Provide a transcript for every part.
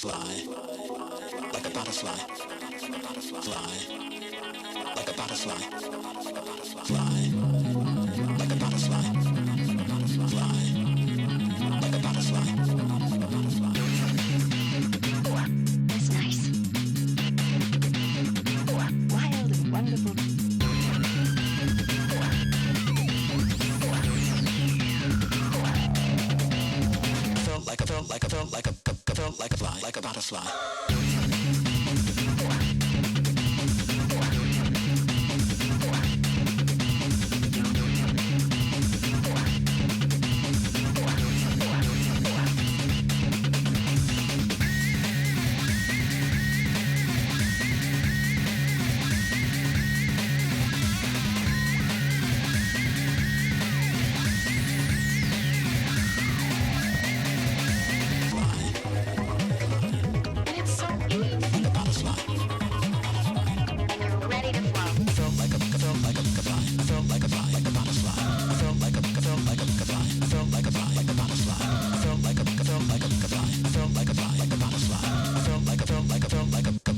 Fly like a butterfly. Fly like a butterfly. Fly like a butterfly. Fly like a butterfly. That's nice. Wild and wonderful. Felt like a fly, like a butterfly. And it's so easy. And you're ready to flow. Felt like a fly. I felt like a fly, like a butterfly. I felt like a fly. I felt like a fly, like a butterfly. I felt like a fly. I felt like a fly, like a butterfly. I felt like a butterfly. I felt like a fly.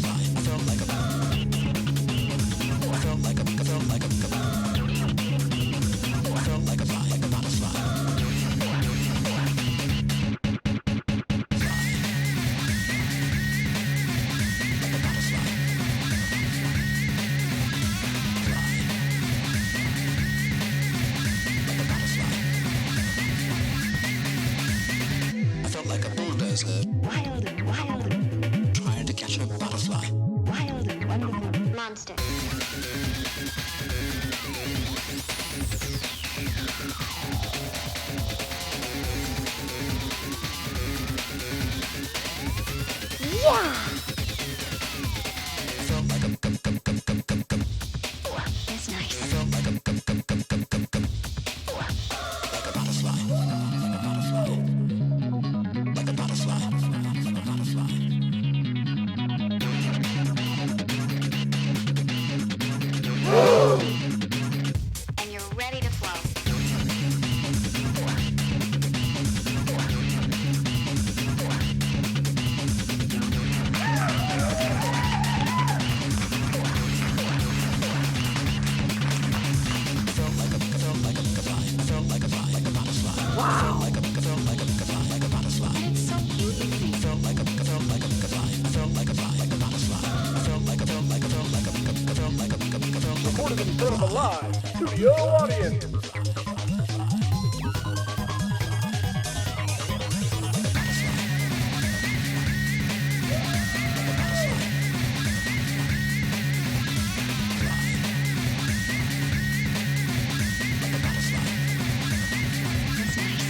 I felt like a fly. I felt like a fly. I felt like a fly. I felt like a fly, like a butterfly. I felt like a bulldozer Wild and trying to catch a butterfly. wild and wonderful. Monster. Yeah! I felt like a That's nice. I felt like a butterfly. Like a butterfly. And you're ready to flow. And it's so easy. Recorded in front of a live studio audience. That's nice.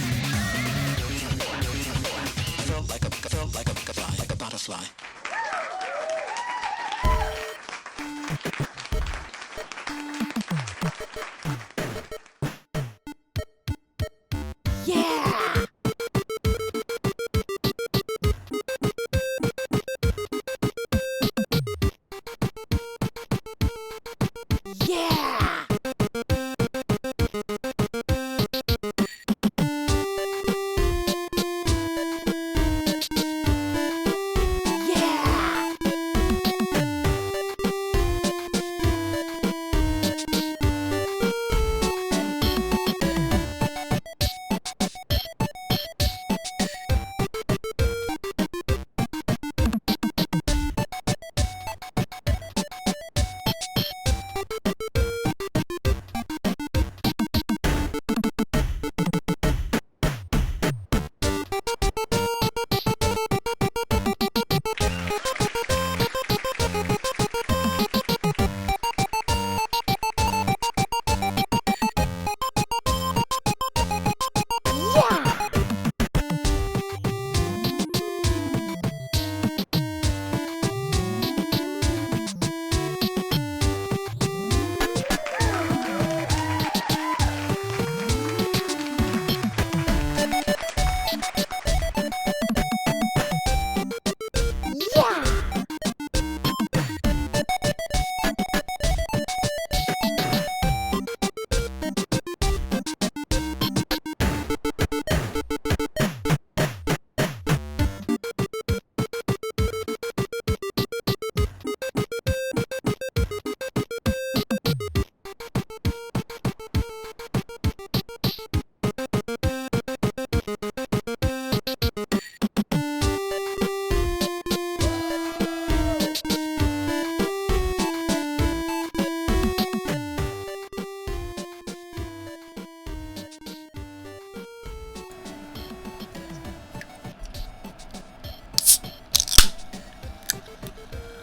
Like a butterfly. Yeah! Yeah! Yeah!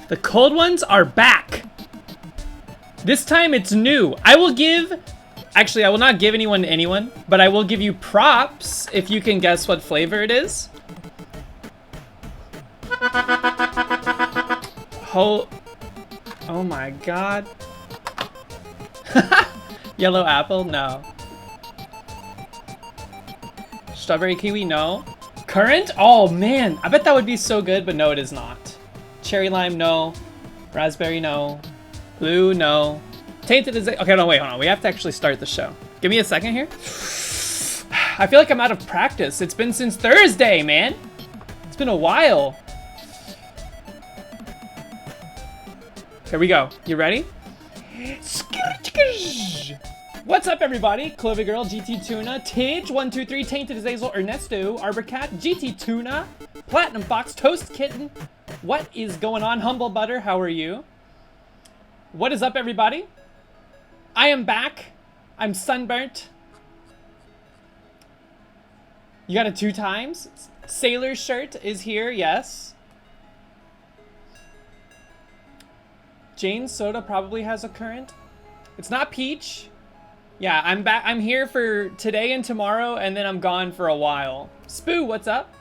The cold ones are back. This time it's new. I will give... Actually, I will not give anyone, but I will give you props if you can guess what flavor it is. Oh my god. Yellow apple? No. Strawberry kiwi? No. Currant? Oh man, I bet that would be so good, but no, it is not. Cherry lime? No. Raspberry? No. Blue? No. Tainted is it? Okay, no, wait, hold on. We have to actually start the show. Give me a second here. I feel like I'm out of practice. It's been since Thursday, man. It's been a while. Here we go. You ready? What's up, everybody? Clovey Girl, GT Tuna, Tidge123, Tainted Azazel, Ernesto, Arborcat, GT Tuna, Platinum Fox, Toast Kitten. What is going on? Humble Butter, how are you? What is up, everybody? I am back. I'm sunburnt. You got it 2 times? Sailor shirt is here, yes. Jane's soda probably has a currant. It's not peach. Yeah, I'm back. I'm here for today and tomorrow, and then I'm gone for a while. Spoo, what's up?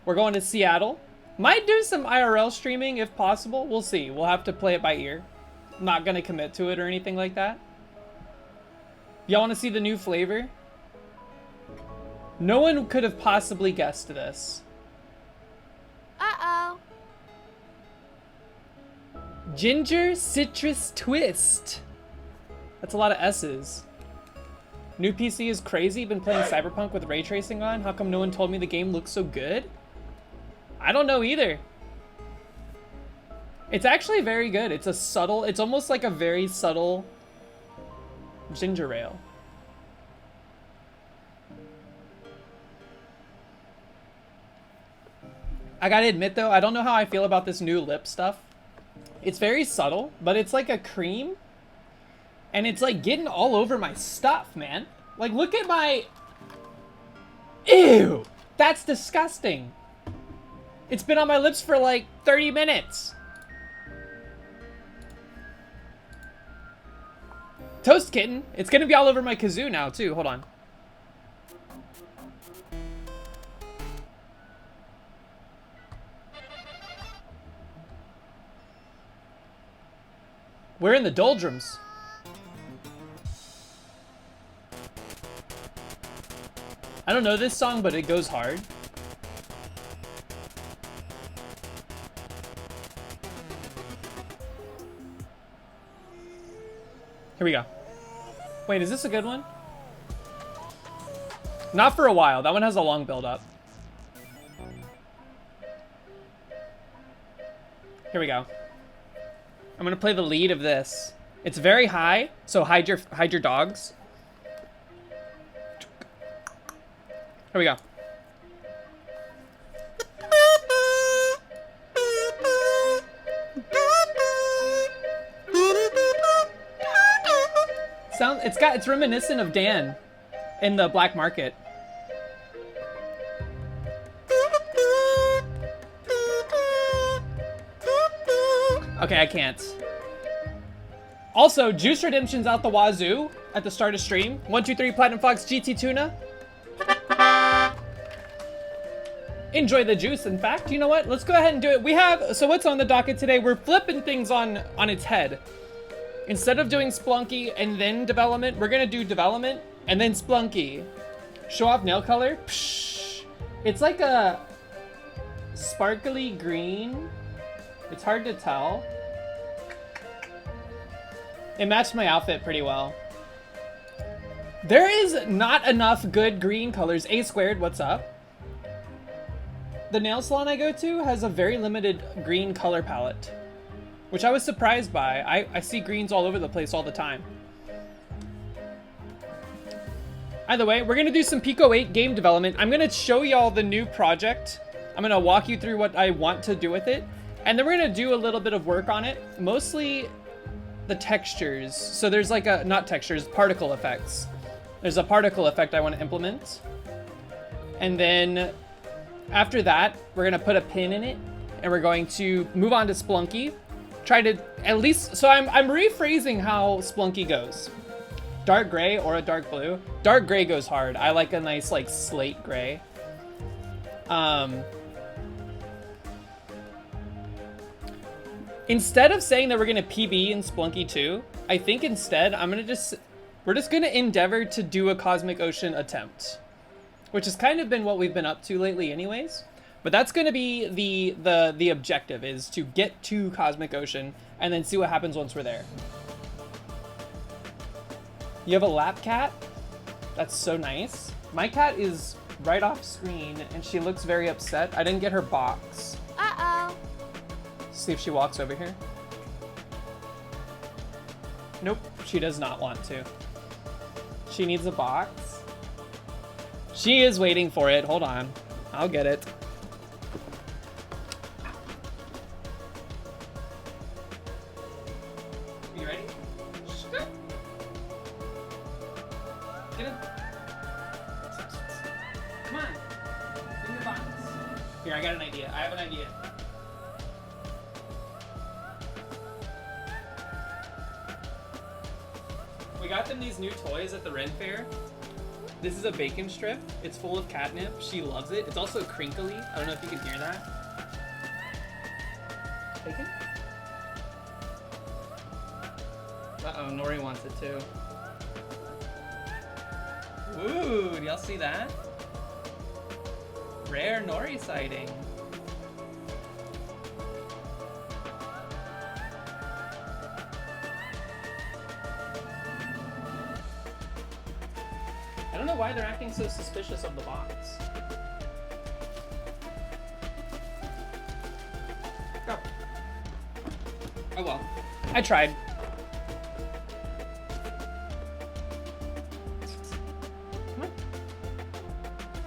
We're going to Seattle. Might do some IRL streaming if possible. We'll see. We'll have to play it by ear. I'm not gonna commit to it or anything like that. Y'all want to see the new flavor? No one could have possibly guessed this. Uh-oh. Ginger Citrus Twist. That's a lot of S's. New PC is crazy. Been playing Cyberpunk with ray tracing on. How come no one told me the game looks so good? I don't know either. It's actually very good. It's a subtle, it's almost like a very subtle ginger ale. I gotta admit though, I don't know how I feel about this new lip stuff. It's very subtle, but it's like a cream. And it's like getting all over my stuff, man. Like, look at my... Ew! That's disgusting. It's been on my lips for like 30 minutes. Toast Kitten. It's gonna be all over my kazoo now too. Hold on. We're in the doldrums. I don't know this song, but it goes hard. Here we go. Wait, is this a good one? Not for a while. That one has a long build up. Here we go. I'm gonna play the lead of this. It's very high, so hide your dogs. Here we go. It's reminiscent of Dan in the black market. Okay, I can't. Also, Juice Redemption's out the wazoo at the start of stream. 123 Platinum Fox GT Tuna. Enjoy the juice, in fact. You know what? Let's go ahead and do it. So what's on the docket today? We're flipping things on its head. Instead of doing Splunky and then development, we're gonna do development and then Splunky. Show off nail color. Psh. It's like a sparkly green. It's hard to tell. It matched my outfit pretty well. There is not enough good green colors. A squared, what's up? The nail salon I go to has a very limited green color palette, which I was surprised by. I see greens all over the place all the time. Either way, we're gonna do some Pico-8 game development. I'm gonna show y'all the new project. I'm gonna walk you through what I want to do with it. And then we're gonna do a little bit of work on it. Mostly the textures. So there's like not textures, particle effects. There's a particle effect I wanna implement. And then after that, we're gonna put a pin in it and we're going to move on to Splunky. Try to at least, so I'm rephrasing how Splunky goes. Dark gray or a dark blue. Dark gray goes hard. I like a nice like slate gray. Instead of saying that we're gonna PB in Splunky 2, I think instead we're just gonna endeavor to do a Cosmic Ocean attempt, which has kind of been what we've been up to lately anyways. But that's gonna be the objective, is to get to Cosmic Ocean and then see what happens once we're there. You have a lap cat? That's so nice. My cat is right off screen and she looks very upset. I didn't get her box. Uh-oh. See if she walks over here. Nope, she does not want to. She needs a box. She is waiting for it. Hold on. I'll get it. You ready? Get in. Come on. Give me the box. Here, I got an idea. I have an idea. We got them these new toys at the Ren Fair. This is a bacon strip. It's full of catnip. She loves it. It's also crinkly. I don't know if you can hear that. Bacon? Uh-oh, Nori wants it too. Ooh, do y'all see that? Rare Nori sighting. I don't know why they're acting so suspicious of the box. Go. Oh well. I tried. Come on.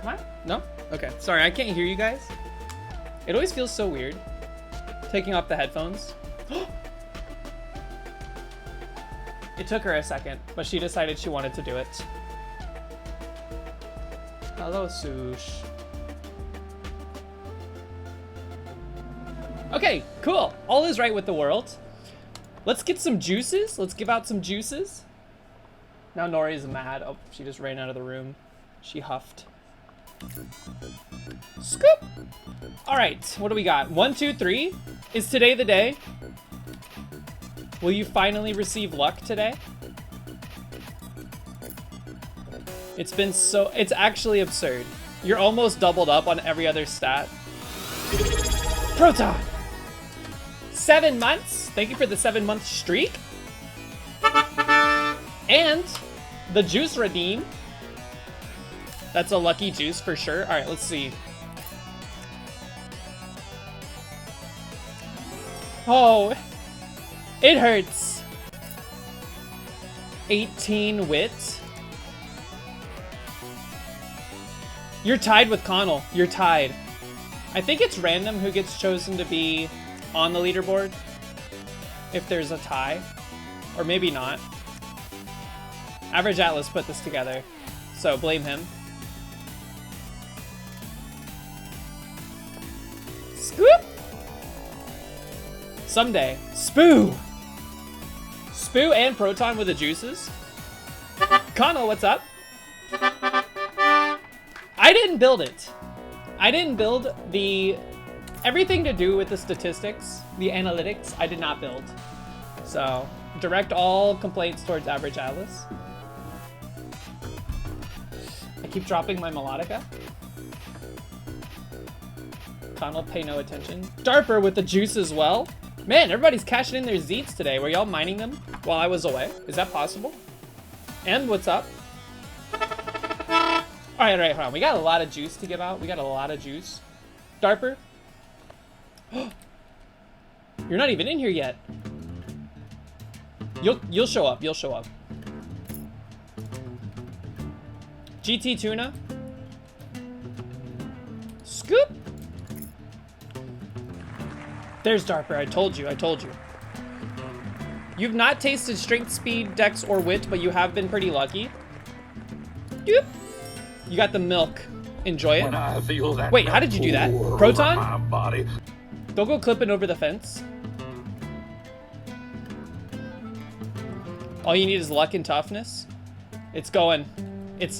Come on. No? Okay. Sorry, I can't hear you guys. It always feels so weird taking off the headphones. It took her a second, but she decided she wanted to do it. Hello, Sush. Okay, cool. All is right with the world. Let's get some juices. Let's give out some juices. Now Nori's mad. Oh, she just ran out of the room. She huffed. Scoop! All right, what do we got? 1, 2, 3. Is today the day? Will you finally receive luck today? It's been so, it's actually absurd. You're almost doubled up on every other stat. Proton! 7 months. Thank you for the 7-month streak. And the juice redeem. That's a lucky juice for sure. All right, let's see. Oh, it hurts. 18 wit. You're tied with Connell. You're tied. I think it's random who gets chosen to be on the leaderboard if there's a tie, or maybe not. Average Atlas put this together, so blame him. Scoop! Someday. Spoo! Spoo and Proton with the juices. Connell, what's up? I didn't build it. I didn't build the... Everything to do with the statistics, the analytics, I did not build. So, direct all complaints towards Average Atlas. I keep dropping my melodica. Connell, pay no attention. Darper with the juice as well. Man, everybody's cashing in their Zeets today. Were y'all mining them while I was away? Is that possible? And what's up? All right, hold on. We got a lot of juice to give out. We got a lot of juice. Darper. You're not even in here yet. You'll show up. You'll show up. GT Tuna. Scoop. There's Darper. I told you. I told you. You've not tasted strength, speed, dex, or wit, but you have been pretty lucky. Doop. You got the milk. Enjoy it. When I feel that Wait, how did you do that? Proton? my body. Don't go clipping over the fence. All you need is luck and toughness. It's going.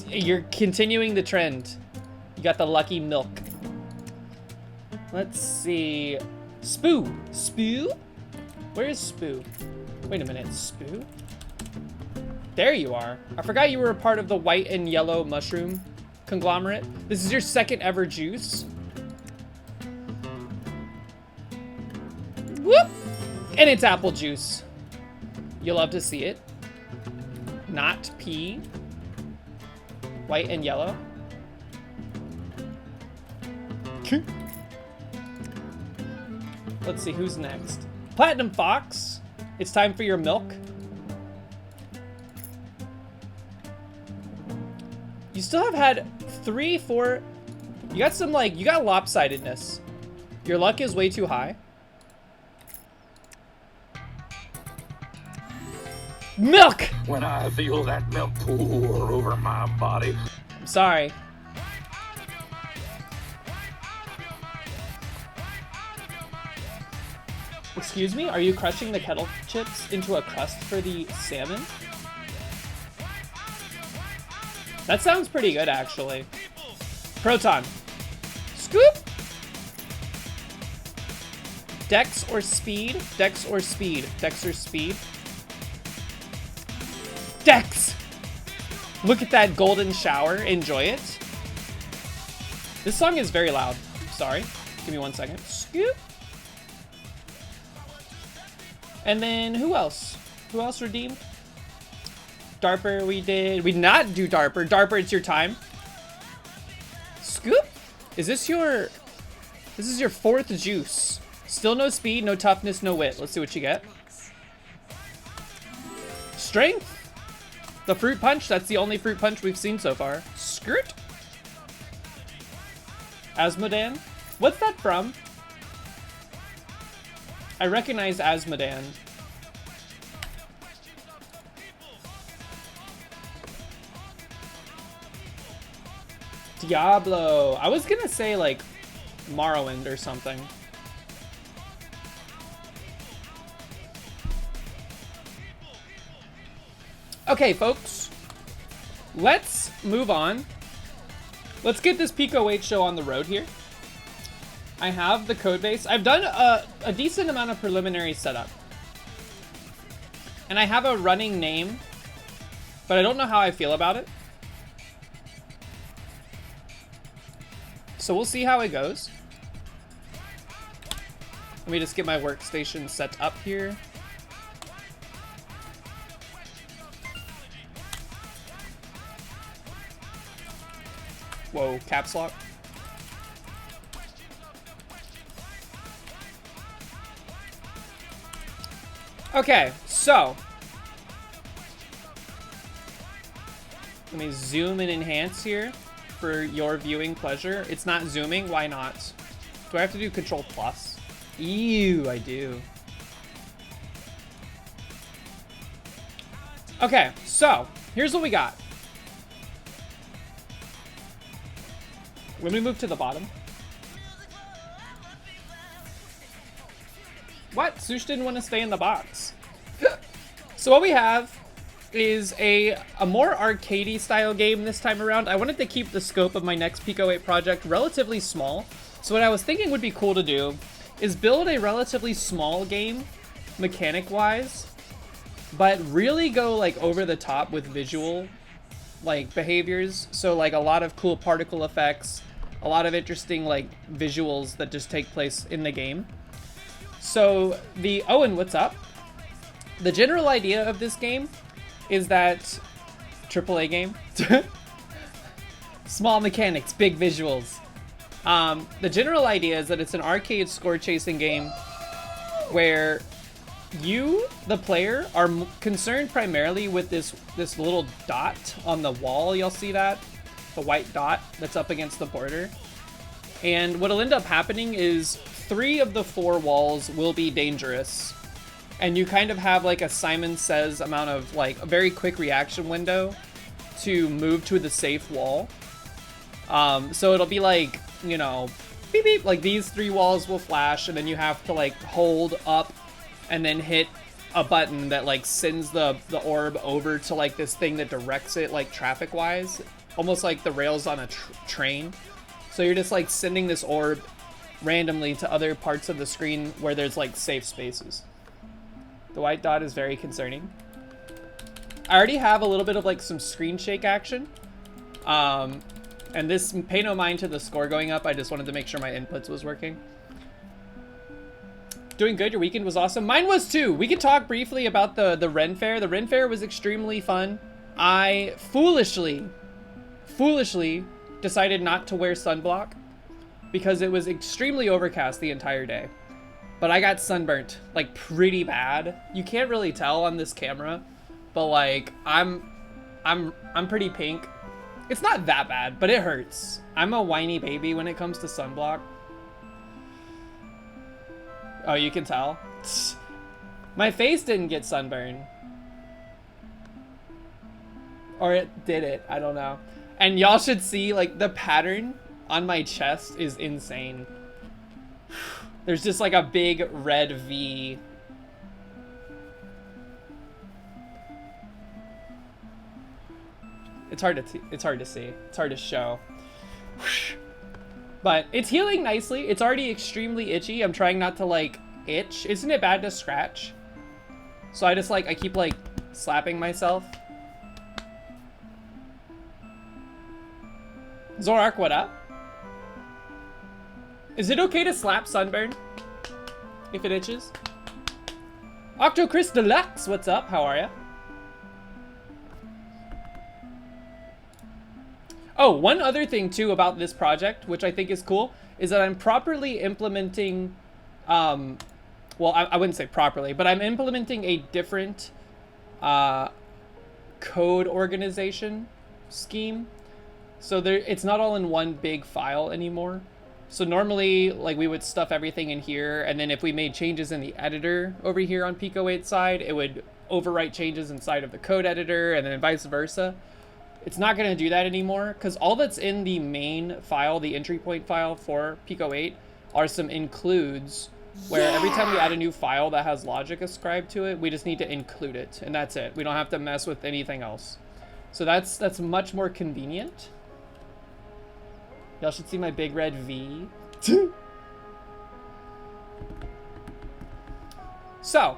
You're continuing the trend. You got the lucky milk. Let's see. Spoo. Spoo? Where is Spoo? Wait a minute. Spoo? There you are. I forgot you were a part of the white and yellow mushroom conglomerate. This is your second ever juice. Whoop! And it's apple juice. You'll love to see it. Not pea. White and yellow. Let's see who's next. Platinum Fox. It's time for your milk. You still have had 3, 4. You got some you got lopsidedness. Your luck is way too high. Milk! When I feel that milk pour over my body. I'm sorry. Excuse me? Are you crushing the kettle chips into a crust for the salmon? That sounds pretty good, actually. Proton. Scoop! Dex or speed? Dex or speed? Dex or speed? Dex! Look at that golden shower. Enjoy it. This song is very loud. Sorry. Give me 1 second. Scoop! And then who else? Who else redeemed? Darper we did. We did not do Darper. Darper, it's your time. Scoop? Is this your... This is your 4th juice. Still no speed, no toughness, no wit. Let's see what you get. Strength. The fruit punch. That's the only fruit punch we've seen so far. Skirt. Asmodan. What's that from? I recognize Asmodan. Diablo. I was gonna say Morrowind or something. Okay, folks. Let's move on. Let's get this Pico-8 show on the road here. I have the code base. I've done a decent amount of preliminary setup. And I have a running name, but I don't know how I feel about it. So we'll see how it goes. Let me just get my workstation set up here. Whoa, caps lock. Okay, so let me zoom and enhance here for your viewing pleasure. It's not zooming, why not? Do I have to do Control Plus? Ew, I do. Okay, so here's what we got. Let me move to the bottom. What? Sush didn't want to stay in the box. So what we have is a more arcadey style game this time around. I wanted to keep the scope of my next Pico-8 project relatively small. So what I was thinking would be cool to do is build a relatively small game, mechanic-wise, but really go over the top with visual behaviors. So a lot of cool particle effects, a lot of interesting visuals that just take place in the game. So Owen, what's up? The general idea of this game is that AAA game, small mechanics, big visuals. The general idea is that it's an arcade score chasing game where you, the player, are concerned primarily with this little dot on the wall. You'll see that, the white dot that's up against the border. And what'll end up happening is 3 of the 4 walls will be dangerous. And you kind of have a Simon Says amount of a very quick reaction window to move to the safe wall. So it'll be beep beep, like these 3 walls will flash, and then you have to like hold up and then hit a button that like sends the orb over to like this thing that directs it like traffic wise, almost like the rails on a train. So you're just like sending this orb randomly to other parts of the screen where there's like safe spaces. The white dot is very concerning. I already have a little bit of like some screen shake action. And this, pay no mind to the score going up. I just wanted to make sure my inputs was working. Doing good. Your weekend was awesome. Mine was too. We can talk briefly about the Ren Fair. The Ren Fair was extremely fun. I foolishly decided not to wear sunblock because it was extremely overcast the entire day. But I got sunburnt like pretty bad. You can't really tell on this camera, but like I'm pretty pink. It's not that bad, but it hurts. I'm a whiny baby when it comes to sunblock. Oh, you can tell? My face didn't get sunburned. Or it did it, I don't know. And y'all should see, like, the pattern on my chest is insane. There's just like a big red V. It's hard to see. It's hard to show. But it's healing nicely. It's already extremely itchy. I'm trying not to like itch. Isn't it bad to scratch? So I just like, I keep like slapping myself. Zorark, what up? Is it okay to slap Sunburn if it itches? OctoChris Deluxe, what's up? How are ya? Oh, one other thing too about this project, which I think is cool, is that I'm properly implementing, well, I wouldn't say properly, but I'm implementing a different code organization scheme. So it's not all in one big file anymore. So normally, like, we would stuff everything in here, and then if we made changes in the editor over here on Pico-8 side, it would overwrite changes inside of the code editor, and then vice versa. It's not going to do that anymore, because all that's in the main file, the entry point file for Pico-8, are some includes, where every time we add a new file that has logic ascribed to it, we just need to include it, and that's it. We don't have to mess with anything else. So that's much more convenient. Y'all should see my big red V. So,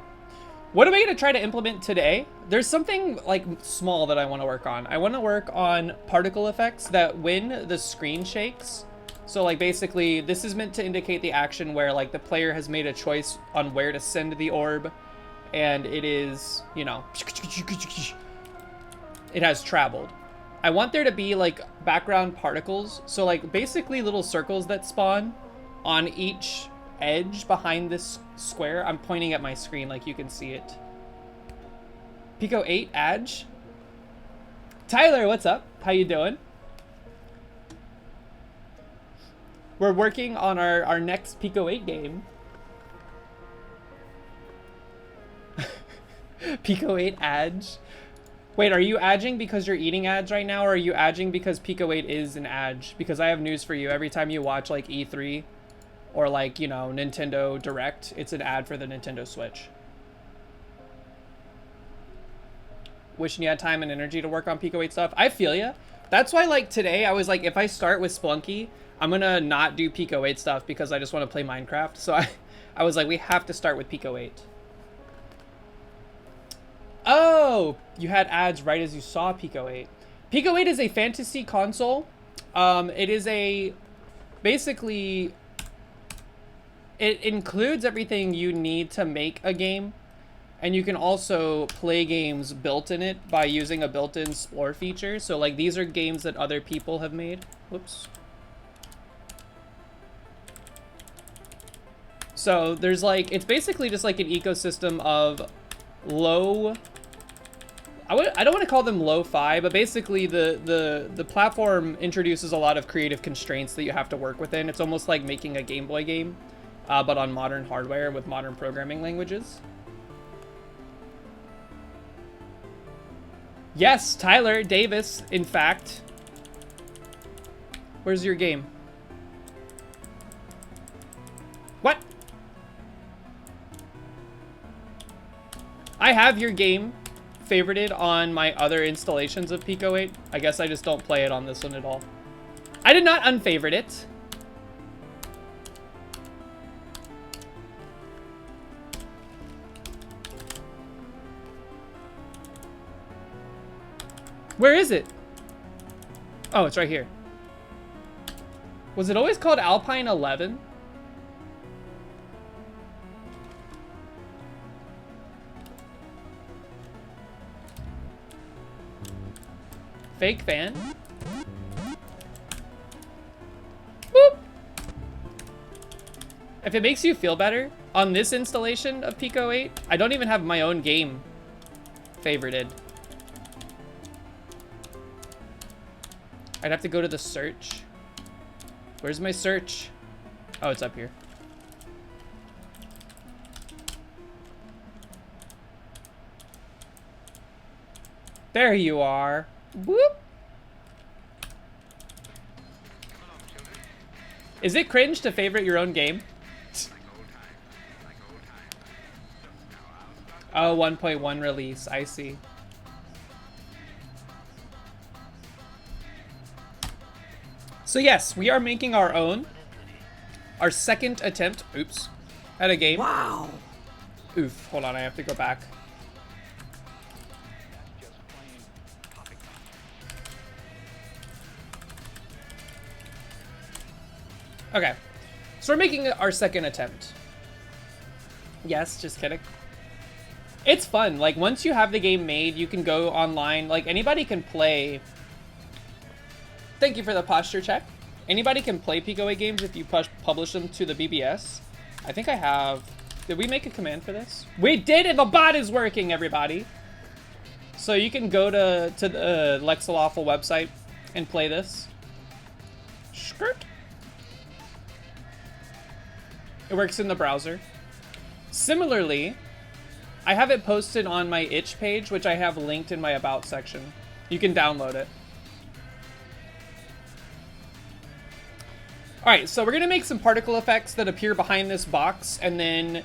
what am I going to try to implement today? There's something like small that I want to work on. I want to work on particle effects that when the screen shakes. So like basically this is meant to indicate the action where like the player has made a choice on where to send the orb. And it is, you know, it has traveled. I want there to be like background particles. So like basically little circles that spawn on each edge behind this square. I'm pointing at my screen like you can see it. Pico-8 Edge. Tyler, what's up? How you doing? We're working on our next Pico-8 game. Pico-8 Edge. Wait, are you edging because you're eating ads right now, or are you edging because Pico-8 is an edge? Because I have news for you. Every time you watch like E3 or like, you know, Nintendo Direct, it's an ad for the Nintendo Switch. Wishing you had time and energy to work on Pico-8 stuff. I feel ya. That's why like today I was like, if I start with Splunky, I'm gonna not do Pico-8 stuff because I just want to play Minecraft. So I was like, we have to start with Pico-8. Oh, you had ads right as you saw Pico-8. Pico-8 is a fantasy console. It is basically, it includes everything you need to make a game. And you can also play games built in it by using a built-in explore feature. So like these are games that other people have made. Whoops. So there's like, it's basically just like an ecosystem of low, I don't want to call them lo-fi, but basically the platform introduces a lot of creative constraints that you have to work within. It's almost like making a Game Boy game, but on modern hardware with modern programming languages. Yes, Tyler Davis, in fact. Where's your game? I have your game favorited on my other installations of Pico-8. I guess I just don't play it on this one at all. I did not unfavorite it. Where is it? Oh, it's right here. Was it always called Alpine 11? Fake fan? Boop! If it makes you feel better, on this installation of Pico-8, I don't even have my own game favorited. I'd have to go to the search. Where's my search? Oh, it's up here. There you are. Whoop. Is it cringe to favorite your own game? Oh, 1.1 release. I see. So yes, we are making our own. Our second attempt, oops, at a game. Wow. Oof, hold on, I have to go back. Okay, so we're making our second attempt. Yes, just kidding. It's fun, like once you have the game made, you can go online, like anybody can play. Thank you for the posture check. Anybody can play Pico-8 games if you publish them to the BBS. I think I have... Did we make a command for this? We did it! The bot is working, everybody! So you can go to the Lexalawful website and play this. Skirt. It works in the browser. Similarly, I have it posted on my itch page, which I have linked in my About section. You can download it. Alright, so we're going to make some particle effects that appear behind this box and then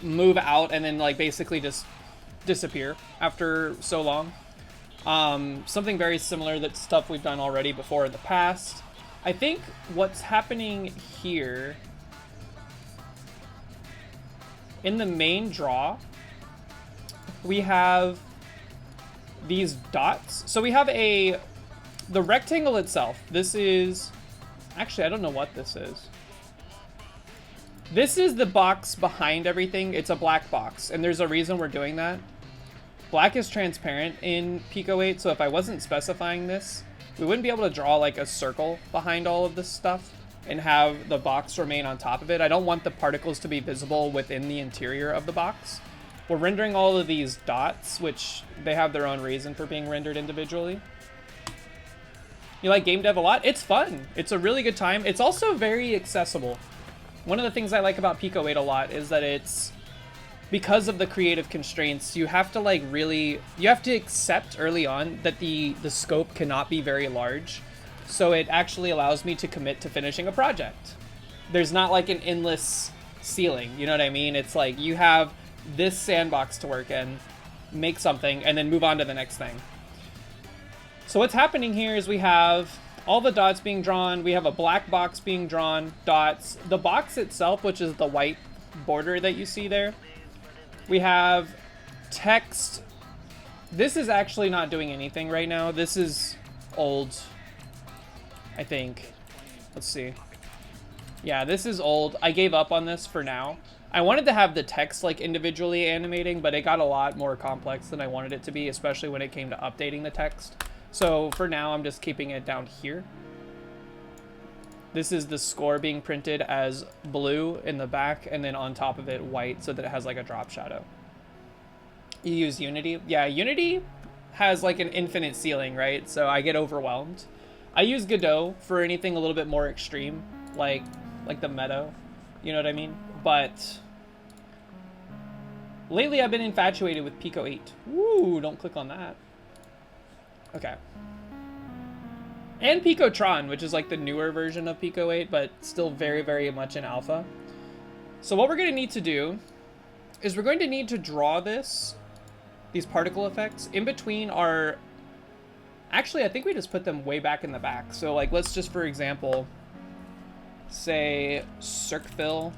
move out and then like basically just disappear after so long. Something very similar that's stuff we've done already before in the past. I think what's happening here in the main draw, we have these dots. So we have the rectangle itself. This is... Actually, I don't know what this is. This is the box behind everything. It's a black box, and there's a reason we're doing that. Black is transparent in Pico-8, so if I wasn't specifying this, we wouldn't be able to draw like a circle behind all of this stuff and have the box remain on top of it. I don't want the particles to be visible within the interior of the box. We're rendering all of these dots, which they have their own reason for being rendered individually. You like game dev a lot? It's fun. It's a really good time. It's also very accessible. One of the things I like about Pico-8 a lot is that it's, because of the creative constraints, you have to like really, you have to accept early on that the scope cannot be very large. So it actually allows me to commit to finishing a project. There's not like an endless ceiling, you know what I mean? It's like you have this sandbox to work in, make something, and then move on to the next thing. So what's happening here is we have all the dots being drawn. We have a black box being drawn, dots. The box itself, which is the white border that you see there. We have text. This is actually not doing anything right now. This is old, I think. Let's see. Yeah, this is old. I gave up on this for now. I wanted to have the text like individually animating, but it got a lot more complex than I wanted it to be, especially when it came to updating the text. So for now, I'm just keeping it down here. This is the score being printed as blue in the back, and then on top of it, white, so that it has like a drop shadow. You use Unity. Yeah, Unity has like an infinite ceiling, right? So I get overwhelmed. I use Godot for anything a little bit more extreme, like the Meadow, you know what I mean? But lately I've been infatuated with Pico-8. Woo, don't click on that. Okay. And Picotron, which is like the newer version of Pico-8, but still very, very much in alpha. So what we're gonna need to do is we're going to need to draw these particle effects in between our... Actually, I think we just put them way back in the back. So like, let's just, for example, say circ fill.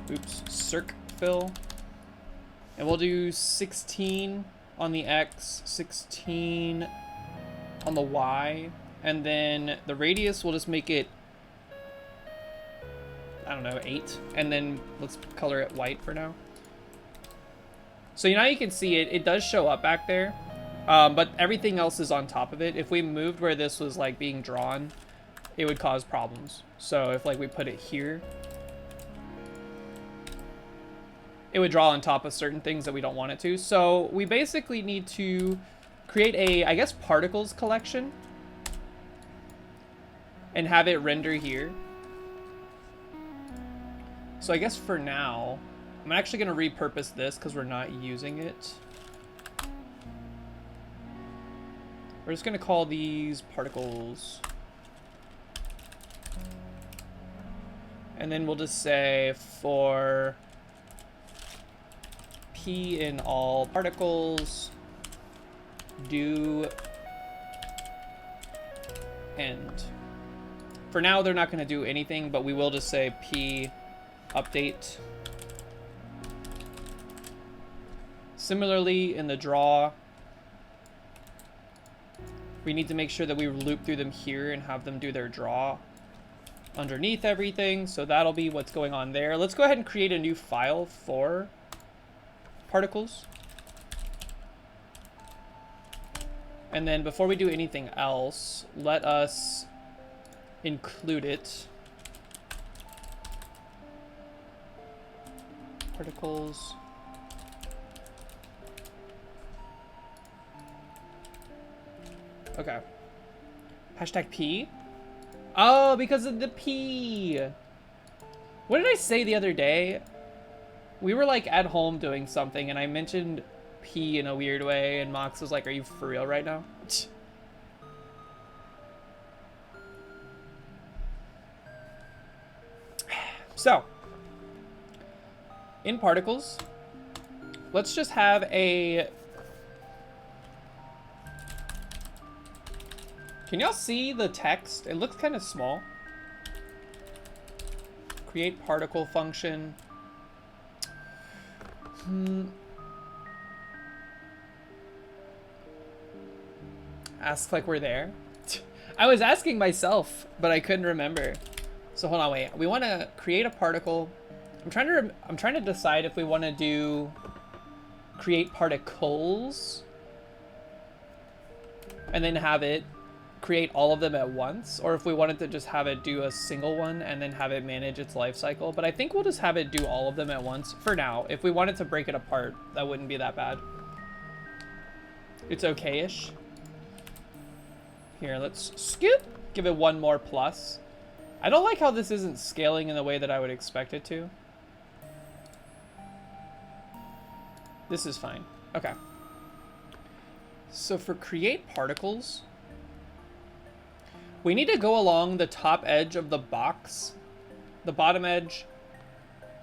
Oops, circ fill. And we'll do 16 on the X, 16 on the Y. And then the radius, we'll just make it, I don't know, 8. And then let's color it white for now. So now you can see it does show up back there. But everything else is on top of it. If we moved where this was like being drawn, it would cause problems. So if like we put it here, it would draw on top of certain things that we don't want it to. So we basically need to create a, I guess, particles collection and have it render here. So I guess for now, I'm actually going to repurpose this because we're not using it. We're just going to call these particles. And then we'll just say for P in all particles, do end. For now, they're not going to do anything, but we will just say P update. Similarly, in the draw, we need to make sure that we loop through them here and have them do their draw underneath everything. So that'll be what's going on there. Let's go ahead and create a new file for particles. And then before we do anything else, let us include it. Particles. Okay. Hashtag P. Oh, because of the P. What did I say the other day? We were like at home doing something and I mentioned P in a weird way and Mox was like, are you for real right now? So, in particles, let's just have a... Can y'all see the text? It looks kind of small. Create particle function. Ask like we're there. I was asking myself, but I couldn't remember. So hold on, wait. We want to create a particle. I'm trying to decide if we want to do create particles and then have it create all of them at once, or if we wanted to just have it do a single one and then have it manage its life cycle. But I think we'll just have it do all of them at once for now. If we wanted to break it apart, that wouldn't be that bad. It's okay-ish. Here, let's scoop. Give it one more plus. I don't like how this isn't scaling in the way that I would expect it to. This is fine. Okay. So for create particles, we need to go along the top edge of the box, the bottom edge,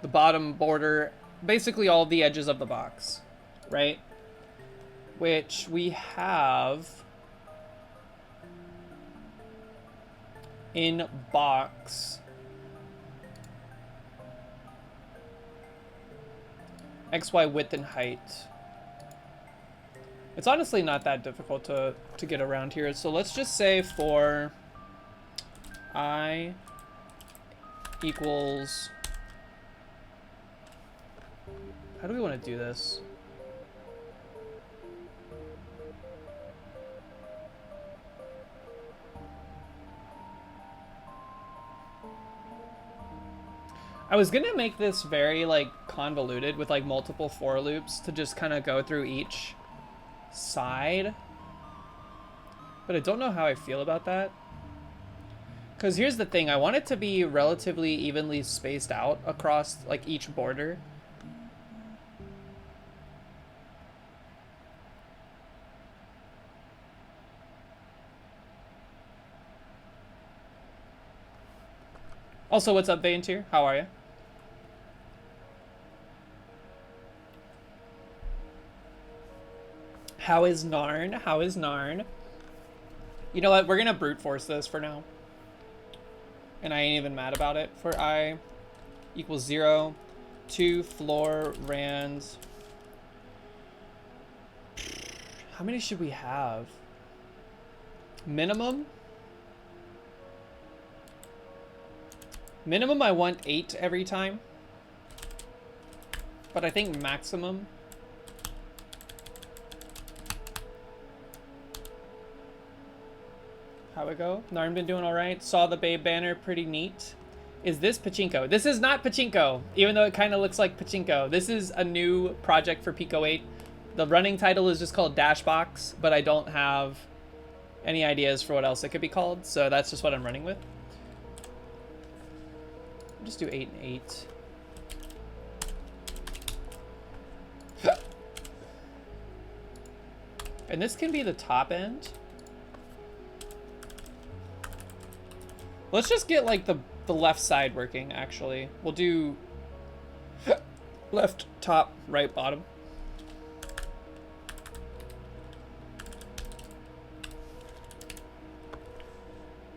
the bottom border, basically all of the edges of the box, right? Which we have in box XY width and height. It's honestly not that difficult to get around here. So let's just say for I equals, how do we want to do this? I was gonna make this very like convoluted with like multiple for loops to just kind of go through each side, but I don't know how I feel about that. Because here's the thing, I want it to be relatively evenly spaced out across like each border. Also, what's up, Vaintier? How are you? How is Narn? How is Narn? You know what? We're gonna brute force this for now. And I ain't even mad about it. For I equals 0, 2 floor rands. How many should we have? Minimum? Minimum I want 8 every time. But I think maximum. How we go? Narn been doing all right. Saw the Babe banner, pretty neat. Is this Pachinko? This is not Pachinko, even though it kind of looks like Pachinko. This is a new project for Pico-8. The running title is just called Dashbox, but I don't have any ideas for what else it could be called, so that's just what I'm running with. I'll just do 8 and 8. And this can be the top end. Let's just get like the left side working, actually. We'll do left, top, right, bottom.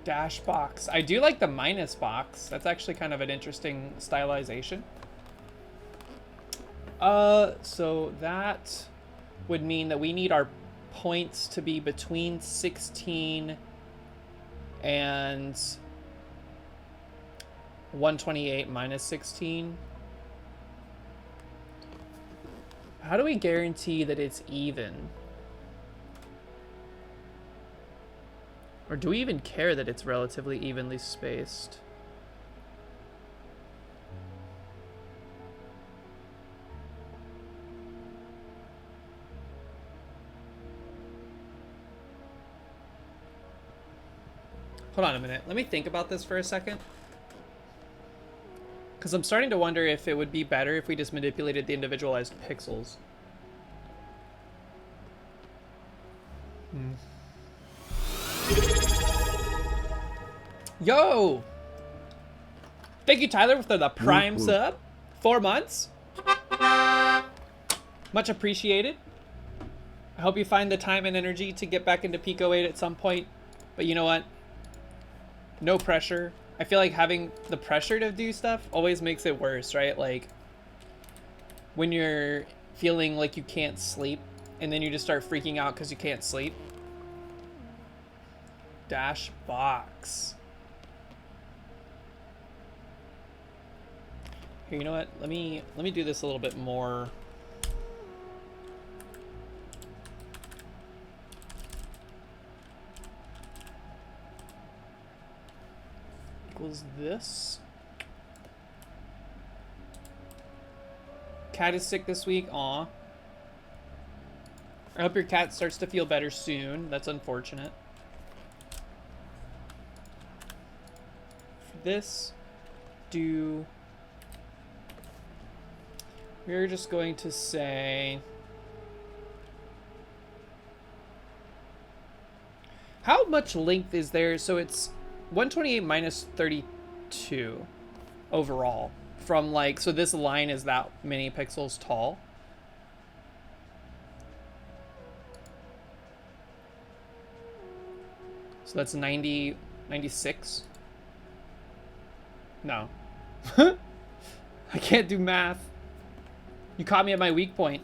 Dash box. I do like the minus box. That's actually kind of an interesting stylization. So that would mean that we need our points to be between 16 and 128 minus 16. How do we guarantee that it's even? Or do we even care that it's relatively evenly spaced? Hold on a minute. Let me think about this for a second. Because I'm starting to wonder if it would be better if we just manipulated the individualized pixels. Yo! Thank you, Tyler, for the Prime sub. 4 months. Much appreciated. I hope you find the time and energy to get back into Pico-8 at some point. But you know what? No pressure. I feel like having the pressure to do stuff always makes it worse, right? Like, when you're feeling like you can't sleep, and then you just start freaking out because you can't sleep. Dash box. Here, you know what? Let me do this a little bit more. Equals this. Cat is sick this week. Aw. I hope your cat starts to feel better soon. That's unfortunate. For this, we're just going to say, how much length is there? So it's 128 minus 32 overall from like, so this line is that many pixels tall. So that's 90, 96. No. I can't do math. You caught me at my weak point.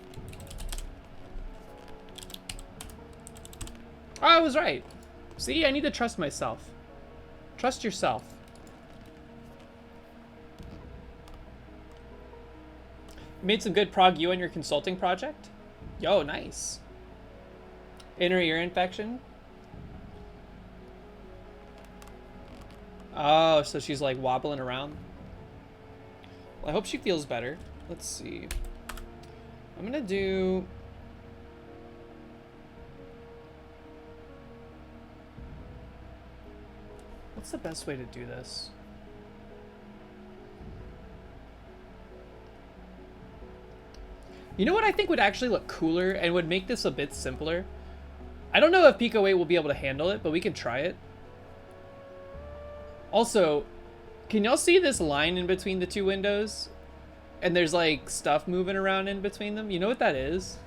Oh, I was right. See, I need to trust myself. Trust yourself. Made some good prog you on your consulting project? Yo, nice. Inner ear infection? Oh, so she's like wobbling around. Well, I hope she feels better. Let's see. I'm gonna do... What's the best way to do this? You know what I think would actually look cooler and would make this a bit simpler? I don't know if Pico-8 will be able to handle it, but we can try it. Also, can y'all see this line in between the two windows? And there's like stuff moving around in between them. You know what that is?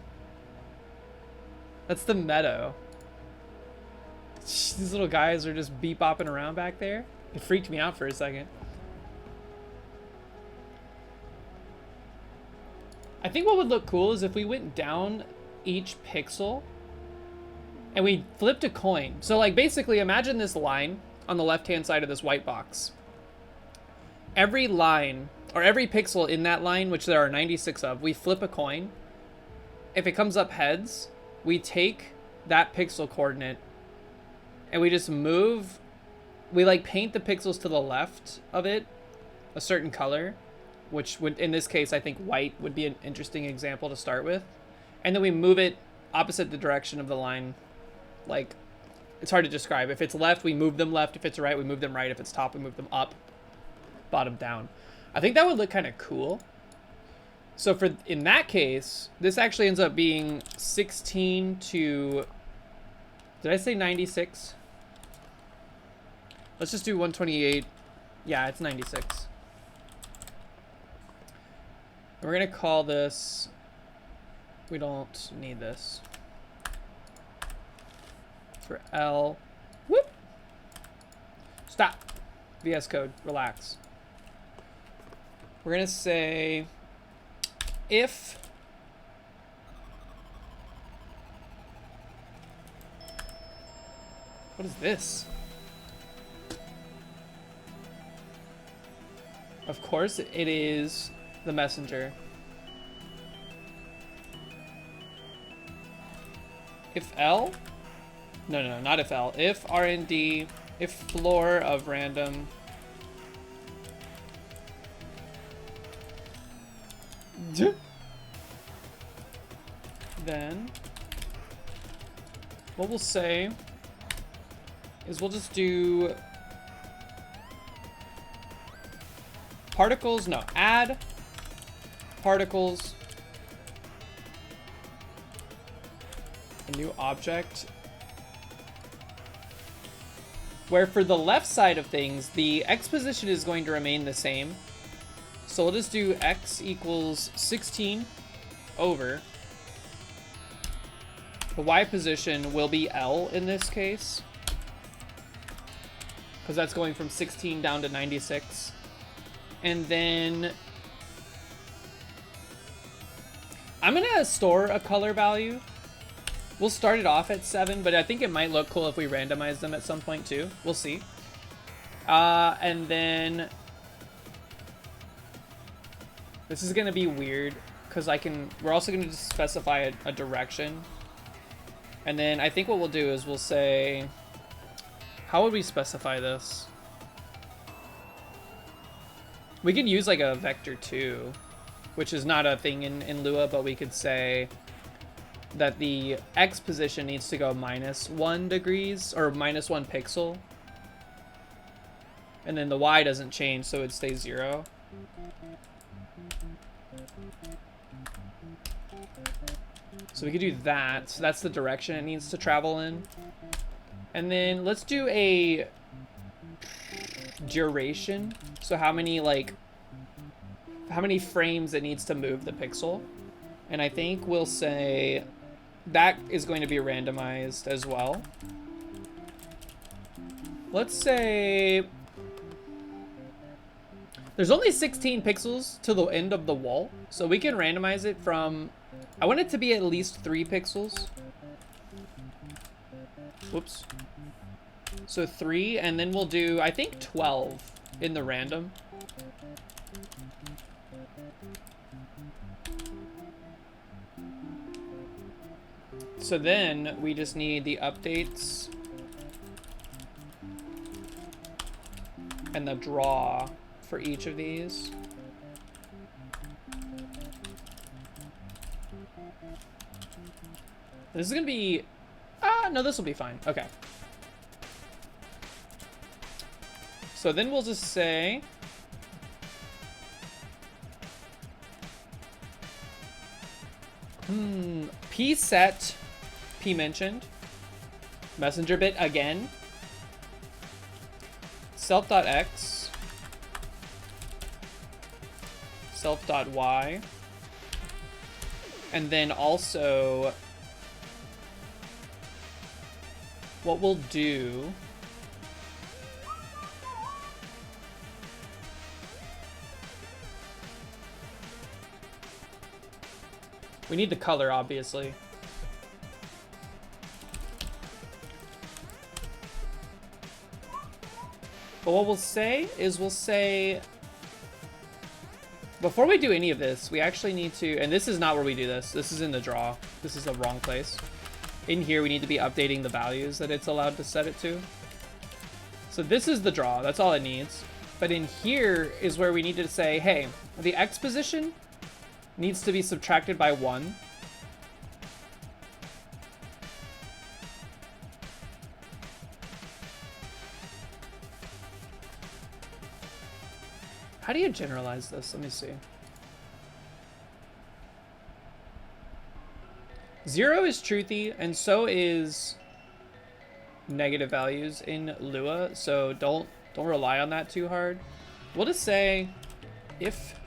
That's the meadow. These little guys are just beep-bopping around back there. It freaked me out for a second. I think what would look cool is if we went down each pixel and we flipped a coin. So like basically imagine this line on the left-hand side of this white box. Every line, or every pixel in that line, which there are 96 of, we flip a coin. If it comes up heads, we take that pixel coordinate and we just move, we like paint the pixels to the left of it a certain color, which would, in this case, I think white would be an interesting example to start with. And then we move it opposite the direction of the line. Like, it's hard to describe. If it's left, we move them left. If it's right, we move them right. If it's top, we move them up, bottom down. I think that would look kind of cool. So for, in that case, this actually ends up being 16 to, did I say 96? Let's just do 128. Yeah, it's 96. We're gonna call this, we don't need this. For L, whoop. Stop. VS Code, relax. We're gonna say if what is this? Of course, it is the messenger. If L? No, not if L. If RND, if floor of random. Then what we'll say is we'll just do particles, no, add particles, a new object, where for the left side of things, the X position is going to remain the same. So we'll just do X equals 16 over. The Y position will be L in this case, because that's going from 16 down to 96. And then I'm gonna store a color value. We'll start it off at 7, but I think it might look cool if we randomize them at some point too. We'll see. And then this is gonna be weird because we're also gonna just specify a direction. And then I think what we'll do is we'll say, how would we specify this? We could use like a vector 2, which is not a thing in Lua, but we could say that the X position needs to go -1 degrees or -1 pixel. And then the Y doesn't change, so it stays 0. So we could do that. So that's the direction it needs to travel in. And then let's do a duration. So how many frames it needs to move the pixel. And I think we'll say that is going to be randomized as well. Let's say there's only 16 pixels to the end of the wall. So we can randomize it from, I want it to be at least 3 pixels. Whoops. So 3, and then we'll do, I think 12 in the random. So then we just need the updates and the draw for each of these. This is gonna be, no, this will be fine. Okay. So then we'll just say, P set, P mentioned, messenger bit again, self.x, self.y, and then also what we'll do... We need the color, obviously. But what we'll say is before we do any of this, we actually need to, and this is not where we do this. This is in the draw. This is the wrong place. In here, we need to be updating the values that it's allowed to set it to. So this is the draw. That's all it needs. But in here is where we need to say, hey, the X position needs to be subtracted by 1. How do you generalize this? Let me see. 0 is truthy, and so is negative values in Lua, so don't rely on that too hard. We'll just say if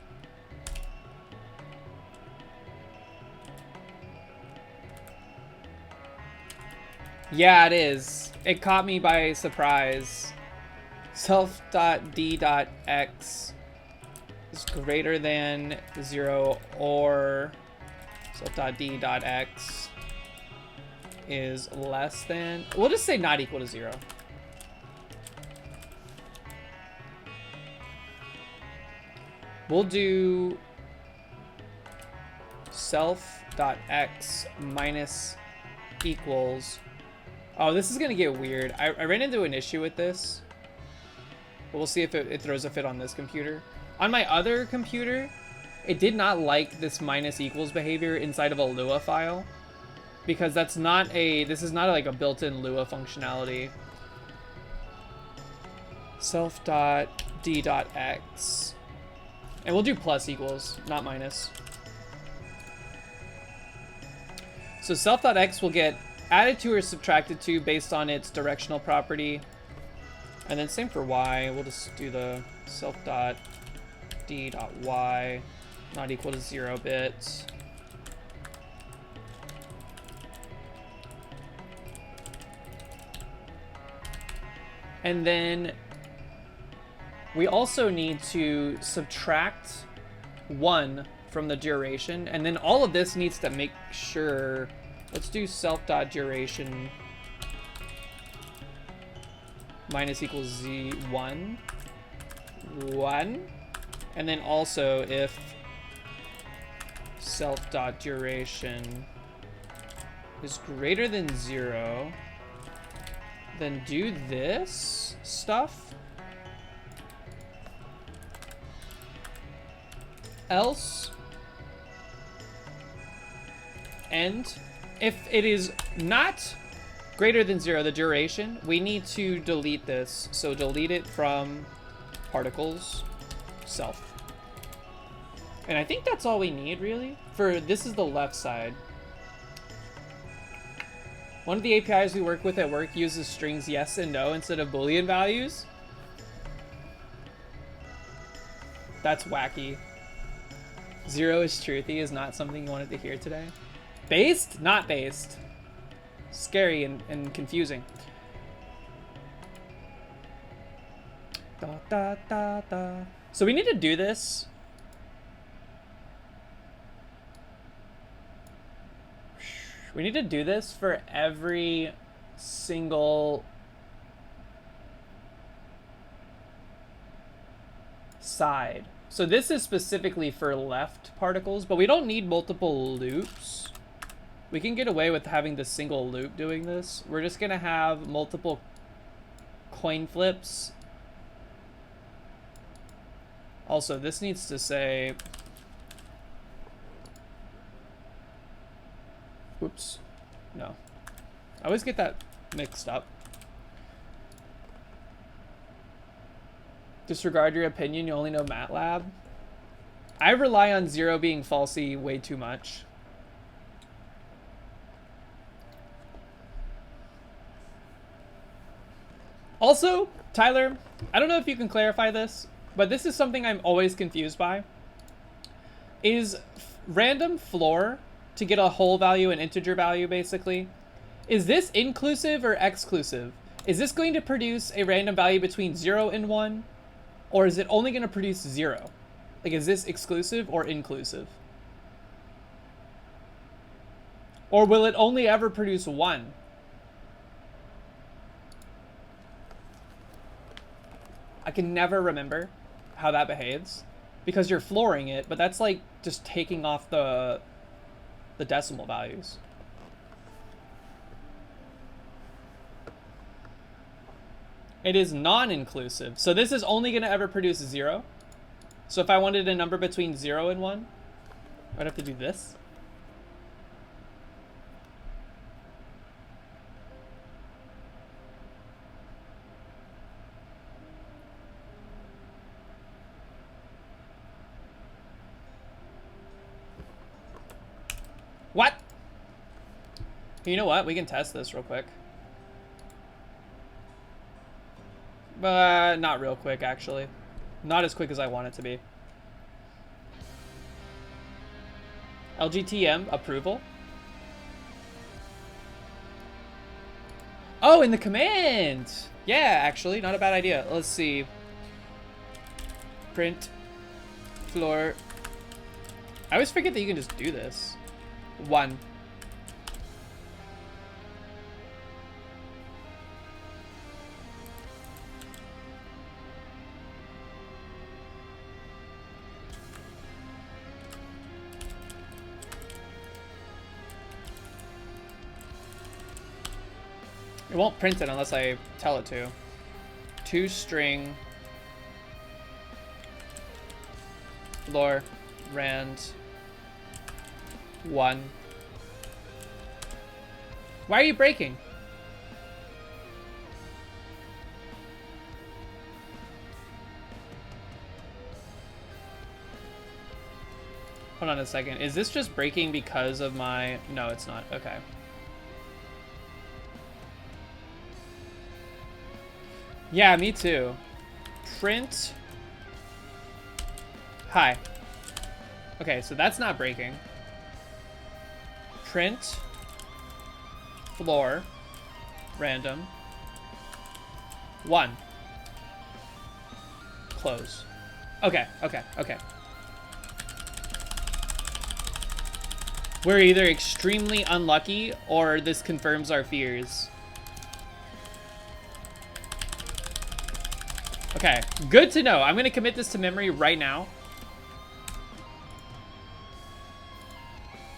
yeah, it is. It caught me by surprise. Self.d.x is greater than 0 or self.d.x is less than, we'll just say not equal to 0. We'll do self.x minus equals, oh, this is gonna get weird. I ran into an issue with this, but we'll see if it throws a fit on this computer. On my other computer, it did not like this minus equals behavior inside of a Lua file, because that's not a, this is not like a built-in Lua functionality. Self.d.x, and we'll do plus equals, not minus. So self.x will get added to or subtracted to based on its directional property. And then same for y, we'll just do the self.d.y not equal to 0 bits. And then we also need to subtract 1 from the duration, and then all of this needs to make sure, let's do self.duration minus equals z1 1, and then also if self.duration is greater than 0, then do this stuff, else, and if it is not greater than 0, the duration, we need to delete this. So delete it from particles self. And I think that's all we need, really. For this is the left side. One of the APIs we work with at work uses strings yes and no instead of Boolean values. That's wacky. 0 is truthy is not something you wanted to hear today. Based? Not based. Scary and confusing. Da, da, da, da. So we need to do this. We need to do this for every single side. So this is specifically for left particles, but we don't need multiple loops. We can get away with having the single loop doing this. We're just gonna have multiple coin flips. Also, this needs to say, oops, no. I always get that mixed up. Disregard your opinion, you only know MATLAB. I rely on 0 being falsy way too much. Also, Tyler, I don't know if you can clarify this, but this is something I'm always confused by. Is random floor to get a whole value and integer value, basically, Is this inclusive or exclusive? Is this going to produce a random value between 0 and 1? Or is it only going to produce 0? Like, is this exclusive or inclusive? Or will it only ever produce 1? I can never remember how that behaves because you're flooring it, but that's like just taking off the decimal values. It is non-inclusive. So this is only going to ever produce 0. So if I wanted a number between 0 and 1, I'd have to do this. What? You know what? We can test this real quick. Not real quick, actually. Not as quick as I want it to be. LGTM approval. Oh, in the command. Yeah, actually, not a bad idea. Let's see. Print floor. I always forget that you can just do this. 1. It won't print it unless I tell it to. 2 string floor rand 1. Why are you breaking? Hold on a second. Is this just breaking because of my... No, it's not. Okay. Yeah, me too. Print. Hi. Okay, so that's not breaking. Print. Floor. Random. 1. Close. Okay, okay, okay. We're either extremely unlucky or this confirms our fears. Okay, good to know. I'm gonna commit this to memory right now.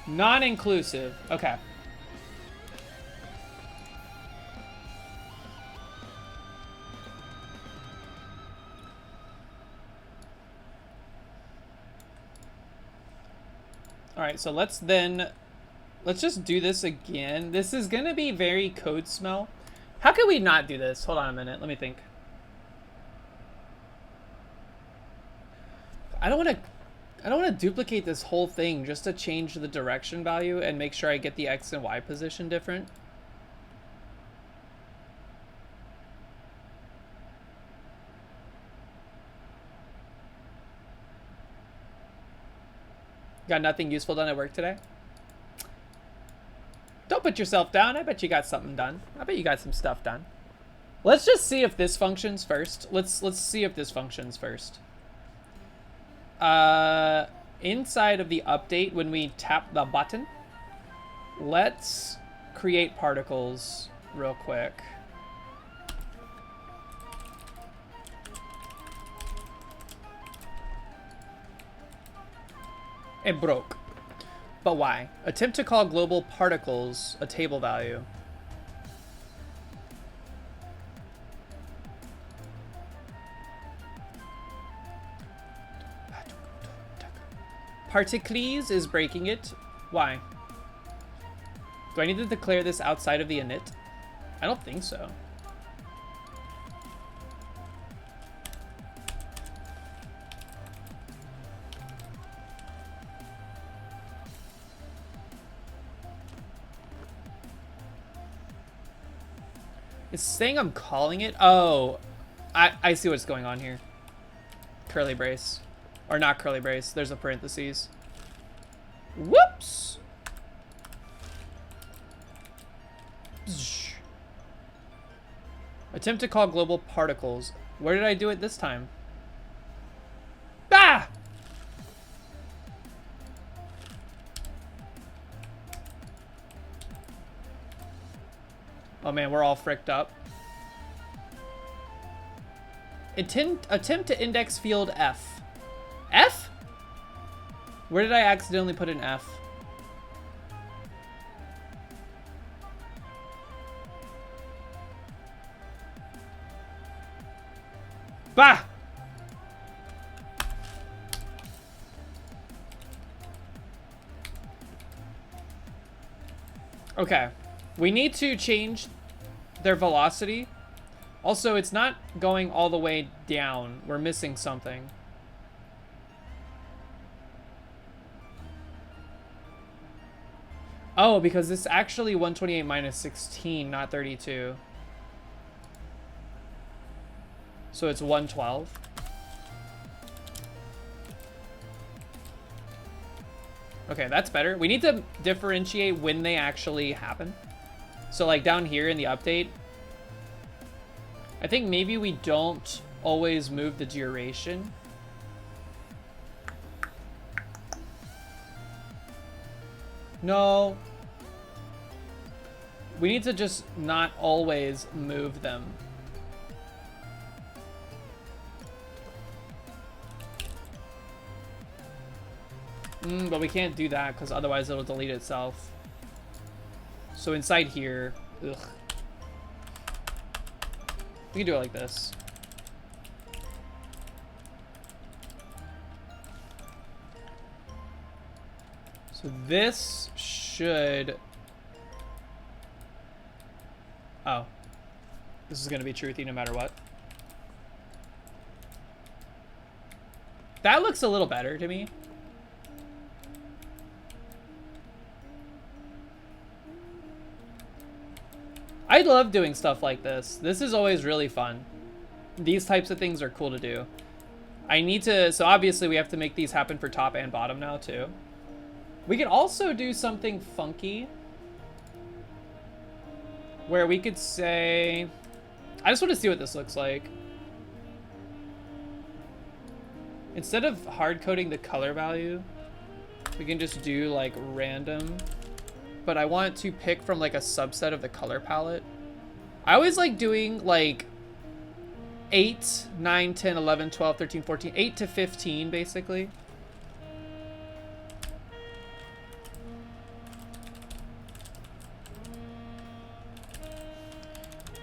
Non-inclusive. Okay. All right, so let's just do this again. This is gonna be very code smell. How can we not do this? Hold on a minute, let me think. I don't want to duplicate this whole thing just to change the direction value and make sure I get the X and Y position different. Got nothing useful done at work today? Don't put yourself down. I bet you got something done. I bet you got some stuff done. Let's just see if this functions first. Let's see if this functions first. Inside of the update, when we tap the button, let's create particles real quick. It broke. But why? Attempt to call global particles a table value. Particles is breaking it. Why? Do I need to declare this outside of the init? I don't think so. It's saying I'm calling it. Oh, I see what's going on here. Curly brace. Or not curly brace. There's a parentheses. Whoops. Bzz. Attempt to call global particles. Where did I do it this time? Ah! Oh man, we're all fricked up. Attempt to index field F. F? Where did I accidentally put an F? Bah! Okay. We need to change their velocity. Also, it's not going all the way down. We're missing something. Oh, because it's actually 128 minus 16, not 32. So it's 112. Okay, that's better. We need to differentiate when they actually happen. So like down here in the update, I think maybe we don't always move the duration. No. We need to just not always move them. But we can't do that because otherwise it'll delete itself. So inside here, ugh. We can do it like this. So this should... Oh. This is going to be truthy no matter what. That looks a little better to me. I love doing stuff like this. This is always really fun. These types of things are cool to do. I need to... So obviously we have to make these happen for top and bottom now too. We could also do something funky. Where we could say... I just want to see what this looks like. Instead of hard coding the color value, we can just do like random. But I want to pick from like a subset of the color palette. I always like doing like 8, 9, 10, 11, 12, 13, 14, 8 to 15 basically.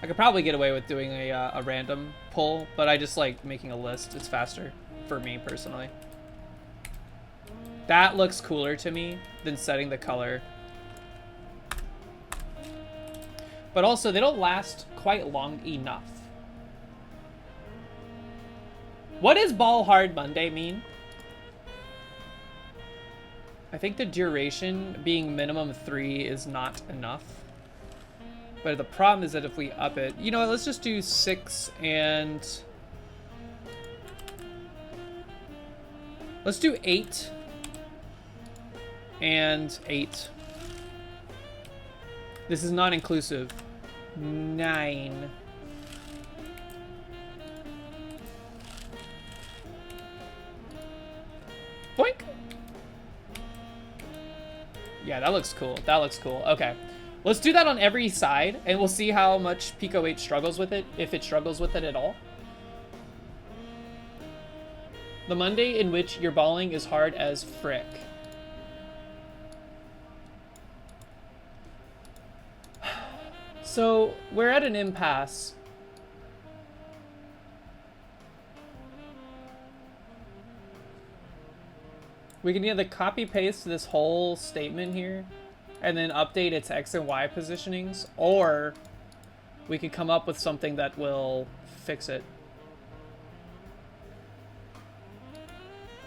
I could probably get away with doing a random pull, but I just like making a list. It's faster for me personally. That looks cooler to me than setting the color. But also, they don't last quite long enough. What does Ball Hard Monday mean? I think the duration being minimum 3 is not enough. But the problem is that if we up it... You know what, let's just do 6 and... Let's do 8. And 8. This is not inclusive. 9. Boink. Yeah, that looks cool. That looks cool. Okay. Let's do that on every side, and we'll see how much Pico-8 struggles with it, if it struggles with it at all. The Monday in which your balling is hard as frick. So, we're at an impasse. We can either copy-paste this whole statement here, and then update its X and Y positionings, or we could come up with something that will fix it.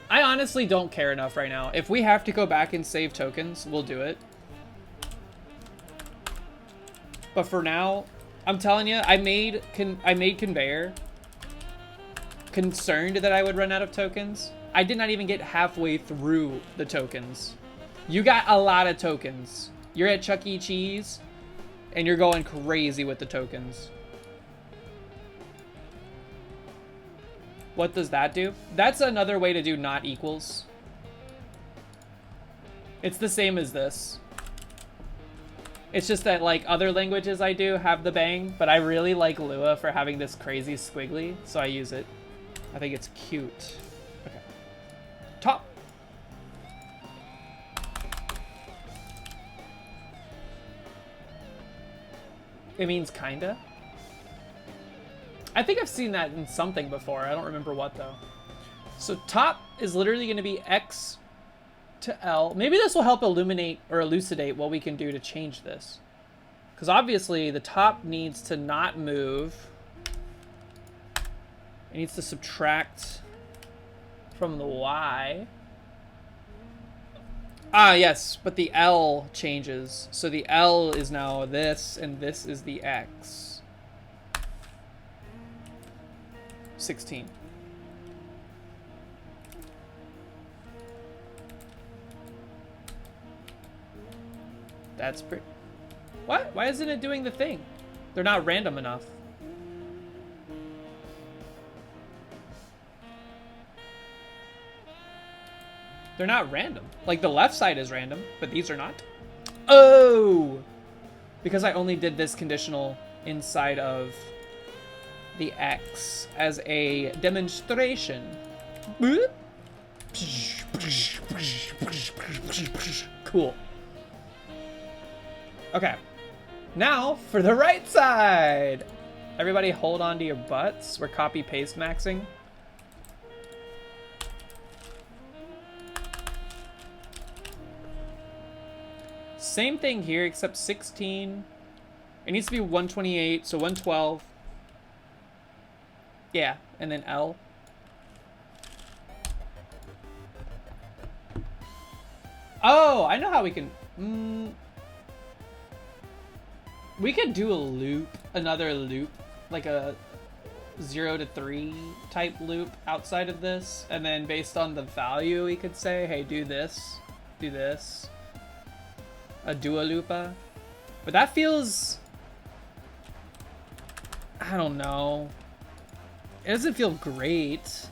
I honestly don't care enough right now. If we have to go back and save tokens, we'll do it. But for now, I'm telling you, I made Conveyor concerned that I would run out of tokens. I did not even get halfway through the tokens. You got a lot of tokens. You're at Chuck E. Cheese, and you're going crazy with the tokens. What does that do? That's another way to do not equals. It's the same as this. It's just that like other languages I do have the bang, but I really like Lua for having this crazy squiggly, so I use it. I think it's cute. Okay. Top. It means kinda. I think I've seen that in something before. I don't remember what though. So top is literally going to be X to L. Maybe this will help illuminate or elucidate what we can do to change this. Because obviously the top needs to not move. It needs to subtract from the Y. Ah, yes, but the L changes. So the L is now this, and this is the X. 16. That's pretty... What? Why isn't it doing the thing? They're not random enough. They're not random. Like, the left side is random, but these are not. Oh! Because I only did this conditional inside of the X as a demonstration. Cool. Okay. Now, for the right side! Everybody hold on to your butts. We're copy-paste maxing. Same thing here, except 16. It needs to be 128, so 112. Yeah, and then L. Oh, I know how we can... we could do a loop, another loop, like a 0 to 3 type loop outside of this. And then based on the value, we could say, hey, do this, a Dua Lupa. But that feels... I don't know. It doesn't feel great.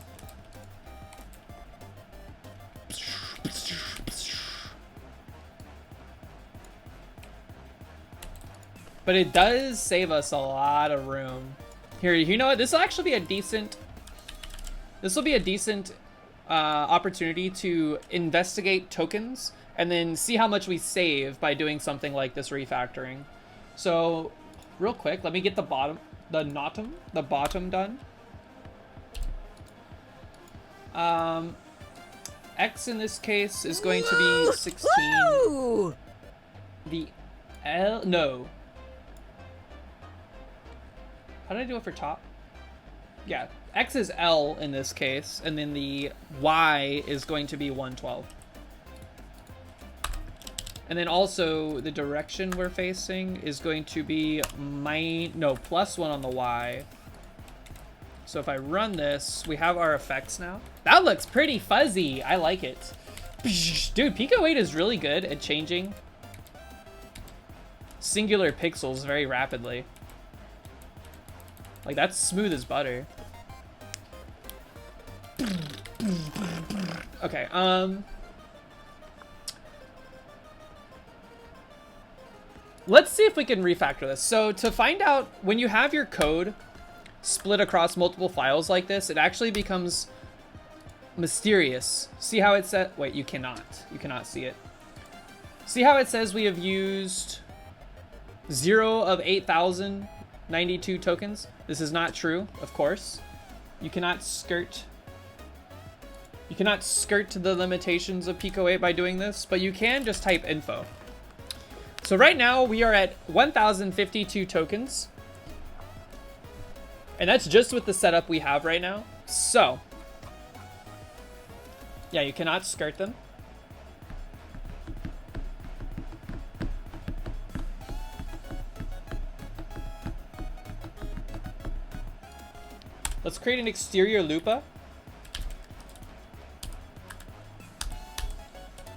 But it does save us a lot of room. Here, you know what? This will actually be a decent... This will be a decent opportunity to investigate tokens and then see how much we save by doing something like this refactoring. So, real quick, let me get the bottom done. X in this case is going to be 16. Woo! The L, no. How did I do it for top? Yeah, X is L in this case, and then the Y is going to be 112. And then also the direction we're facing is going to be +1 on the Y. So if I run this, we have our effects now. That looks pretty fuzzy. I like it. Dude, Pico-8 is really good at changing singular pixels very rapidly. Like, that's smooth as butter. Okay, let's see if we can refactor this. So to find out, when you have your code split across multiple files like this, it actually becomes mysterious. See how it said, wait, you cannot see it. See how it says we have used 0 of 8,092 tokens? This is not true, of course. You cannot skirt the limitations of Pico-8 by doing this, but you can just type info. So right now we are at 1,052 tokens. And that's just with the setup we have right now. So, yeah, you cannot skirt them. Let's create an exterior Lupa.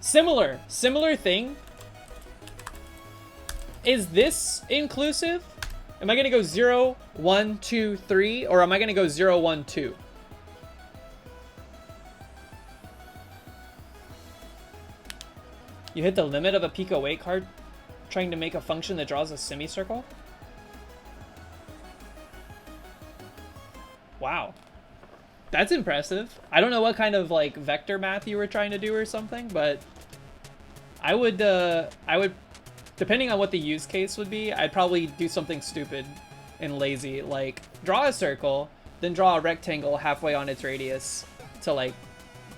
Similar thing. Is this inclusive? Am I gonna go 0, 1, 2, 3, or am I gonna go 0, 1, 2? You hit the limit of a Pico-8 card trying to make a function that draws a semicircle? Wow. That's impressive. I don't know what kind of like vector math you were trying to do or something, but I would depending on what the use case would be, I'd probably do something stupid and lazy, like draw a circle, then draw a rectangle halfway on its radius to like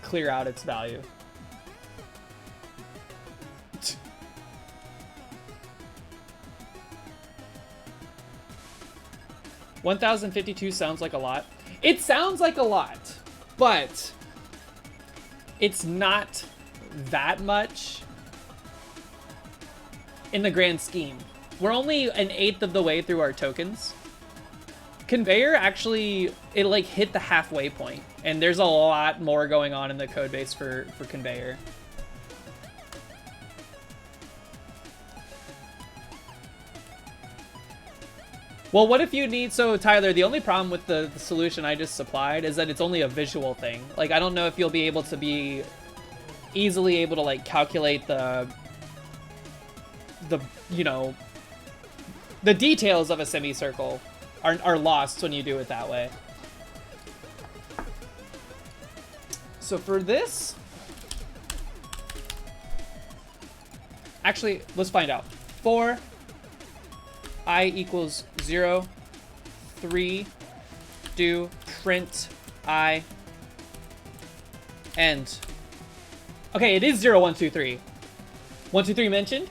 clear out its value. 1052 sounds like a lot. It sounds like a lot, but it's not that much in the grand scheme. We're only an eighth of the way through our tokens. Conveyor actually, it like hit the halfway point, and there's a lot more going on in the code base for Conveyor. Well, what if you need, so Tyler, the only problem with the solution I just supplied is that it's only a visual thing. Like, I don't know if you'll be able to be easily able to like calculate the you know, the details of a semicircle are lost when you do it that way. So for this, actually, let's find out. 4 I equals 0, 3, do print I, end. Okay, it is 0, 1, 2, 3. 1, 2, 3 mentioned?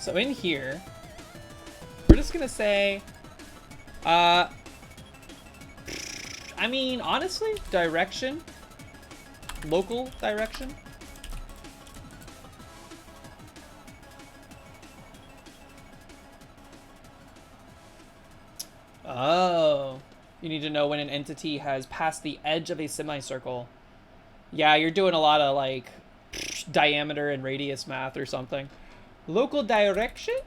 So in here, we're just gonna say, I mean, honestly, direction. Local direction. Oh, you need to know when an entity has passed the edge of a semicircle. Yeah, you're doing a lot of like diameter and radius math or something. Local direction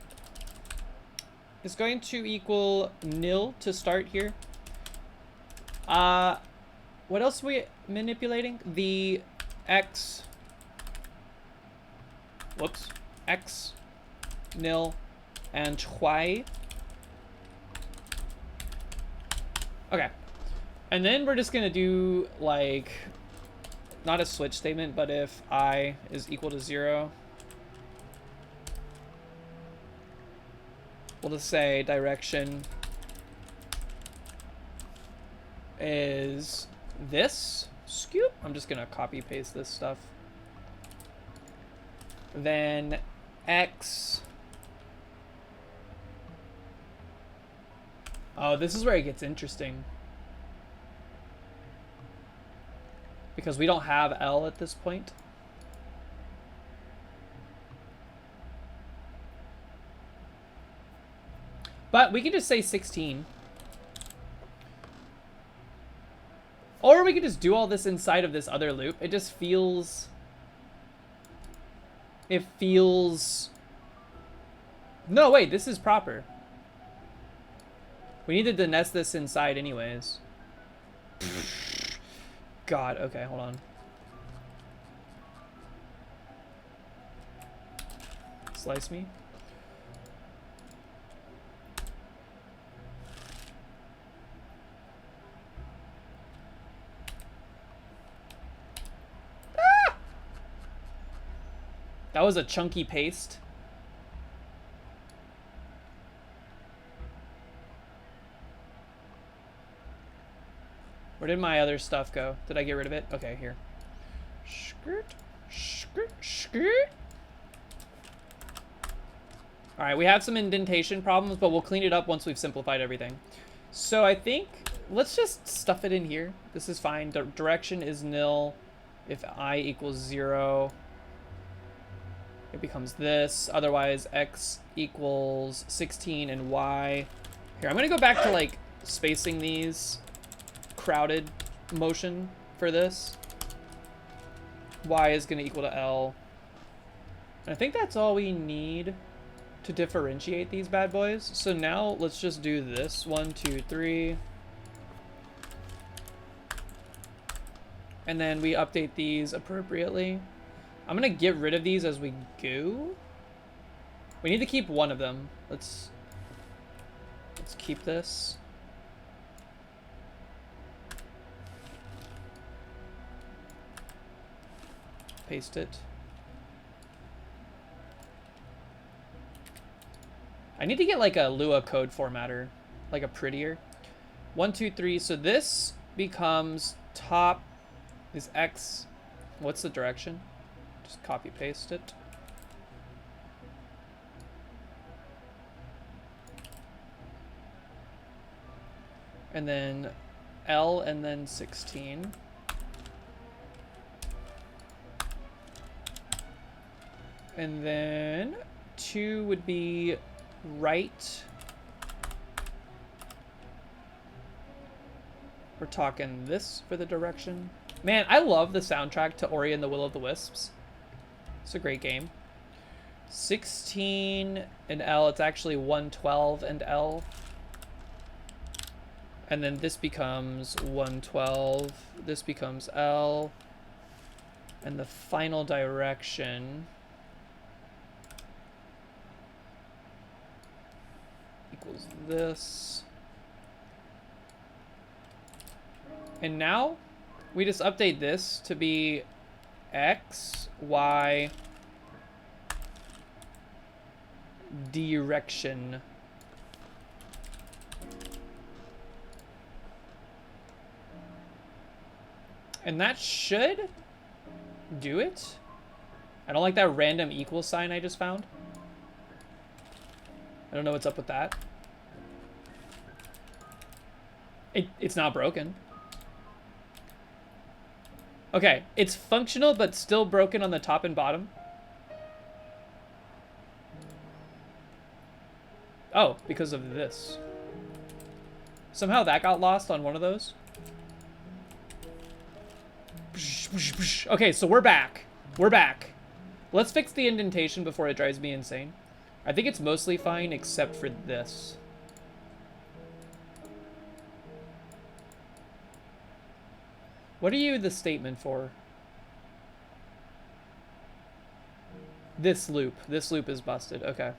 is going to equal nil to start here. What else are we manipulating? The x, whoops, x, nil, and y. Okay. And then we're just gonna do like, not a switch statement, but if I is equal to 0, we'll just say direction is this. Scoop. I'm just gonna copy paste this stuff. Then x. Oh, this is where it gets interesting, because we don't have L at this point. But we can just say 16. Or we could just do all this inside of this other loop. It just feels... It feels... No, wait, this is proper. We needed to nest this inside anyways. God, okay, hold on. Slice me. That was a chunky paste. Where did my other stuff go? Did I get rid of it? Okay, here. Skirt, skirt, skirt. All right, we have some indentation problems, but we'll clean it up once we've simplified everything. So I think, let's just stuff it in here. This is fine. Direction is nil. If I equals 0, it becomes this. Otherwise, x equals 16 and y. Here, I'm gonna go back to like spacing these crowded motion for this. Y is going to equal to L. And I think that's all we need to differentiate these bad boys. So now let's just do this. 1, 2, 3. And then we update these appropriately. I'm going to get rid of these as we go. We need to keep one of them. Let's keep this. Paste it. I need to get like a Lua code formatter, like a prettier. 1, 2, 3. So this becomes top is X. What's the direction? Just copy paste it. And then L and then 16. And then 2 would be right. We're talking this for the direction. Man, I love the soundtrack to Ori and the Will of the Wisps. It's a great game. 16 and L. It's actually 112 and L. And then this becomes 112. This becomes L. And the final direction equals this. And now we just update this to be X, Y, direction. And that should do it. I don't like that random equal sign I just found. I don't know what's up with that. It's not broken. Okay, it's functional, but still broken on the top and bottom. Oh, because of this. Somehow that got lost on one of those. Okay, so we're back. We're back. Let's fix the indentation before it drives me insane. I think it's mostly fine except for this. What are you the statement for? This loop. This loop is busted. Okay.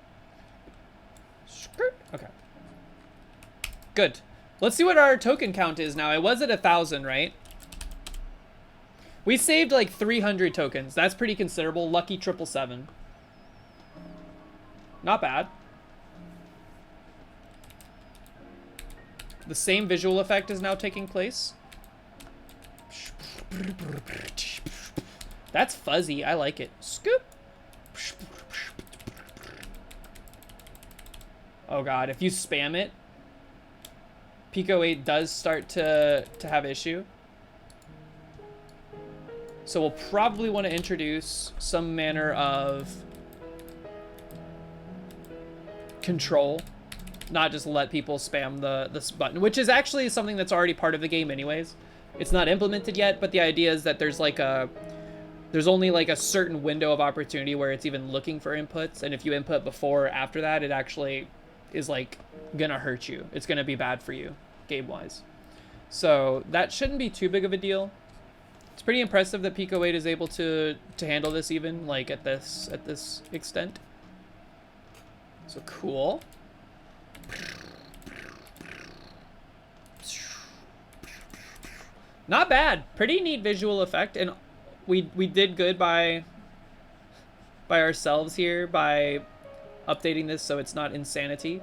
Okay. Good. Let's see what our token count is now. It was at 1,000, right? We saved like 300 tokens. That's pretty considerable. Lucky 777. Not bad. The same visual effect is now taking place. That's fuzzy. I like it. Scoop. Oh god, if you spam it, Pico-8 does start to have issue. So we'll probably want to introduce some manner of control, not just let people spam this button, which is actually something that's already part of the game anyways. It's not implemented yet, but the idea is that there's only like a certain window of opportunity where it's even looking for inputs, and if you input before or after that, it actually is like gonna hurt you. It's gonna be bad for you game wise. So that shouldn't be too big of a deal. It's pretty impressive that Pico-8 is able to handle this even like at this extent. So cool. Not bad. Pretty neat visual effect, and we did good by ourselves here by updating this so it's not insanity.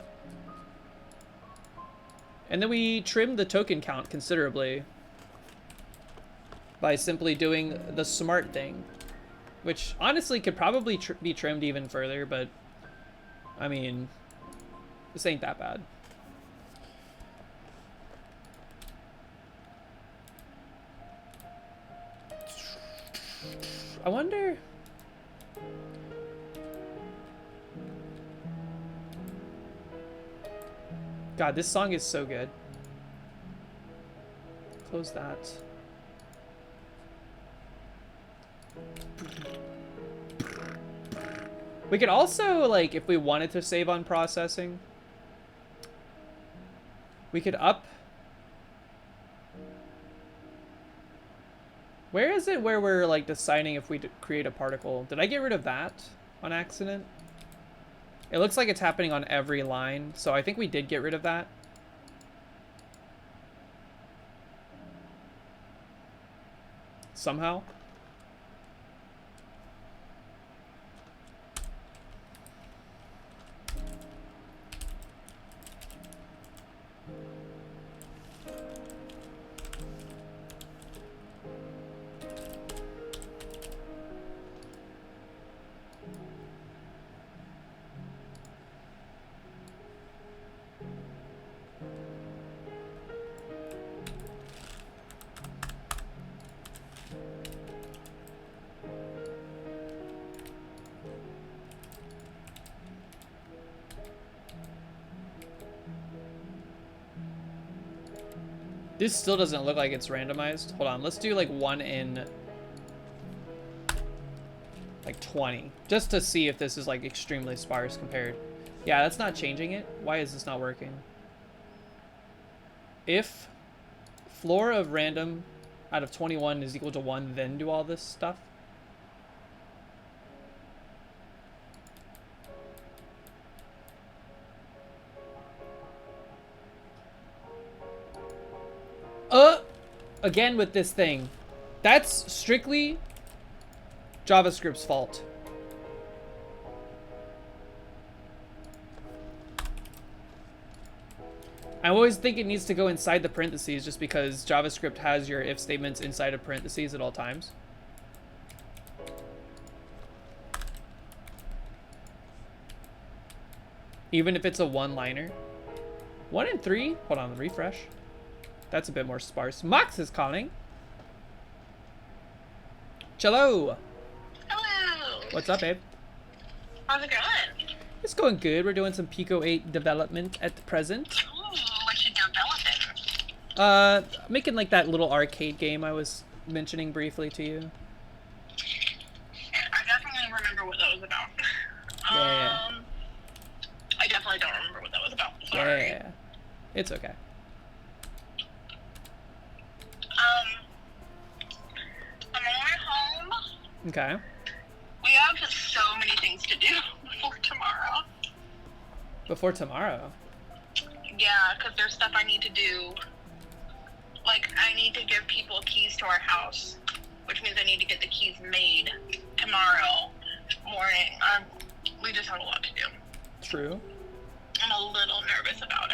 And then we trimmed the token count considerably by simply doing the smart thing, which honestly could probably be trimmed even further, but I mean, this ain't that bad. I wonder... God, this song is so good. Close that. We could also, like, if we wanted to save on processing, we could up. Where is it where we're, like, deciding if we create a particle? Did I get rid of that on accident? It looks like it's happening on every line, so I think we did get rid of that. Somehow. This still doesn't look like it's randomized. Hold on, let's do like 1 in like 20, just to see if this is like extremely sparse compared. Yeah, that's not changing it. Why is this not working? If floor of random out of 21 is equal to 1, then do all this stuff. Again with this thing. That's strictly JavaScript's fault. I always think it needs to go inside the parentheses just because JavaScript has your if statements inside of parentheses at all times. Even if it's a one-liner. 1 in 3? Hold on, refresh. That's a bit more sparse. Mox is calling. Cello. Hello. What's up, babe? How's it going? It's going good. We're doing some Pico-8 development at the present. Ooh, what you developing? Making like that little arcade game I was mentioning briefly to you. I definitely remember what that was about. Yeah. I definitely don't remember what that was about. Sorry. Yeah. It's okay. I'm on my way home. Okay. We have so many things to do before tomorrow. Before tomorrow? Yeah, because there's stuff I need to do. Like, I need to give people keys to our house, which means I need to get the keys made tomorrow morning. We just have a lot to do. True. I'm a little nervous about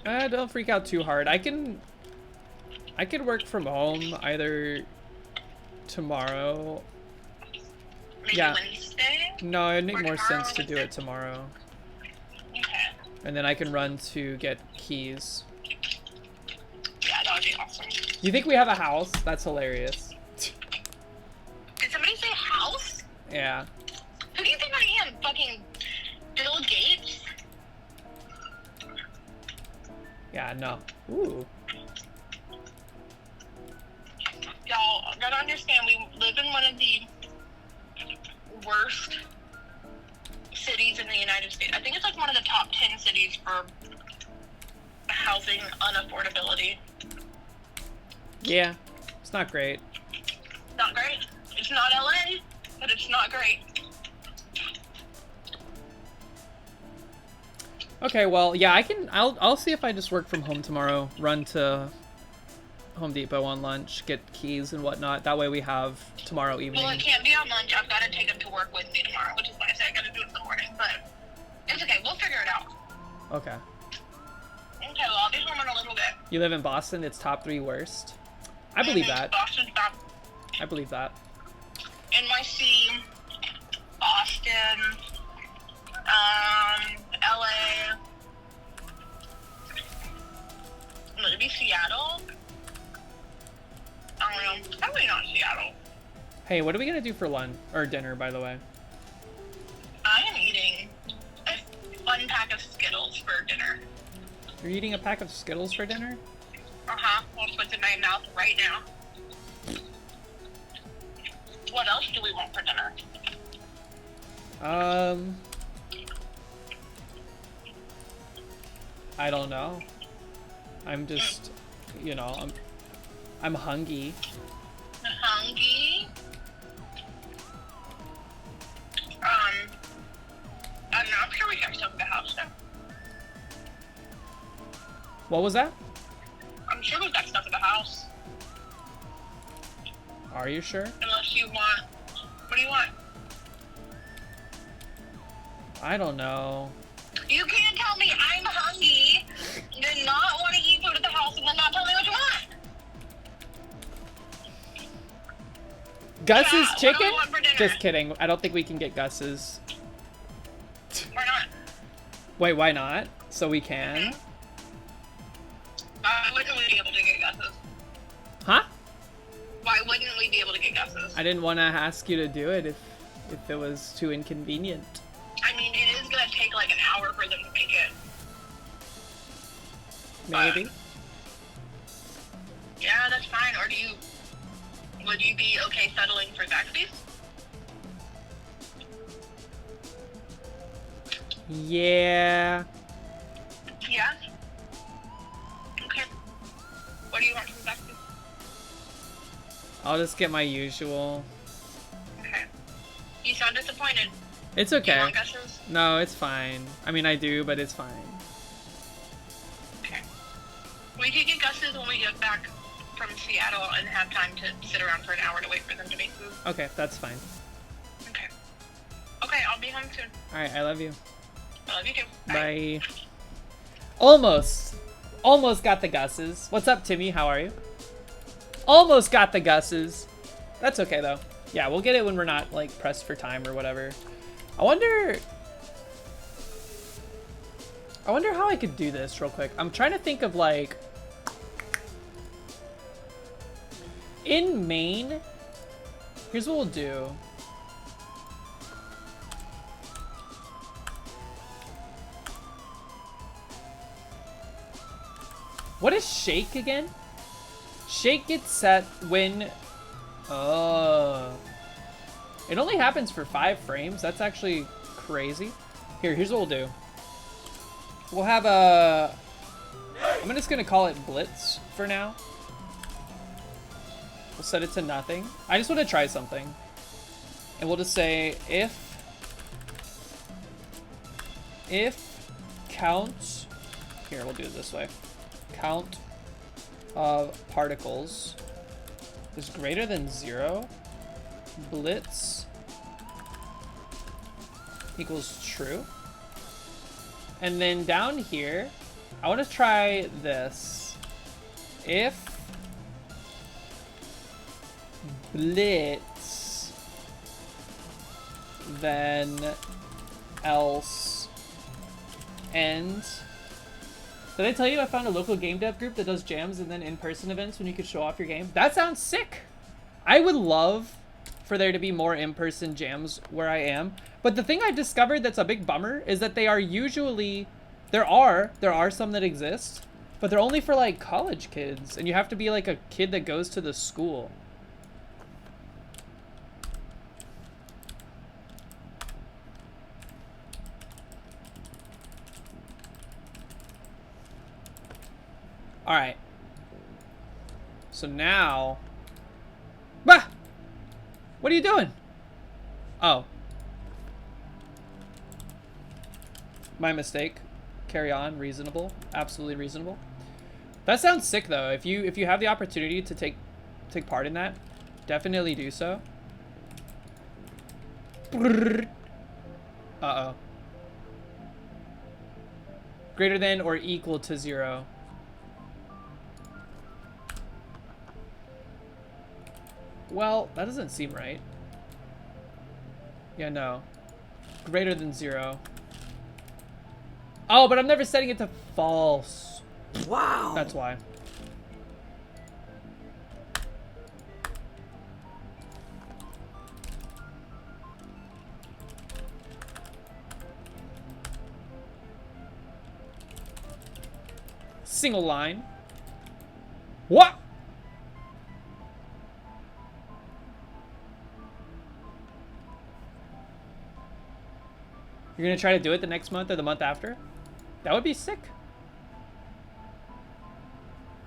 it. Don't freak out too hard. I could work from home either tomorrow. Maybe Yeah. Wednesday? No, it'd make Or more tomorrow, sense to do Wednesday? it tomorrow. Okay. And then I can run to get keys. Yeah, that would be awesome. You think we have a house? That's hilarious. Did somebody say house? Yeah. Who do you think I am? Fucking Bill Gates? Yeah, no. Ooh. Y'all gotta understand, we live in one of the worst cities in the United States. I think it's like one of the top 10 cities for housing unaffordability. Yeah. It's not great. Not great. It's not LA, but it's not great. Okay, well, yeah, I'll see if I just work from home tomorrow, run to Home Depot on lunch, get keys and whatnot. That way we have tomorrow evening. Well, it can't be on lunch. I've got to take him to work with me tomorrow, which is why I said I got to do it in the morning. But it's okay. We'll figure it out. Okay. Okay, well, I'll be home in a little bit. You live in Boston, it's top 3 worst. I believe that. Boston's bad. I believe that. NYC, Boston, LA, maybe Seattle. I don't know. Probably not Seattle. Hey, what are we gonna do for lunch or dinner, by the way? I am eating a fun pack of Skittles for dinner. You're eating a pack of Skittles for dinner? Uh-huh. That's what's in my mouth right now. What else do we want for dinner? I don't know. I'm just, you know, I'm hungry. Hungry? I'm not sure we have stuff at the house now. What was that? I'm sure we've got stuff at the house. Are you sure? Unless you want... What do you want? I don't know. You can't tell me I'm hungry, then not want to eat food at the house, and then not tell me what you want. Gus's Yeah, what do chicken? we want for dinner? Just kidding. I don't think we can get Gus's. Why not? Wait, why not? So we can? Why wouldn't we be able to get Gus's? Huh? Why wouldn't we be able to get Gus's? I didn't want to ask you to do it if it was too inconvenient. I mean, it is gonna take like an hour for them to make it. Maybe. Yeah, that's fine. Or would you be okay settling for Zaxby's? Yeah. Yeah. Okay. What do you want from Zaxby's? I'll just get my usual. Okay. You sound disappointed. It's Do you okay. want Gus's? No, it's fine. I mean, I do, but it's fine. Okay. We can get Gus's when we get back from Seattle and have time to sit around for an hour to wait for them to make food. Okay, that's fine. Okay. Okay, I'll be home soon. Alright, I love you. I love you too. Bye. Almost. Almost got the Gus's. What's up, Timmy? How are you? Almost got the Gus's. That's okay, though. Yeah, we'll get it when we're not, like, pressed for time or whatever. I wonder how I could do this real quick. I'm trying to think of, like... In main, here's what we'll do. What is shake again? Shake gets set when... Oh. It only happens for 5 frames. That's actually crazy. Here's what we'll do. We'll have a... I'm just gonna call it Blitz for now. We'll set it to nothing. I just want to try something. And we'll just say if count... Here, we'll do it this way. Count of particles is greater than 0, blitz equals true. And then down here, I want to try this. If blitz, then else end. Did I tell you I found a local game dev group that does jams and then in-person events when you could show off your game? That sounds sick. I would love for there to be more in-person jams where I am. But the thing I discovered that's a big bummer is that they are usually, there are some that exist, but they're only for like college kids, and you have to be like a kid that goes to the school. All right. So now, bah! What are you doing? Oh. My mistake. Carry on. Reasonable. Absolutely reasonable. That sounds sick though. If you have the opportunity to take part in that, definitely do so. Uh-oh. Greater than or equal to 0. Well, that doesn't seem right. Yeah, no. Greater than 0. Oh, but I'm never setting it to false. Wow. That's why. Single line. What? You're gonna try to do it the next month or the month after? That would be sick.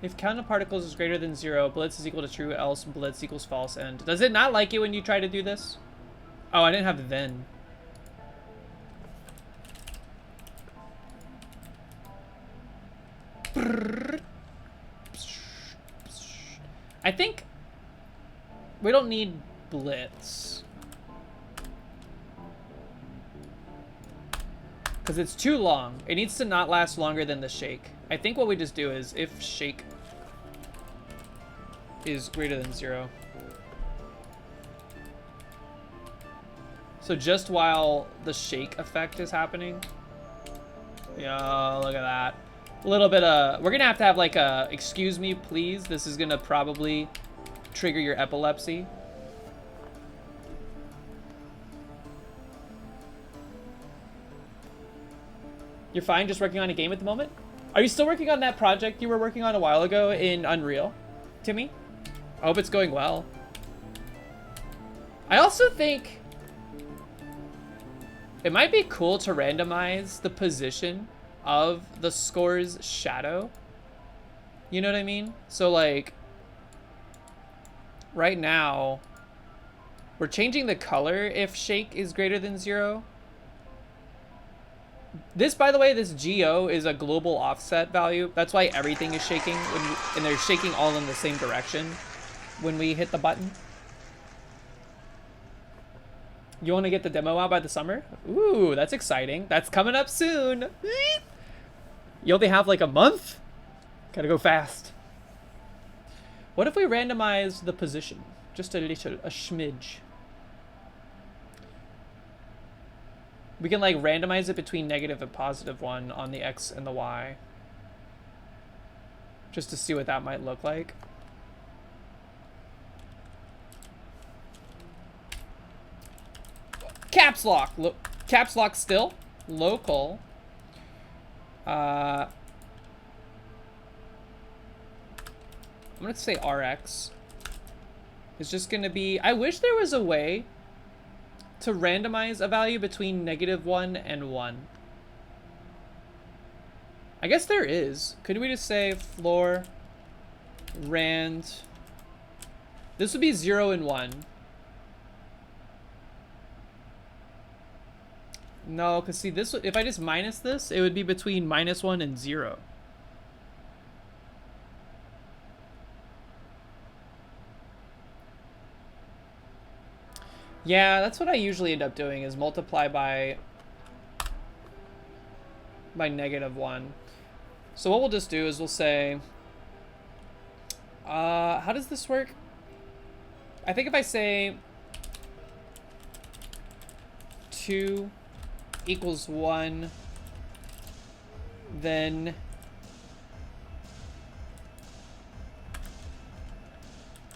If count of particles is greater than 0, blitz is equal to true, else blitz equals false, and does it not like it when you try to do this? Oh, I didn't have then. I think we don't need blitz. Because it's too long. It needs to not last longer than the shake. I think what we just do is if shake is greater than 0. So just while the shake effect is happening. Yeah, look at that. A little bit of, we're gonna have to have like a, excuse me please, this is gonna probably trigger your epilepsy. You're fine just working on a game at the moment? Are you still working on that project you were working on a while ago in Unreal, Timmy? I hope it's going well. I also think it might be cool to randomize the position of the score's shadow. You know what I mean? So like, right now, we're changing the color if shake is greater than 0. This, by the way, this GO is a global offset value. That's why everything is shaking, and they're shaking all in the same direction when we hit the button. You want to get the demo out by the summer? Ooh, that's exciting. That's coming up soon. You only have like a month? Gotta go fast. What if we randomize the position? Just a little, a smidge. We can like randomize it between negative and positive 1 on the X and the Y. Just to see what that might look like. Caps lock. Caps lock still. Local. I'm gonna say RX. It's just gonna be, I wish there was a way to randomize a value between -1 and 1. I guess there is. Could we just say floor rand? This would be 0 and 1. No, because see this, if I just minus this, it would be between -1 and 0. Yeah, that's what I usually end up doing, is multiply by -1. So what we'll just do is we'll say, how does this work? I think if I say 2 equals 1, then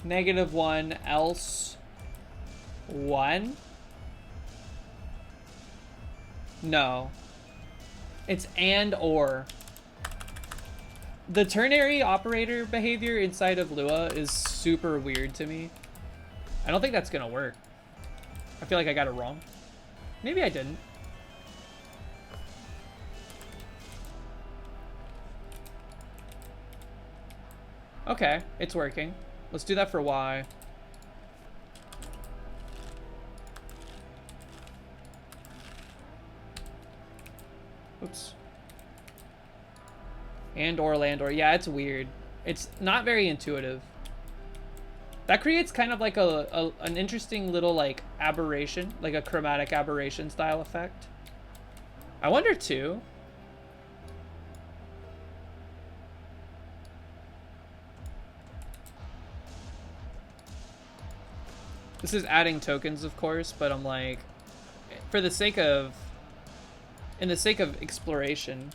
-1 else 1? No. It's and or. The ternary operator behavior inside of Lua is super weird to me. I don't think that's gonna work. I feel like I got it wrong. Maybe I didn't. Okay, it's working. Let's do that for Y. Oops. And or land or. Yeah, it's weird. It's not very intuitive. That creates kind of like an interesting little like aberration, like a chromatic aberration style effect. I wonder too. This is adding tokens, of course, but I'm like, for the sake of, in the sake of exploration.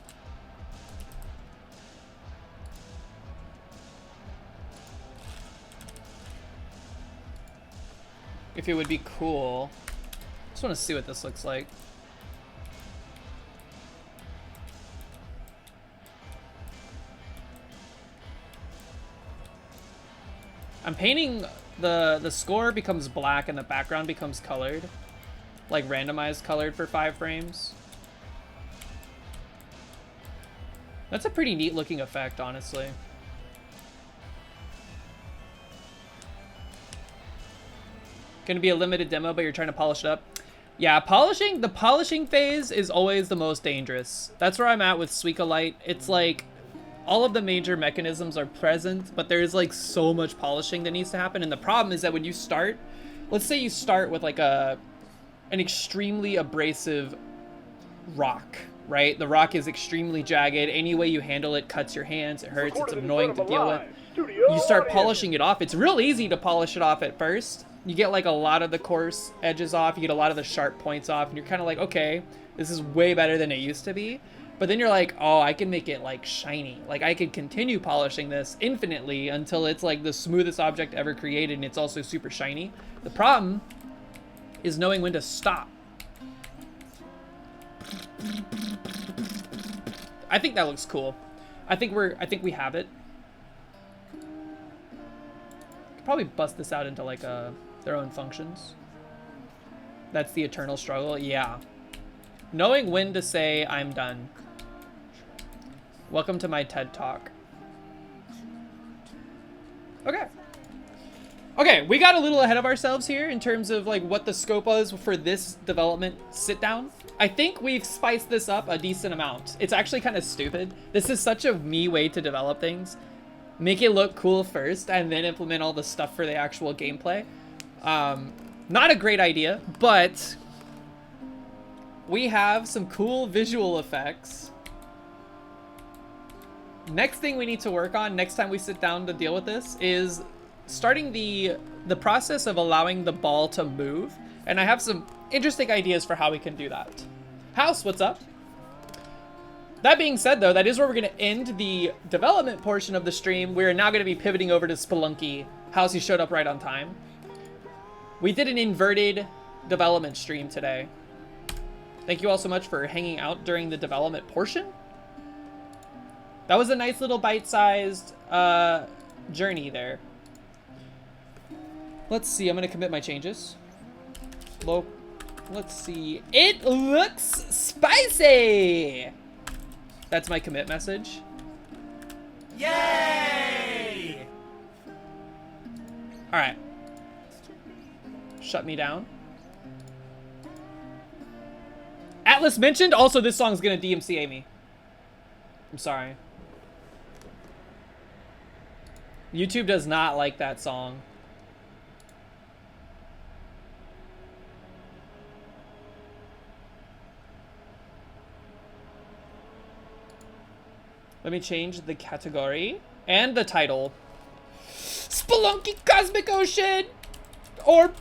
If it would be cool. Just want to see what this looks like. I'm painting, the score becomes black and the background becomes colored. Like randomized colored for 5 frames. That's a pretty neat looking effect, honestly. Gonna be a limited demo, but you're trying to polish it up. Yeah, the polishing phase is always the most dangerous. That's where I'm at with Suika Light. It's like all of the major mechanisms are present, but there's like so much polishing that needs to happen. And the problem is that when you start, let's say you start with like an extremely abrasive rock, right? The rock is extremely jagged. Any way you handle it cuts your hands. It hurts. It's annoying to deal with. You start polishing it off. It's real easy to polish it off at first. You get like a lot of the coarse edges off. You get a lot of the sharp points off. And you're kind of like, okay, this is way better than it used to be. But then you're like, oh, I can make it like shiny. Like I could continue polishing this infinitely until it's like the smoothest object ever created. And it's also super shiny. The problem is knowing when to stop. I think that looks cool. I think we have it. Could probably bust this out into like their own functions. That's the eternal struggle. Yeah. Knowing when to say I'm done. Welcome to my TED Talk. Okay. Okay, we got a little ahead of ourselves here in terms of like what the scope was for this development sit down. I think we've spiced this up a decent amount. It's actually kind of stupid. This is such a me way to develop things. Make it look cool first and then implement all the stuff for the actual gameplay. Not a great idea, but we have some cool visual effects. Next thing we need to work on next time we sit down to deal with this is starting the process of allowing the ball to move. And I have some interesting ideas for how we can do that. House, what's up? That being said, though, that is where we're going to end the development portion of the stream. We're now going to be pivoting over to Spelunky. House, you showed up right on time. We did an inverted development stream today. Thank you all so much for hanging out during the development portion. That was a nice little bite-sized journey there. Let's see. I'm going to commit my changes. Let's see. It looks spicy! That's my commit message. Yay! Alright. Shut me down. Atlas mentioned. Also, this song's gonna DMCA me. I'm sorry. YouTube does not like that song. Let me change the category and the title. Spelunky Cosmic Ocean! Or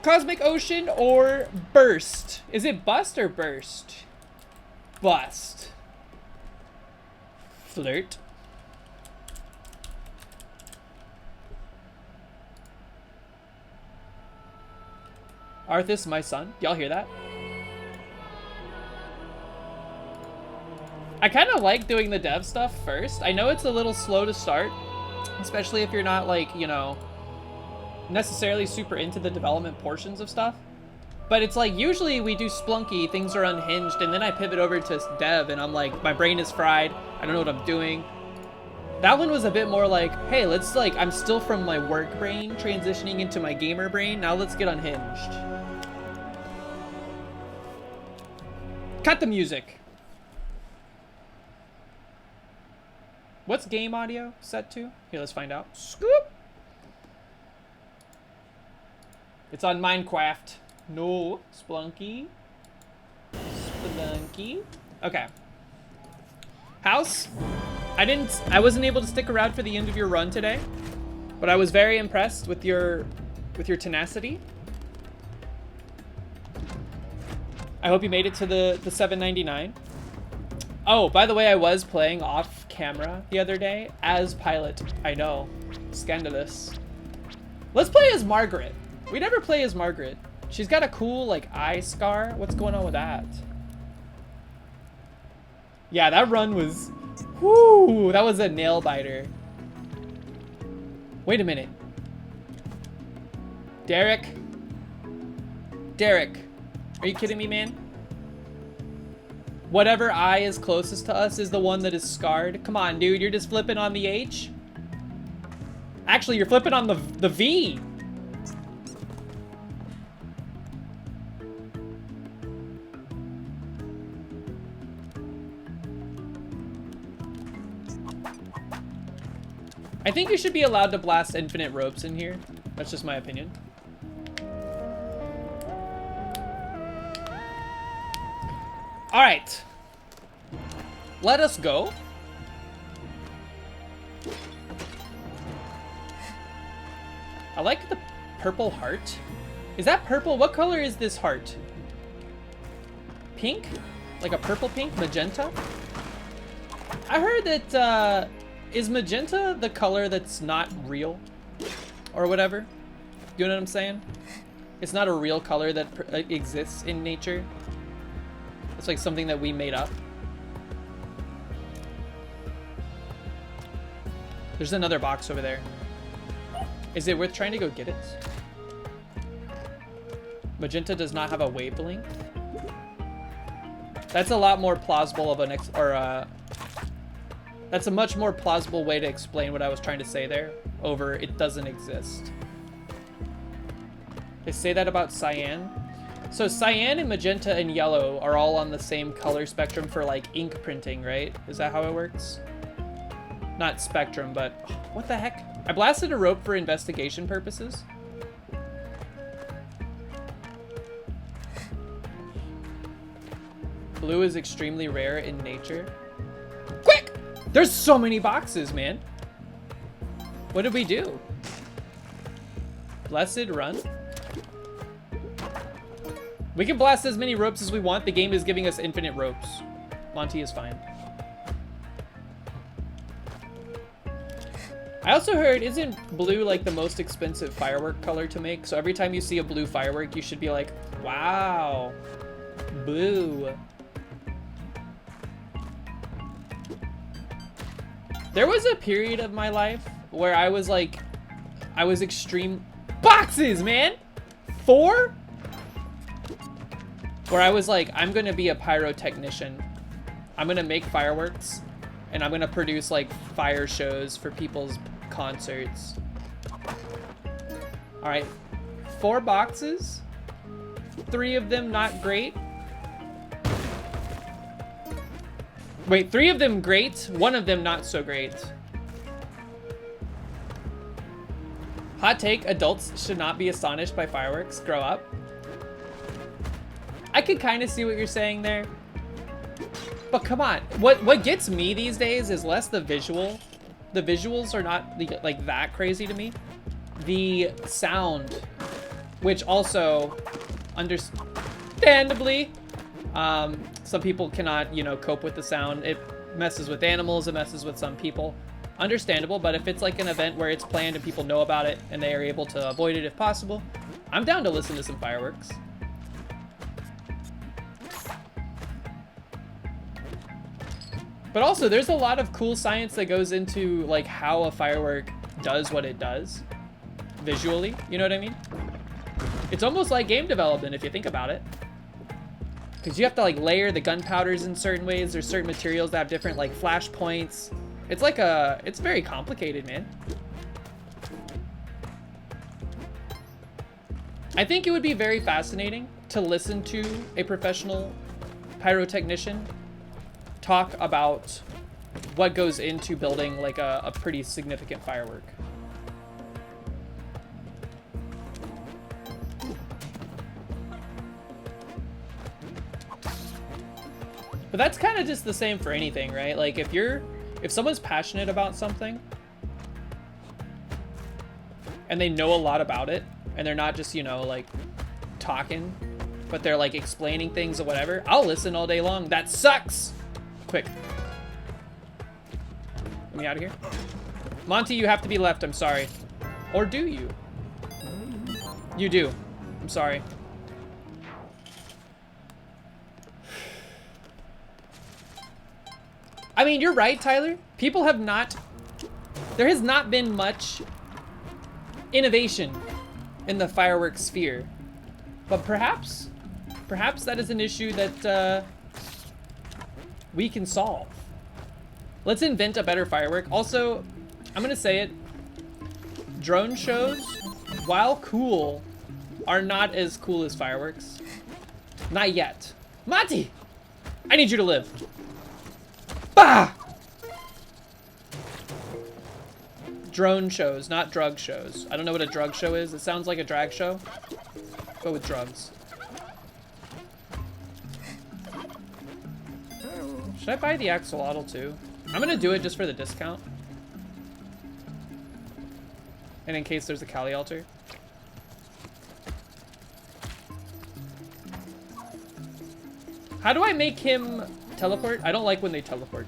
Cosmic Ocean or Burst. Is it Bust or Burst? Bust. Flirt. Arthas, my son. Y'all hear that? I kind of like doing the dev stuff first. I know it's a little slow to start, especially if you're not like, you know, necessarily super into the development portions of stuff. But it's like, usually we do Splunky, things are unhinged, and then I pivot over to dev and I'm like, my brain is fried. I don't know what I'm doing. That one was a bit more like, hey, let's like, I'm still from my work brain transitioning into my gamer brain. Now let's get unhinged. Cut the music. What's game audio set to? Here, let's find out. Scoop! It's on Minecraft. No. Splunky. Spelunky. Okay. House. I wasn't able to stick around for the end of your run today, but I was very impressed with your tenacity. I hope you made it to the 799. Oh, by the way, I was playing off camera the other day as Pilot. I know. Scandalous. Let's play as Margaret. We never play as Margaret. She's got a cool, like, eye scar. What's going on with that? Yeah, that run was... Whoo! That was a nail biter. Wait a minute. Derek? Derek. Are you kidding me, man? Whatever eye is closest to us is the one that is scarred. Come on, dude, you're just flipping on the H? Actually, you're flipping on the V. I think you should be allowed to blast infinite ropes in here. That's just my opinion. All right. Let us go. I like the purple heart. Is that purple? What color is this heart? Pink? Like a purple pink? Magenta? I heard that, is magenta the color that's not real? Or whatever? You know what I'm saying? It's not a real color that exists in nature. It's like something that we made up. There's another box over there. Is it worth trying to go get it? Magenta does not have a wavelength. That's a lot more plausible of an that's a much more plausible way to explain what I was trying to say there over it doesn't exist. They say that about cyan. So cyan and magenta and yellow are all on the same color spectrum for like ink printing, right? Is that how it works? Not spectrum, but what the heck? I blasted a rope for investigation purposes. Blue is extremely rare in nature. Quick! There's so many boxes, man. What did we do? Blessed run. We can blast as many ropes as we want. The game is giving us infinite ropes. Monty is fine. I also heard, isn't blue like the most expensive firework color to make? So every time you see a blue firework, you should be like, wow, blue. There was a period of my life where I was extreme boxes, man. 4? Where I was like, I'm gonna be a pyrotechnician. I'm gonna make fireworks and I'm gonna produce like fire shows for people's concerts. All right, 4 boxes, 3 of them not great. Wait, 3 of them great, 1 of them not so great. Hot take, adults should not be astonished by fireworks. Grow up. I could kind of see what you're saying there. But come on, what gets me these days is less the visual. The visuals are not like that crazy to me. The sound, which also, understandably, some people cannot, you know, cope with the sound. It messes with animals, it messes with some people. Understandable, but if it's like an event where it's planned and people know about it and they are able to avoid it if possible, I'm down to listen to some fireworks. But also, there's a lot of cool science that goes into like how a firework does what it does visually, you know what I mean? It's almost like game development if you think about it. Because you have to like layer the gunpowders in certain ways. There's certain materials that have different like flash points. It's like it's very complicated, man. I think it would be very fascinating to listen to a professional pyrotechnician talk about what goes into building like a pretty significant firework. But that's kind of just the same for anything, right? Like if someone's passionate about something and they know a lot about it and they're not just, you know, like talking, but they're like explaining things or whatever, I'll listen all day long. That sucks. Quick. Let me out of here. Monty, you have to be left. I'm sorry. Or do you? You do. I'm sorry. I mean, you're right, Tyler. People have not... There has not been much innovation in the fireworks sphere. But perhaps that is an issue that we can solve. Let's invent a better firework. Also, I'm gonna say it, drone shows, while cool, are not as cool as fireworks. Not yet. Monty! I need you to live. Bah! Drone shows, not drug shows. I don't know what a drug show is. It sounds like a drag show, but with drugs. Should I buy the axolotl too? I'm gonna do it just for the discount. And in case there's a Kali altar. How do I make him teleport? I don't like when they teleport.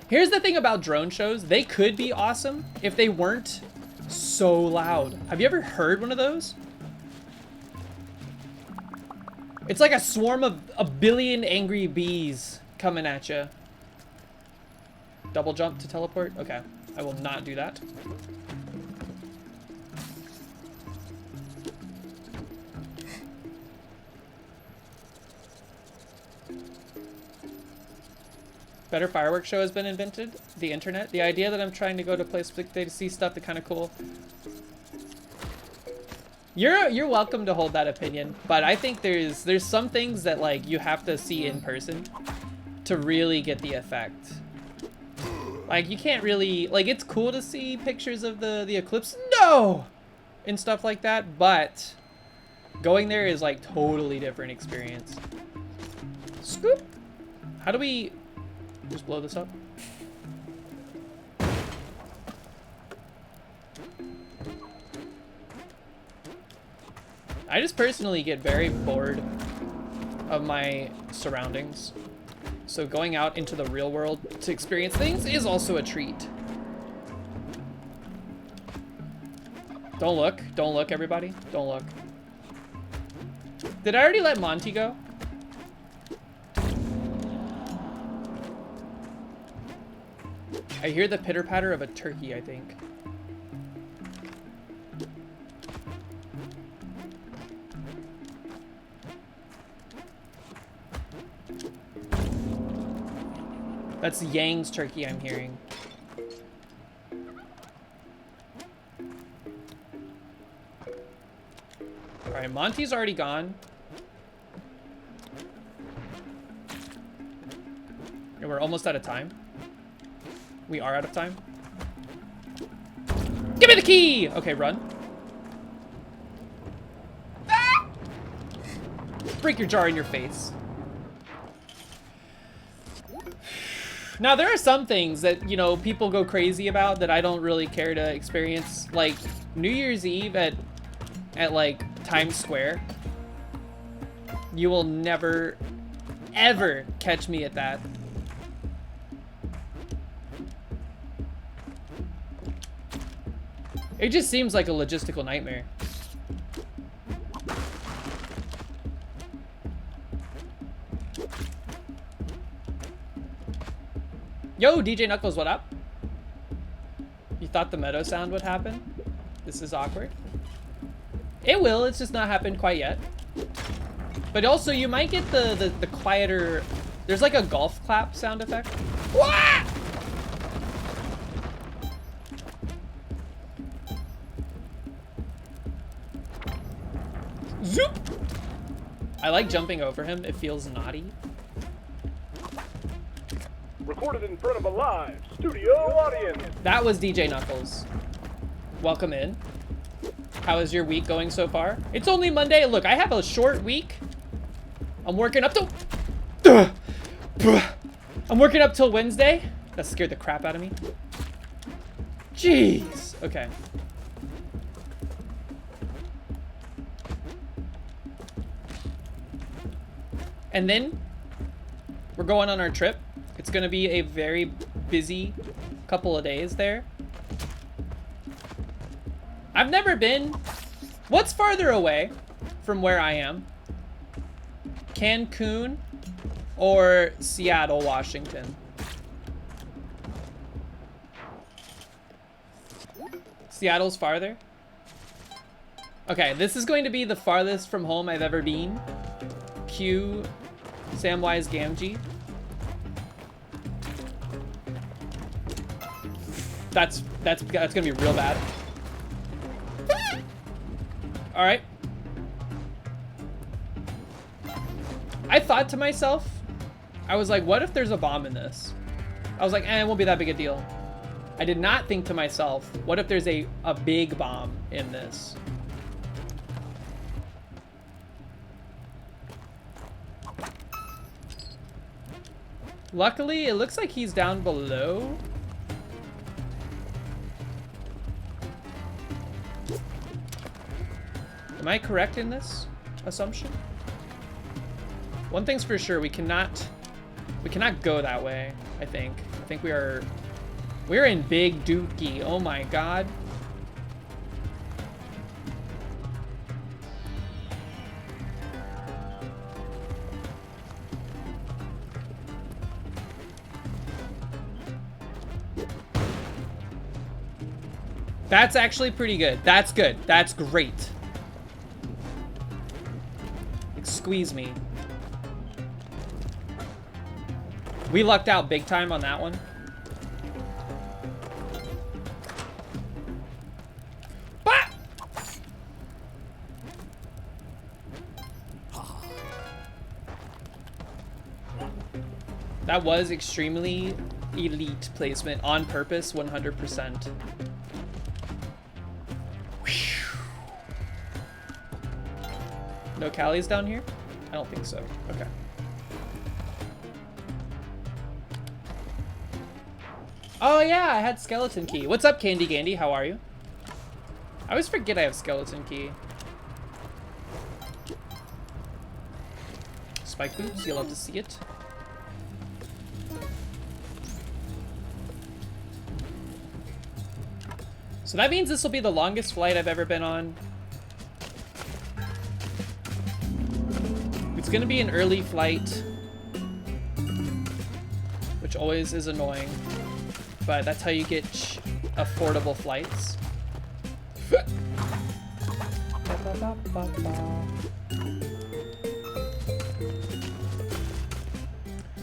Here's the thing about drone shows. They could be awesome if they weren't so loud. Have you ever heard one of those? It's like a swarm of a billion angry bees coming at you. Double jump to teleport? Okay, I will not do that. Better fireworks show has been invented. The internet. The idea that I'm trying to go to a place to see stuff that's kind of cool. You're welcome to hold that opinion, but I think there's some things that like you have to see in person to really get the effect. Like you can't really, like, it's cool to see pictures of the eclipse, no, and stuff like that, but going there is like totally different experience. Scoop. How do we just blow this up? I just personally get very bored of my surroundings. So going out into the real world to experience things is also a treat. Don't look everybody, don't look. Did I already let Monty go? I hear the pitter patter of a turkey, I think. That's Yang's turkey I'm hearing. All right, Monty's already gone. And we're almost out of time. We are out of time. Give me the key! Okay, run. Ah! Break your jar in your face. Now, there are some things that, you know, people go crazy about that I don't really care to experience. Like, New Year's Eve at like, Times Square. You will never, ever catch me at that. It just seems like a logistical nightmare. Yo, DJ Knuckles, what up? You thought the meadow sound would happen? This is awkward. It will, it's just not happened quite yet. But also, you might get the quieter... There's like a golf clap sound effect. Wah! Zoop! I like jumping over him, it feels naughty. Recorded in front of a live studio audience. That was DJ Knuckles. Welcome in. How is your week going so far? It's only Monday. Look, I have a short week. I'm working up till... I'm working up till Wednesday. That scared the crap out of me. Jeez. Okay. And then we're going on our trip. It's gonna be a very busy couple of days there. I've never been. What's farther away from where I am? Cancun or Seattle, Washington? Seattle's farther? Okay, this is going to be the farthest from home I've ever been. Cue Samwise Gamgee. That's gonna be real bad. All right. I thought to myself, I was like, what if there's a bomb in this? I was like, it won't be that big a deal. I did not think to myself, what if there's a big bomb in this? Luckily, it looks like he's down below. Am I correct in this assumption? One thing's for sure, we cannot go that way, I think. I think we're in big dookie. Oh my god. That's actually pretty good. That's good. That's great. Like, squeeze me. We lucked out big time on that one. Bah! That was extremely elite placement on purpose, 100%. No Callies down here? I don't think so. Okay. Oh yeah, I had skeleton key. What's up, Candy Gandy? How are you? I always forget I have skeleton key. Spike boots, you'll love to see it. So that means this will be the longest flight I've ever been on. It's gonna be an early flight, which always is annoying, but that's how you get affordable flights.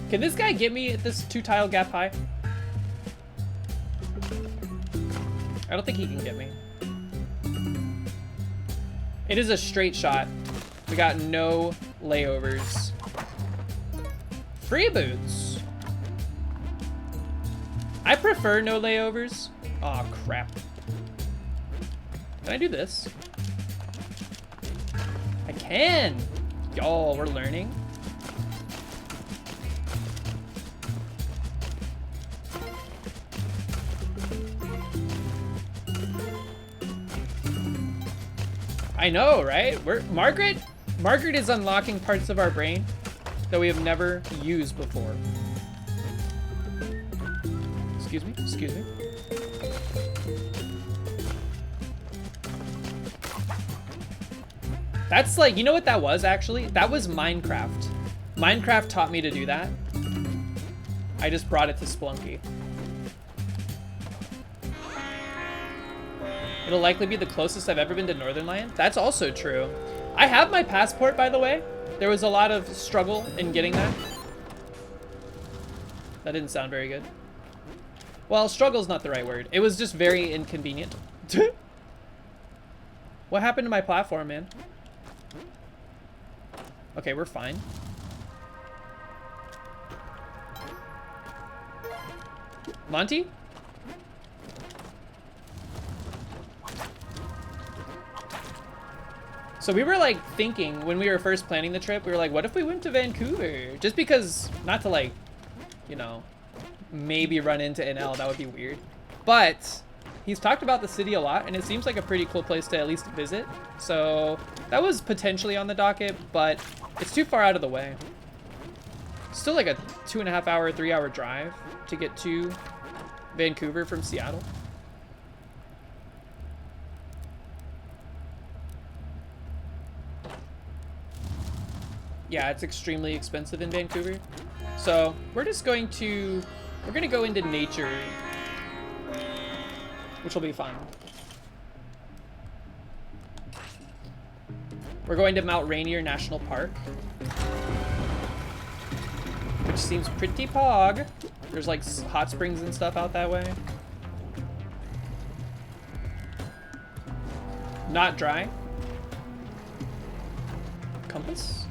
Can this guy get me at this 2-tile gap high? I don't think he can get me. It is a straight shot. We got no layovers. Free boots. I prefer no layovers. Aw, crap. Can I do this? I can. Y'all, we're learning. I know, right? Margaret is unlocking parts of our brain that we have never used before. Excuse me, excuse me. That's like, you know what that was actually? That was Minecraft. Minecraft taught me to do that. I just brought it to Splunky. It'll likely be the closest I've ever been to Northernlion. That's also true. I have my passport, by the way. There was a lot of struggle in getting that. That didn't sound very good. Well, struggle's not the right word. It was just very inconvenient. What happened to my platform, man? Okay, we're fine. Monty? So we were like thinking when we were first planning the trip, we were like, what if we went to Vancouver? Just because, not to like, you know, maybe run into NL, that would be weird. But he's talked about the city a lot and it seems like a pretty cool place to at least visit. So that was potentially on the docket, but it's too far out of the way. Still like a 2.5 hour, 3 hour drive to get to Vancouver from Seattle. Yeah, it's extremely expensive in Vancouver. So we're gonna go into nature, which will be fun. We're going to Mount Rainier National Park. which seems pretty pog. There's like hot springs and stuff out that way. Not dry. Compass.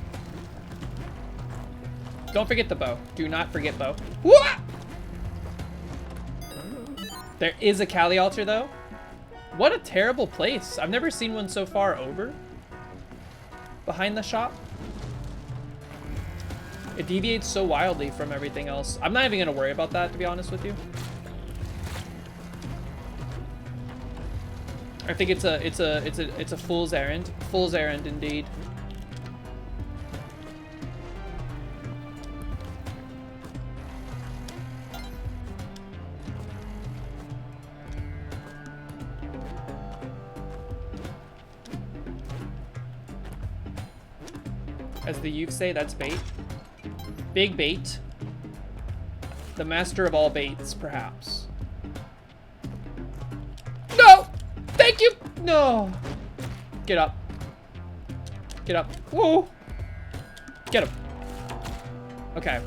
Don't forget the bow. Do not forget bow. Whoa! There is a Kali altar though. What a terrible place. I've never seen one so far over. Behind the shop. It deviates so wildly from everything else. I'm not even gonna worry about that, to be honest with you. I think it's a fool's errand. Fool's errand indeed. As the youth say, that's bait. Big bait. The master of all baits, perhaps. No! Thank you! No! Get up. Get up. Whoa! Get him. Okay.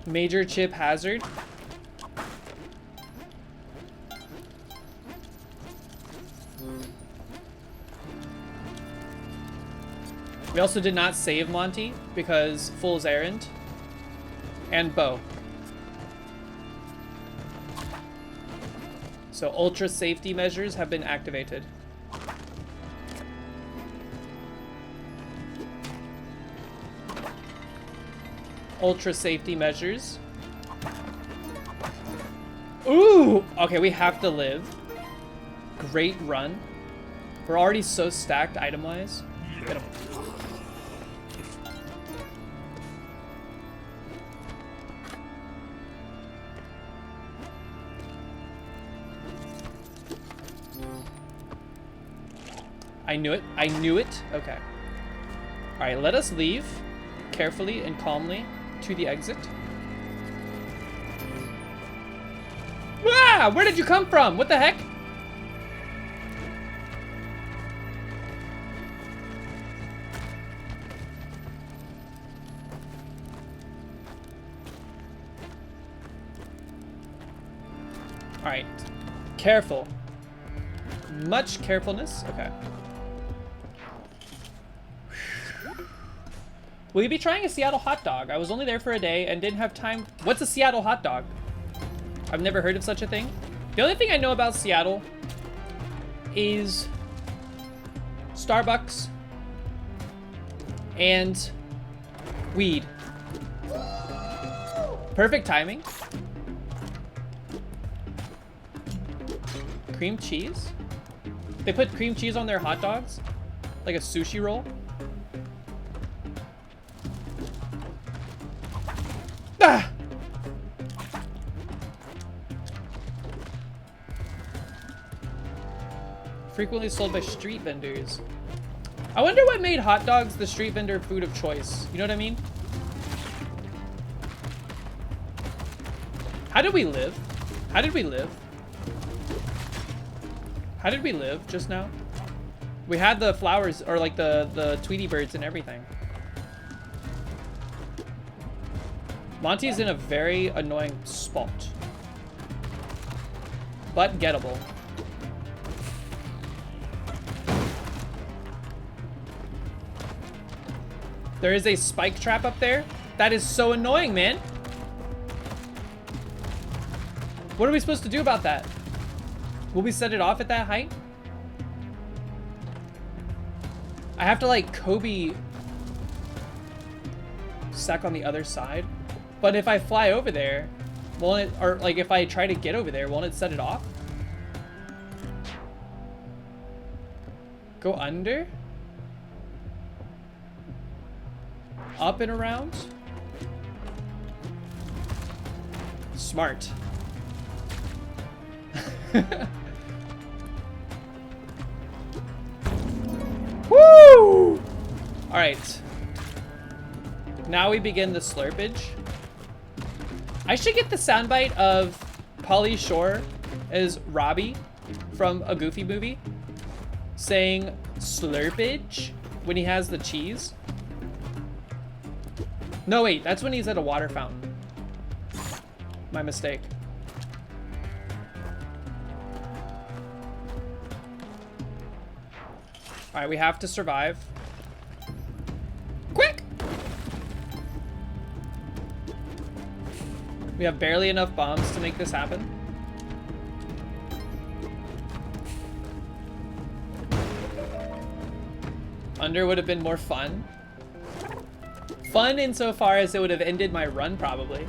Major chip hazard. We also did not save Monty because Fool's Errand and Bow. So ultra safety measures have been activated. Ultra safety measures. Ooh! Okay, we have to live. Great run. We're already so stacked item-wise. Get him. I knew it. I knew it. Okay. All right, let us leave carefully and calmly to the exit. Ah! Where did you come from? What the heck? All right. Careful. Much carefulness. Okay. Will you be trying a Seattle hot dog? I was only there for a day and didn't have time. What's a Seattle hot dog? I've never heard of such a thing. The only thing I know about Seattle is Starbucks and weed. Perfect timing. Cream cheese? They put cream cheese on their hot dogs? Like a sushi roll? Ah! Frequently sold by street vendors. I wonder what made hot dogs the street vendor food of choice. You know what I mean? How did we live? How did we live? How did we live just now? We had the flowers, or like the Tweety birds and everything. Monty's in a very annoying spot. But gettable. There is a spike trap up there. That is so annoying, man. What are we supposed to do about that? Will we set it off at that height? I have to like Kobe stack on the other side. But if I fly over there, won't it, or like if I try to get over there, won't it set it off? Go under? Up and around? Smart. Woo! All right. Now we begin the slurpage. I should get the soundbite of Pauly Shore as Robbie from a Goofy movie saying slurpage when he has the cheese. No, wait, that's when he's at a water fountain. My mistake. All right, we have to survive. Quick! We have barely enough bombs to make this happen. Under would have been more fun. Fun insofar as it would have ended my run, probably.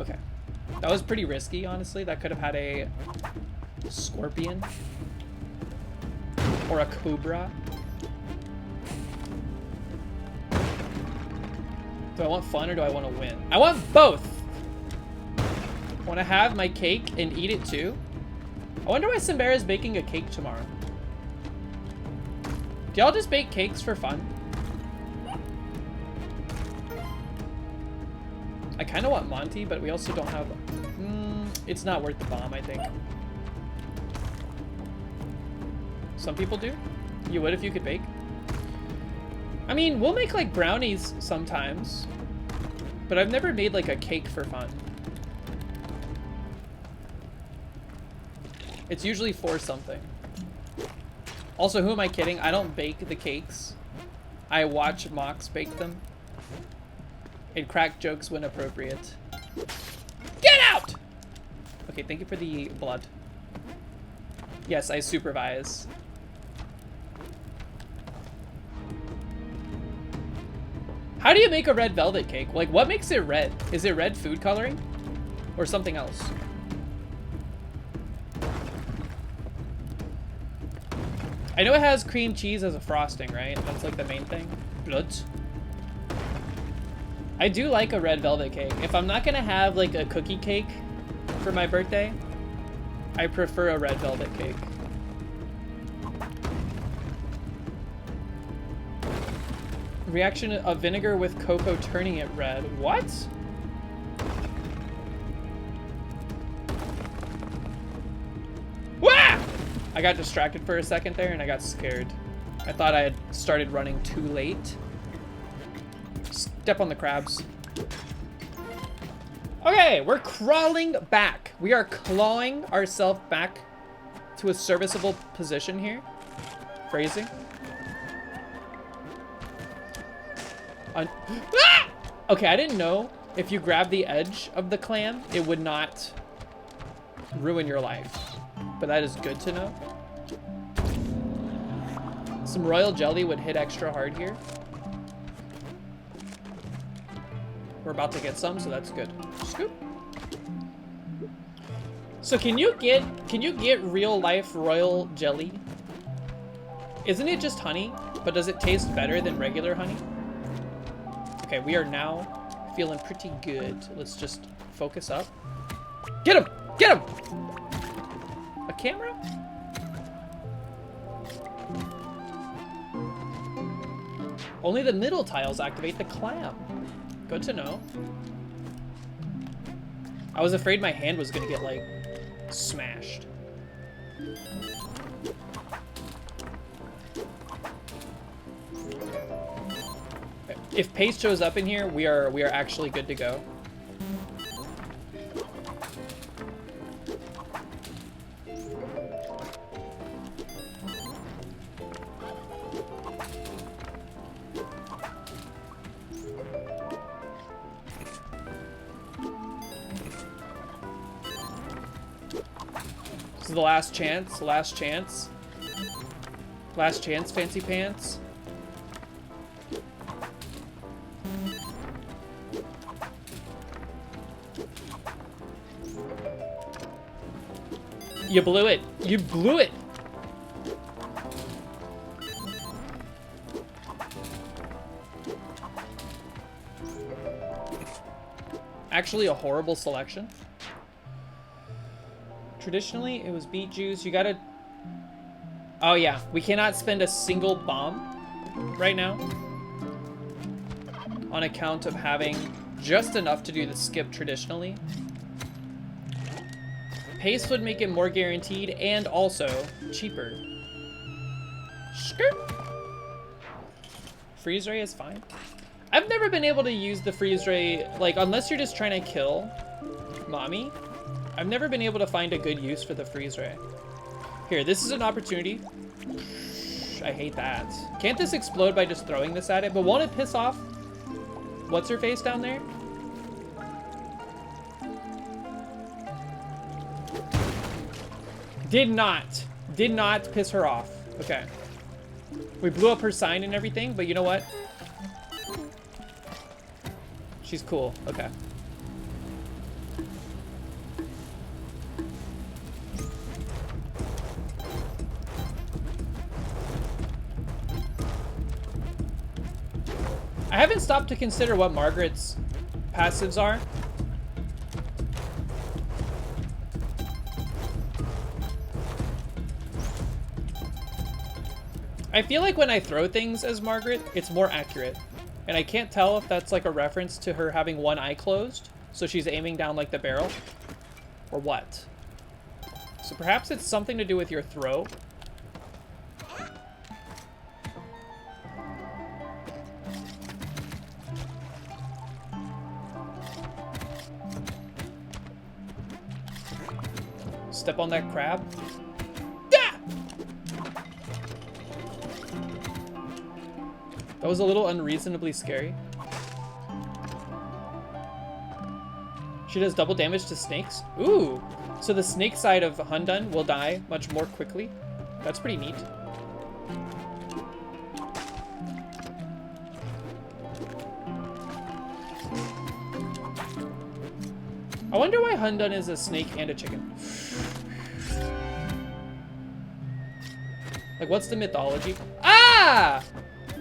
Okay. That was pretty risky, honestly. That could have had a scorpion. Or a cobra. Do I want fun or do I want to win? I want both! I want to have my cake and eat it too. I wonder why Simbera is baking a cake tomorrow. Do y'all just bake cakes for fun? I kind of want Monty, but we also don't have... it's not worth the bomb, I think. Some people do. You would if you could bake. I mean, we'll make like brownies sometimes, but I've never made like a cake for fun. It's usually for something. Also, who am I kidding? I don't bake the cakes. I watch Mox bake them. And crack jokes when appropriate. Get out! Okay, thank you for the blood. Yes, I supervise. How do you make a red velvet cake? Like, what makes it red? Is it red food coloring? Or something else? I know it has cream cheese as a frosting, right? That's like the main thing. Blood. I do like a red velvet cake. If I'm not gonna have like a cookie cake for my birthday, I prefer a red velvet cake. Reaction of vinegar with cocoa turning it red. What? Wah! I got distracted for a second there and I got scared. I thought I had started running too late. Step on the crabs. Okay, we're crawling back. We are clawing ourselves back to a serviceable position here. Phrasing. Ah! Okay, I didn't know if you grab the edge of the clam, it would not ruin your life. But that is good to know. Some royal jelly would hit extra hard here. We're about to get some, so that's good. Scoop. So can you get real life royal jelly? Isn't it just honey? But does it taste better than regular honey? Okay, we are now feeling pretty good. Let's just focus up. Get him! Get him! A camera? Only the middle tiles activate the clam. Good to know. I was afraid my hand was gonna get like smashed. If paste shows up in here, we are actually good to go. This is the last chance, last chance. Last chance, fancy pants. You blew it. You blew it. Actually, a horrible selection. Traditionally, it was beet juice. You gotta... Oh, yeah. We cannot spend a single bomb right now on account of having just enough to do the skip traditionally. Paste would make it more guaranteed and also cheaper. Skirt. Freeze ray is fine. I've never been able to use the freeze ray, like, unless you're just trying to kill mommy. I've never been able to find a good use for the freeze ray. Here, this is an opportunity. I hate that. Can't this explode by just throwing this at it? But won't it piss off? What's her face down there? Did not piss her off. Okay. We blew up her sign and everything, but you know what? She's cool. Okay. I haven't stopped to consider what Margaret's passives are. I feel like when I throw things as Margaret, it's more accurate. And I can't tell if that's like a reference to her having one eye closed, so she's aiming down like the barrel, or what. So perhaps it's something to do with your throw. Step on that crab. Ah! That was a little unreasonably scary. She does double damage to snakes. Ooh, so the snake side of Hundun will die much more quickly. That's pretty neat. I wonder why Hundun is a snake and a chicken. Like, what's the mythology? Ah!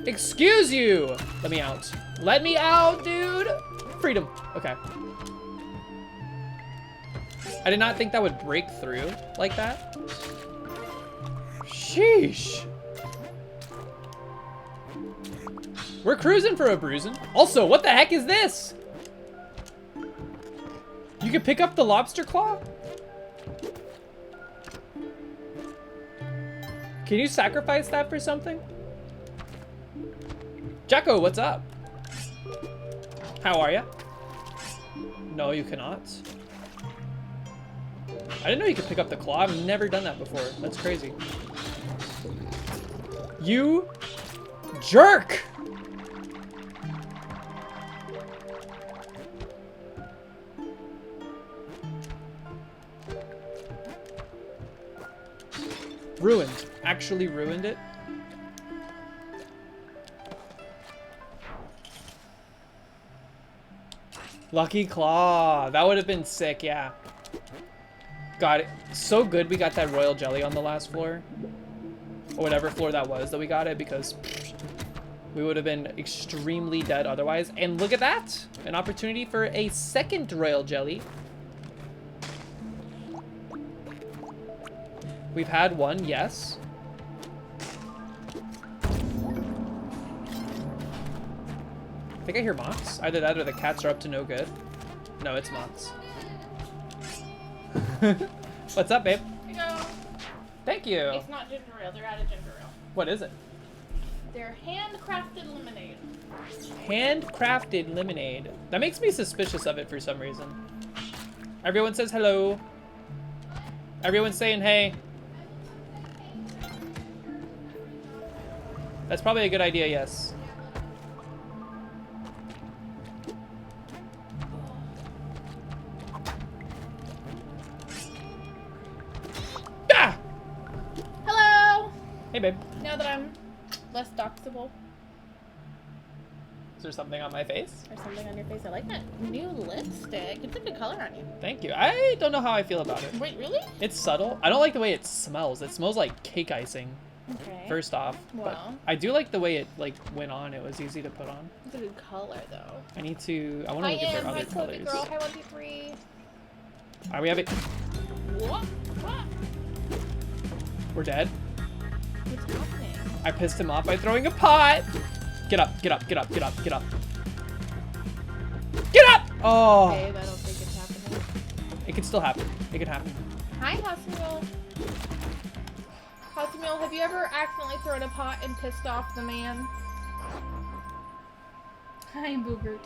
Excuse you! Let me out. Let me out, dude! Freedom. Okay. I did not think that would break through like that. Sheesh. We're cruising for a bruising. Also, what the heck is this? You can pick up the lobster claw? Can you sacrifice that for something? Jacko, what's up? How are ya? No, you cannot. I didn't know you could pick up the claw. I've never done that before. That's crazy. You jerk! Ruined. Actually ruined it. Lucky claw. That would have been sick, yeah. Got it. So good we got that royal jelly on the last floor. Or whatever floor that was that we got it, because we would have been extremely dead otherwise. And look at that. An opportunity for a second royal jelly. We've had one, yes. I think I hear moths. Either that or the cats are up to no good. No, it's moths. What's up, babe? Here you go. Thank you. It's not ginger ale. They're out of ginger ale. What is it? They're handcrafted lemonade. Handcrafted lemonade. That makes me suspicious of it for some reason. Everyone says hello. Everyone's saying hey. That's probably a good idea, yes. Ah! Hello! Hey, babe. Now that I'm less doxable, Is there something on my face? there's something on your face. I like that new lipstick. It's a good color on you. Thank you. I don't know how I feel about it. Wait, really? It's subtle. I don't like the way it smells. It smells like cake icing, Okay. first off. But Well. I do like the way it like went on. It was easy to put on. It's a good color, though. I want to look at their Hi, other Sophie colors. girl. Hi, 123. Alright, we have it. What? What? We're dead. What's happening? I pissed him off by throwing a pot. Get up, get up, get up, get up, get up. Get up! Oh, Babe, I don't think it's happening. it can still happen. It can happen. Hi, Housemule. Housemule, have you ever accidentally thrown a pot and pissed off the man? Hi, Boogert.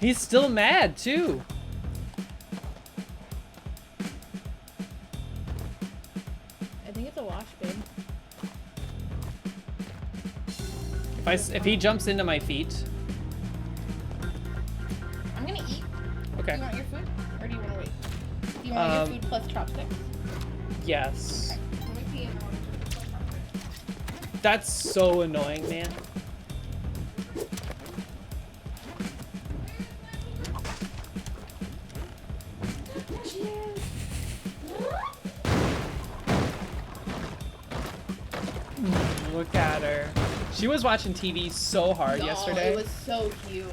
He's still mad too. I think it's a wash, babe. If he jumps into my feet. I'm gonna eat. Okay. Do you want your food? Or do you want to wait? Do you want your food plus chopsticks? Yes. Okay. Let me pee and I'll get your food plus chopsticks. That's so annoying, man. Look at her. She was watching TV so hard yesterday. It was so cute.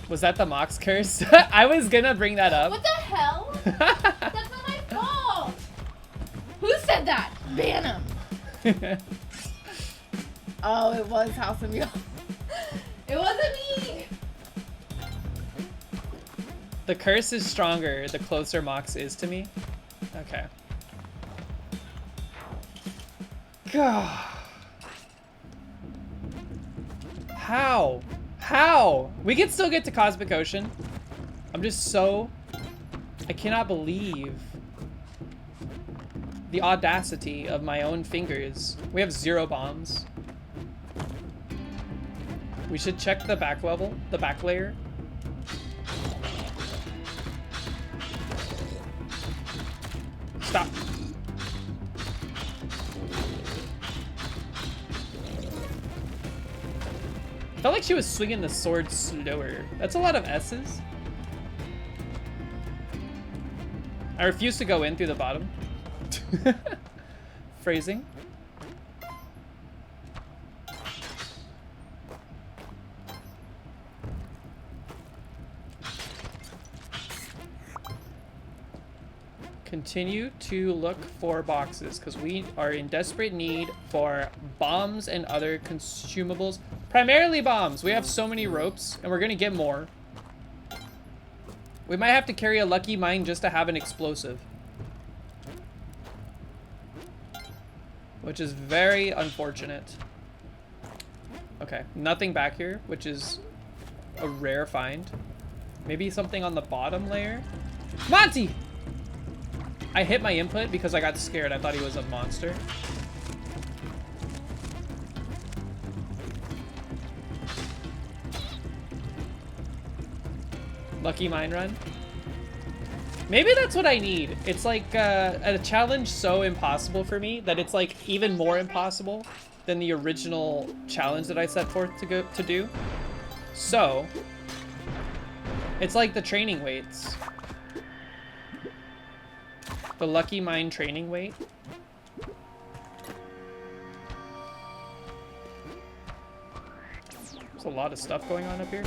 Was that the Mox curse? I was gonna bring that up. What the hell? That's not my fault. Who said that? Ban him. Oh, it was House of Yo. It wasn't me. The curse is stronger the closer Mox is to me. Okay. God. How? How? We can still get to Cosmic Ocean. I'm just so... I cannot believe the audacity of my own fingers. We have 0 bombs. We should check the back level, the back layer. Stop. Felt like she was swinging the sword slower. That's a lot of S's. I refuse to go in through the bottom. Phrasing. Continue to look for boxes because we are in desperate need for bombs and other consumables. Primarily bombs. We have so many ropes and we're gonna get more. We might have to carry a lucky mine just to have an explosive. Which is very unfortunate. Okay, nothing back here, which is a rare find. Maybe something on the bottom layer? Monty! I hit my input because I got scared. I thought he was a monster. Lucky mine run. Maybe that's what I need. It's like a challenge so impossible for me that it's like even more impossible than the original challenge that I set forth to do. So it's like the training weights. The lucky mine training weight. There's a lot of stuff going on up here.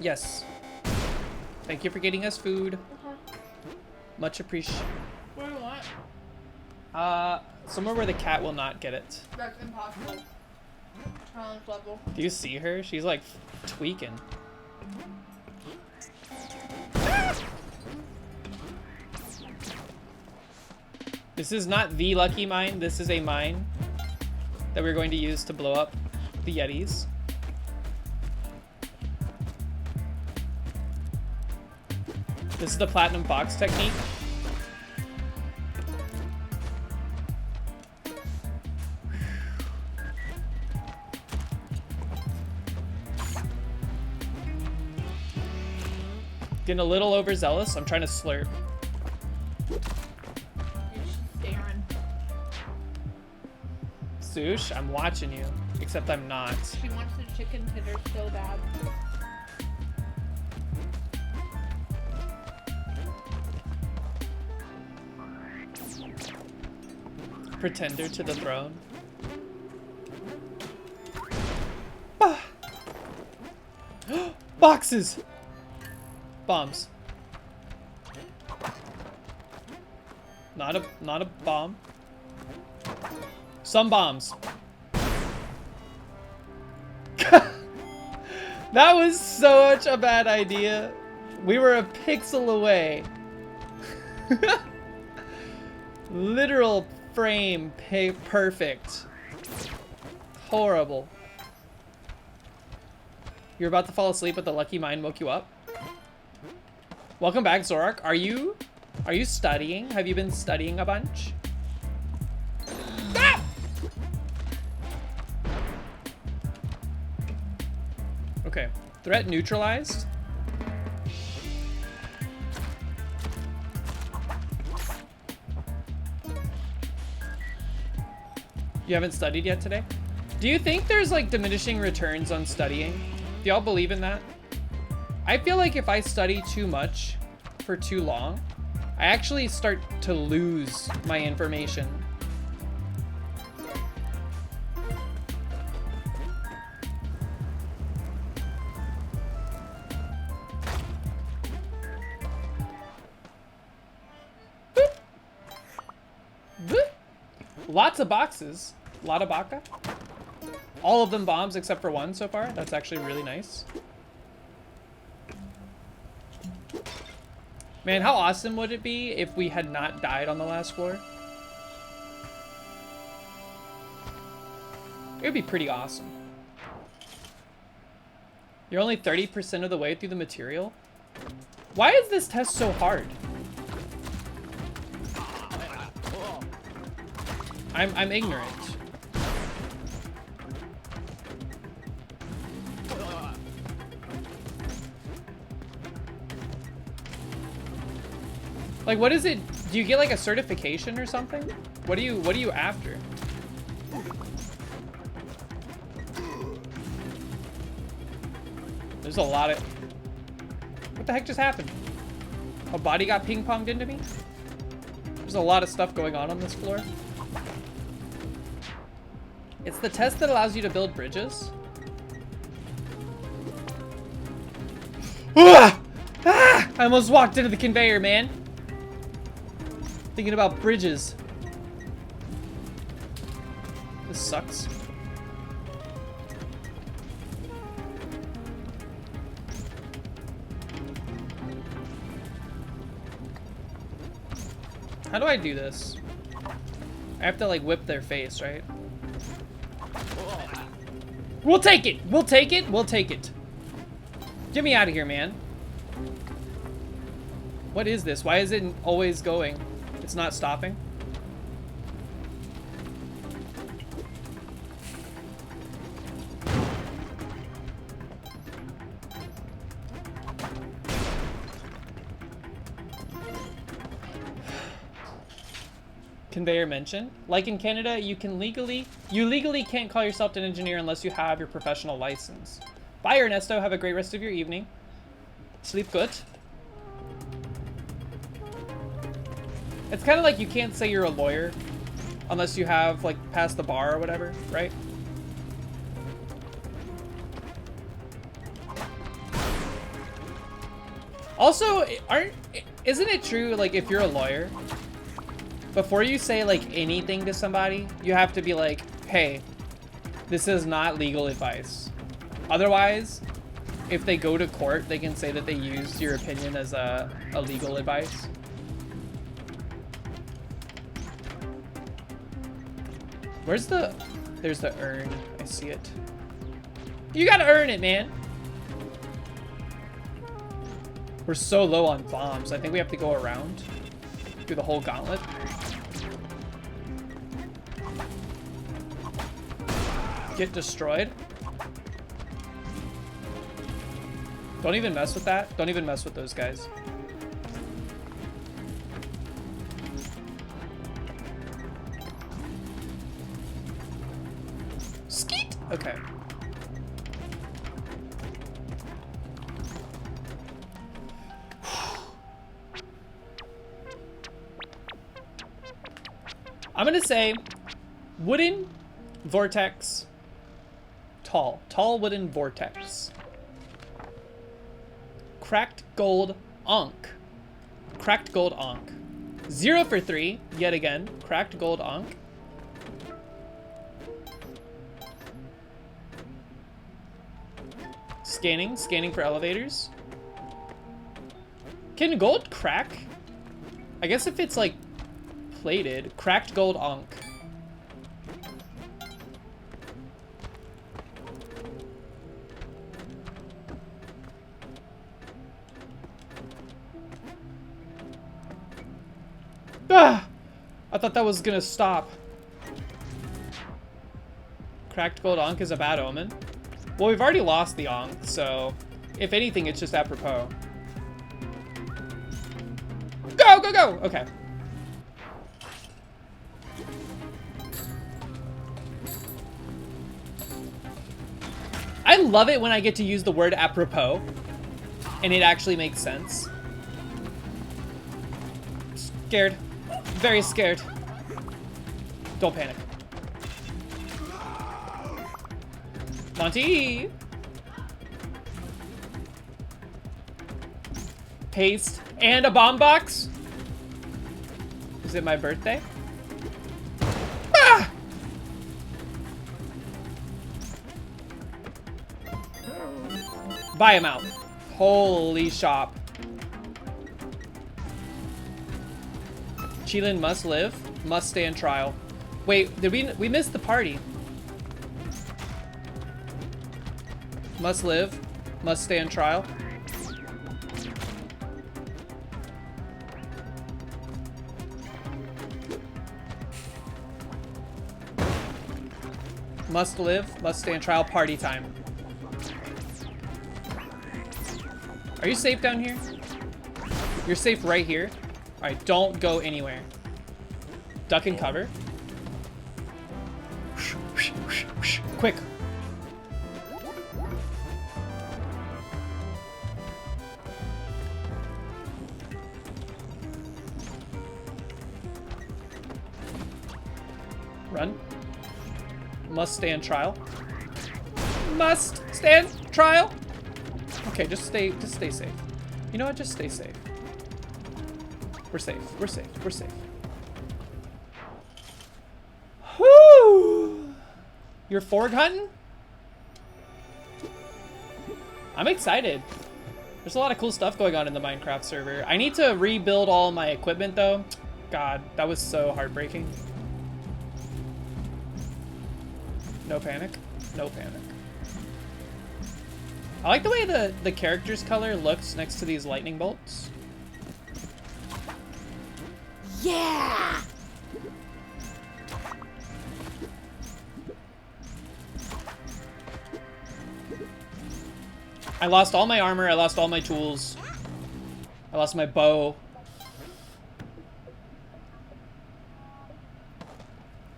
Yes. Thank you for getting us food. Much appreciated. What do you want? Somewhere where the cat will not get it. That's impossible. Challenge level. Do you see her? She's like tweaking. This is not the lucky mine. This is a mine that we're going to use to blow up the Yetis. This is the platinum box technique. Getting a little overzealous. I'm trying to slurp. Staring. Sush, I'm watching you. Except I'm not. She wants the chicken tenders so bad. Pretender to the throne. Ah. Boxes! Bombs. Not a bomb. Some bombs. That was such a bad idea. We were a pixel away. Literal frame perfect. Horrible. You're about to fall asleep, but the lucky mind woke you up. Welcome back, Zorak. Are you studying? Have you been studying a bunch? Ah! Okay, threat neutralized. You haven't studied yet today? Do you think there's like diminishing returns on studying? Do y'all believe in that? I feel like if I study too much for too long, I actually start to lose my information. Boop. Boop. Lots of boxes. Lot of baka. All of them bombs except for one so far. That's actually really nice. Man, how awesome would it be if we had not died on the last floor? It would be pretty awesome. You're only 30% of the way through the material? Why is this test so hard? I'm ignorant. Like, what is it? Do you get like a certification or something? What are you after? There's a lot of... What the heck just happened? A body got ping-ponged into me? There's a lot of stuff going on this floor. It's the test that allows you to build bridges. Ah! Ah! I almost walked into the conveyor, man. Thinking about bridges. This sucks. How do I do this? I have to like whip their face, right? We'll take it! We'll take it! We'll take it! Get me out of here, man. What is this? Why is it always going? It's not stopping? Conveyor mention. Like in Canada, you legally can't call yourself an engineer unless you have your professional license. Bye, Ernesto. Have a great rest of your evening. Sleep good. It's kind of like you can't say you're a lawyer unless you have, like, passed the bar or whatever, right? Also, isn't it true, like, if you're a lawyer, before you say, like, anything to somebody, you have to be like, hey, this is not legal advice. Otherwise, if they go to court, they can say that they used your opinion as a legal advice. Where's the... There's the urn. I see it. You gotta earn it, man. We're so low on bombs. I think we have to go around through the whole gauntlet. Get destroyed. Don't even mess with that. Don't even mess with those guys. Skeet! Okay. I'm gonna say wooden vortex, tall wooden vortex. Cracked gold onk. Cracked gold onk. 0 for 3, yet again. Cracked gold onk. Scanning for elevators. Can gold crack? I guess if it's like plated, cracked gold ankh. Ah! I thought that was gonna stop. Cracked gold ankh is a bad omen. Well, we've already lost the ankh, so if anything, it's just apropos. Go, go, go! Okay. I love it when I get to use the word apropos, and it actually makes sense. Scared. Very scared. Don't panic. Monty! Haste. And a bomb box? Is it my birthday? Ah! Buy him out. Holy shop. Cheelin must live, must stand trial. Wait, did we missed the party? Must live, must stand trial. Must live, must stand trial, party time. Are you safe down here? You're safe right here. All right, don't go anywhere. Duck and cover. Quick. Run. Must stand trial. Must stand trial. Okay, just stay safe. You know what? Just stay safe. We're safe. We're safe. We're safe. Whoo! You're forg hunting? I'm excited. There's a lot of cool stuff going on in the Minecraft server. I need to rebuild all my equipment though. God, that was so heartbreaking. No panic. No panic. I like the way the character's color looks next to these lightning bolts. Yeah! I lost all my armor, I lost all my tools. I lost my bow.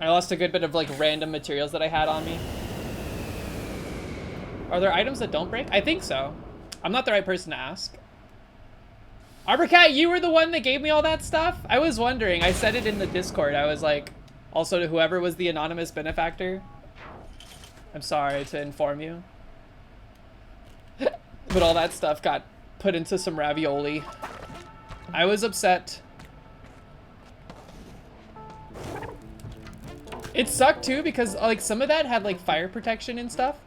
I lost a good bit of like random materials that I had on me. Are there items that don't break? I think so. I'm not the right person to ask. Arborcat, you were the one that gave me all that stuff? I was wondering. I said it in the Discord. I was like, also to whoever was the anonymous benefactor. I'm sorry to inform you. But all that stuff got put into some ravioli. I was upset. It sucked too because like some of that had like fire protection and stuff.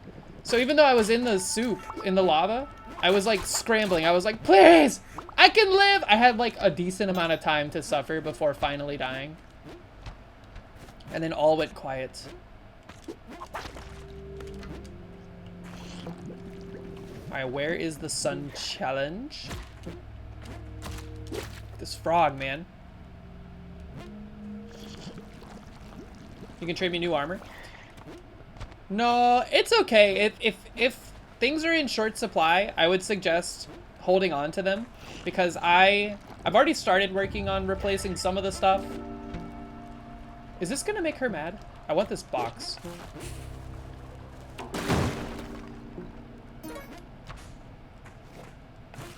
So even though I was in the soup, in the lava, I was like scrambling. I was like, please, I can live. I had like a decent amount of time to suffer before finally dying. And then all went quiet. All right, where is the sun challenge? This frog, man. You can trade me new armor. No, it's okay. If things are in short supply, I would suggest holding on to them because I've already started working on replacing some of the stuff. Is this gonna make her mad? I want this box.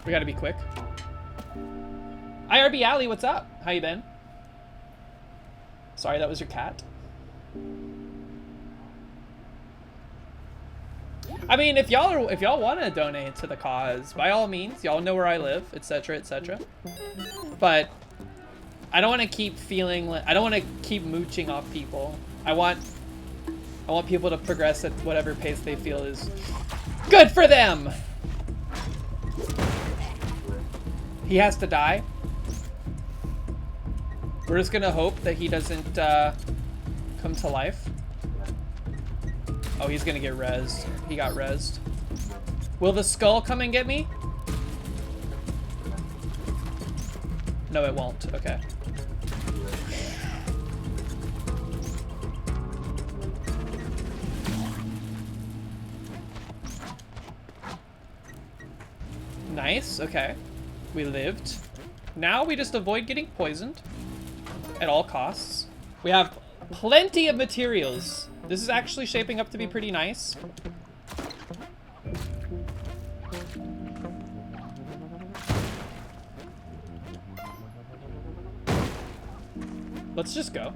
We gotta be quick. IRB Alley, what's up? How you been? Sorry, that was your cat. I mean, if y'all want to donate to the cause, by all means, y'all know where I live, etc., etc. But I don't want to keep feeling like I don't want to keep mooching off people. I want people to progress at whatever pace they feel is good for them. He has to die. We're just gonna hope that he doesn't come to life. Oh, he's gonna get rezzed. He got rezzed. Will the skull come and get me? No, it won't. Okay. Nice. Okay. We lived. Now we just avoid getting poisoned at all costs. We have plenty of materials. This is actually shaping up to be pretty nice. Let's just go.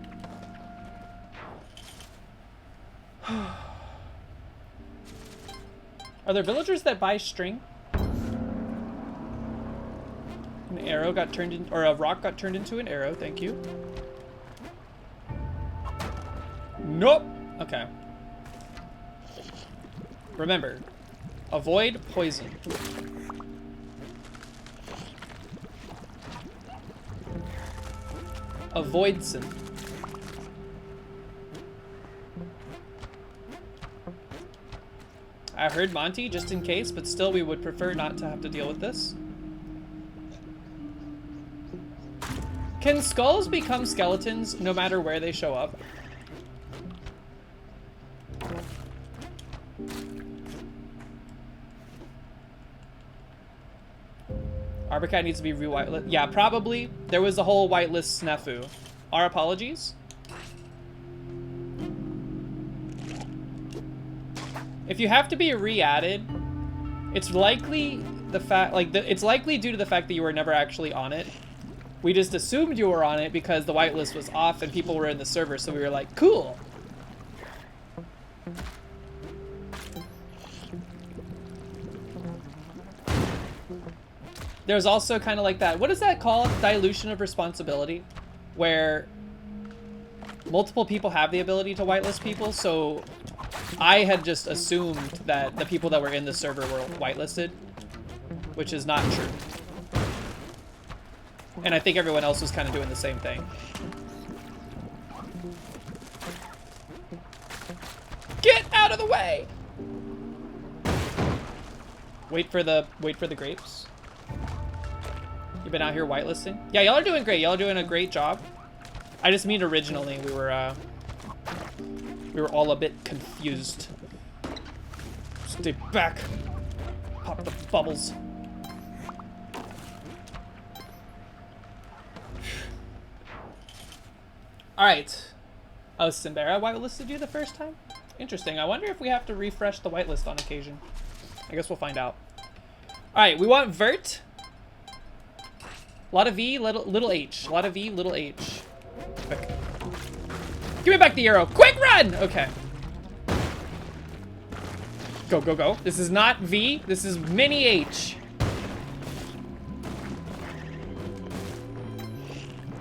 Are there villagers that buy string? An arrow got turned in, or a rock got turned into an arrow, thank you. Nope. Okay. Remember, avoid poison. Avoid sin. I heard Monty, just in case, but still we would prefer not to have to deal with this. Can skulls become skeletons no matter where they show up? Arborcat needs to be re-whitelisted. Yeah, probably. There was a whole whitelist snafu. Our apologies. If you have to be re-added, it's likely the fact, like, it's likely due to the fact that you were never actually on it. We just assumed you were on it because the whitelist was off and people were in the server, so we were like, cool. There's also kind of like that, what is that called? Dilution of responsibility, where multiple people have the ability to whitelist people, so I had just assumed that the people that were in the server were whitelisted, which is not true. And I think everyone else was kind of doing the same thing. Get out of the way! Wait for the grapes. You've been out here whitelisting? Yeah, y'all are doing great. Y'all are doing a great job. I just mean originally we were all a bit confused. Stay back. Pop the bubbles. All right. Oh, Simbera whitelisted you the first time? Interesting. I wonder if we have to refresh the whitelist on occasion. I guess we'll find out. All right, we want Vert. A lot of V, little H. A lot of V, little H. Quick. Give me back the arrow. Quick run! Okay. Go, go, go. This is not V. This is mini H.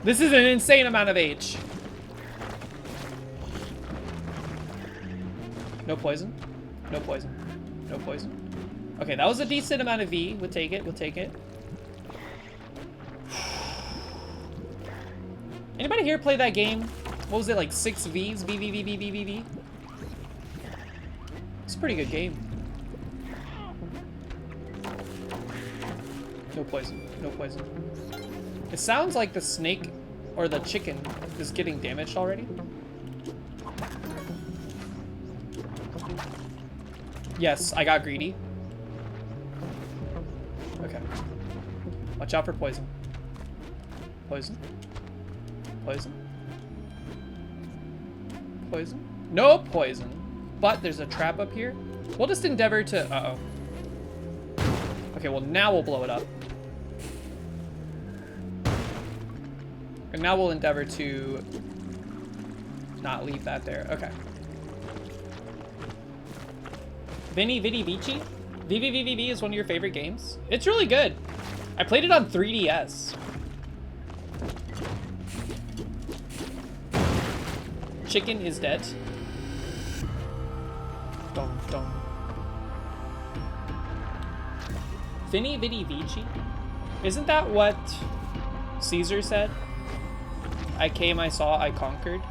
This is an insane amount of H. No poison. No poison. No poison. Okay, that was a decent amount of V. We'll take it. We'll take it. Anybody here play that game? What was it, like 6 Vs? V, V, V, V, V, V, V? It's a pretty good game. No poison. No poison. It sounds like the snake or the chicken is getting damaged already. Yes, I got greedy. Okay. Watch out for poison. Poison. Poison. Poison. No poison. But there's a trap up here. We'll just endeavor to... Uh-oh. Okay, well now we'll blow it up. And now we'll endeavor to not leave that there. Okay. Vini Vidi Vici? VVVVV is one of your favorite games? It's really good. I played it on 3DS. Chicken is dead. Dum dum. Vini Vidi Vici? Isn't that what Caesar said? I came, I saw, I conquered.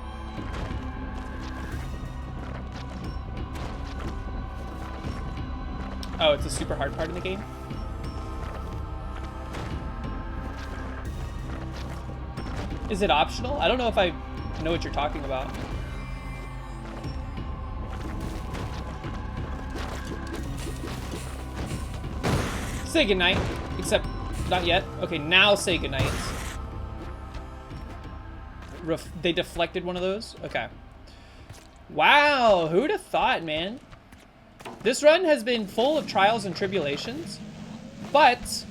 Oh, it's a super hard part in the game? Is it optional? I don't know if I know what you're talking about. Say goodnight, except not yet. Okay, now say goodnight. They deflected one of those? Okay. Wow, who'd have thought, man? This run has been full of trials and tribulations, but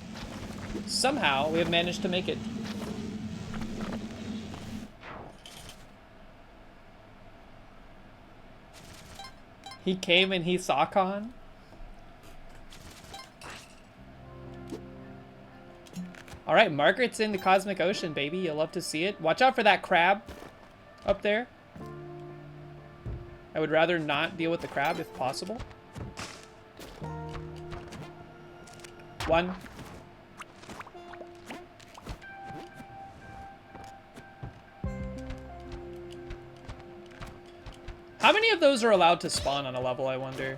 somehow we have managed to make it. He came and he saw Khan. All right, Margaret's in the cosmic ocean, baby. You'll love to see it. Watch out for that crab up there. I would rather not deal with the crab if possible. One. How many of those are allowed to spawn on a level, I wonder?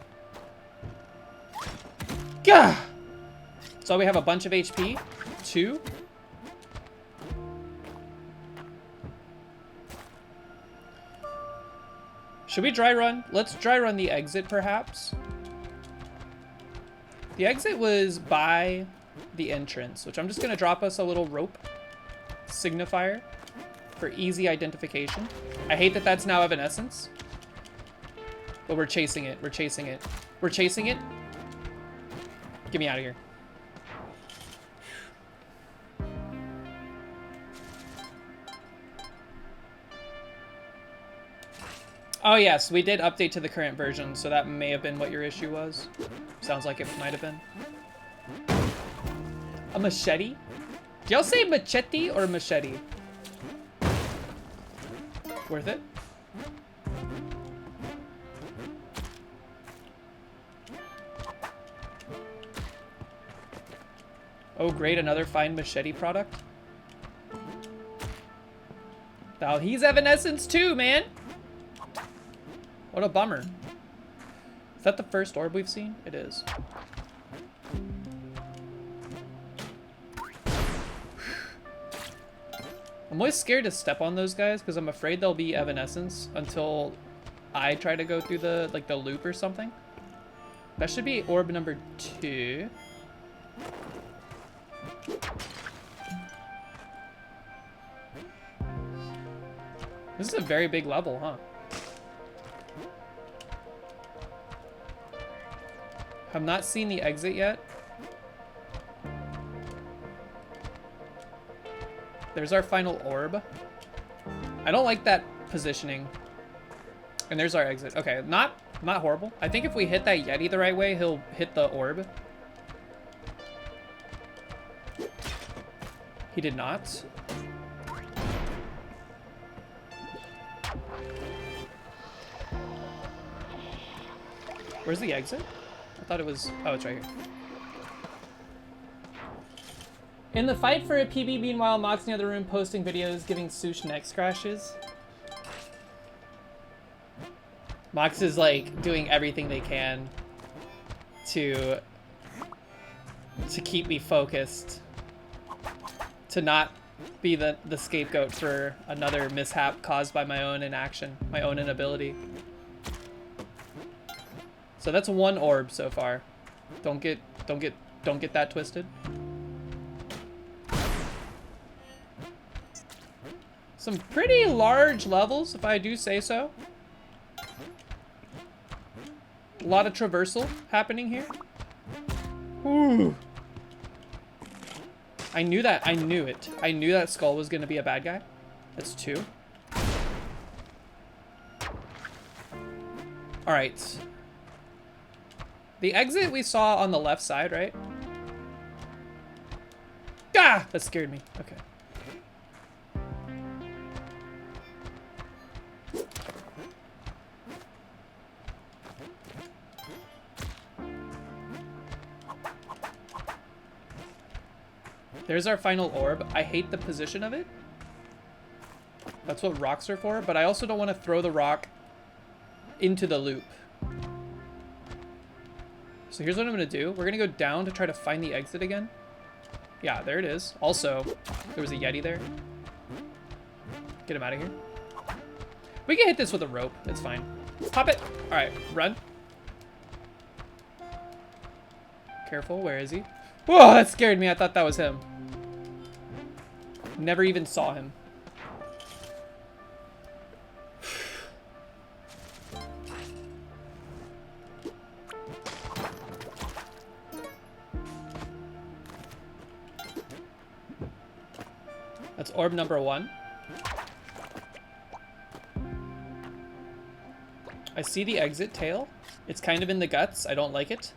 Gah! So we have a bunch of HP. 2. Should we dry run? Let's dry run the exit, perhaps. The exit was by the entrance, which I'm just going to drop us a little rope signifier for easy identification. I hate that that's now Evanescence. But we're chasing it. We're chasing it. We're chasing it. Get me out of here. Oh yes, we did update to the current version, so that may have been what your issue was. Sounds like it might have been. A machete? Do y'all say machete or machete? Worth it? Oh great, another fine machete product. Now he's Evanescence too, man! What a bummer. Is that the first orb we've seen? It is. I'm always scared to step on those guys because I'm afraid they'll be Evanescence until I try to go through the the loop or something. That should be orb number 2. This is a very big level, huh? Have not seen the exit yet. There's our final orb. I don't like that positioning. And there's our exit. Okay, not horrible. I think if we hit that Yeti the right way, he'll hit the orb. He did not. Where's the exit? I thought it was... Oh, it's right here. In the fight for a PB, meanwhile, Mox in the other room posting videos giving Sush neck scratches. Mox is like doing everything they can to keep me focused. To not be the scapegoat for another mishap caused by my own inaction, my own inability. So that's 1 orb so far. Don't get that twisted. Some pretty large levels, if I do say so. A lot of traversal happening here. Ooh. I knew that. I knew it. I knew that skull was going to be a bad guy. That's 2. All right. The exit we saw on the left side, right? Ah! That scared me. Okay. There's our final orb. I hate the position of it. That's what rocks are for, but I also don't want to throw the rock into the loop. So here's what I'm going to do. We're going to go down to try to find the exit again. Yeah, there it is. Also, there was a Yeti there. Get him out of here. We can hit this with a rope. It's fine. Pop it. All right, run. Careful, where is he? Whoa, that scared me. I thought that was him. Never even saw him. That's orb number 1. I see the exit tail. It's kind of in the guts. I don't like it.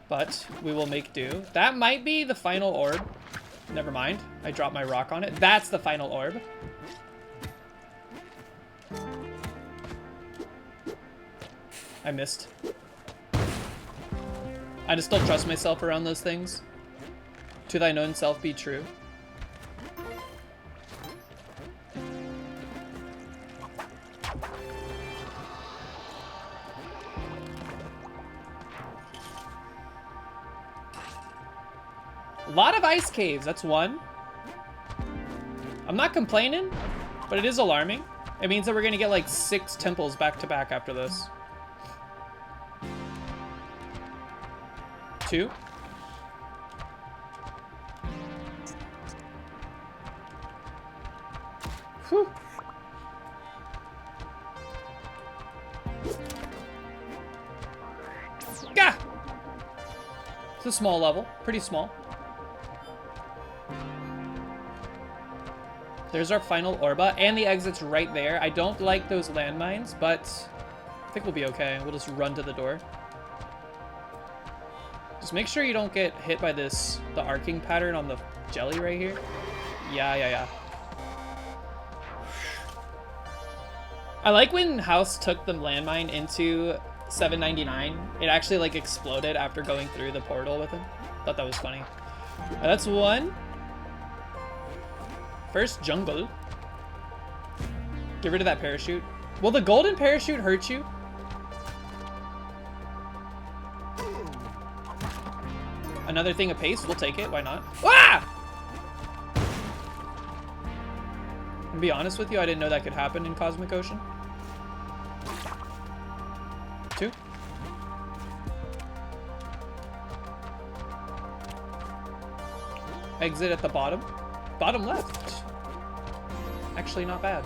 But we will make do. That might be the final orb. Never mind. I dropped my rock on it. That's the final orb. I missed. I just don't trust myself around those things. To thine own self be true. A lot of ice caves, that's 1. I'm not complaining, but it is alarming. It means that we're gonna get like 6 temples back to back after this. 2. Whew. Gah! It's a small level, pretty small. There's our final Orba, and the exit's right there. I don't like those landmines, but I think we'll be okay. We'll just run to the door. Just make sure you don't get hit by the arcing pattern on the jelly right here. Yeah. I like when House took the landmine into 799. It actually like exploded after going through the portal with him. Thought that was funny. That's 1. First jungle. Get rid of that parachute. Will the golden parachute hurt you? Another thing of paste, we'll take it, why not? Ah! To be honest with you, I didn't know that could happen in Cosmic Ocean. 2. Exit at the bottom. Bottom left. Actually not bad.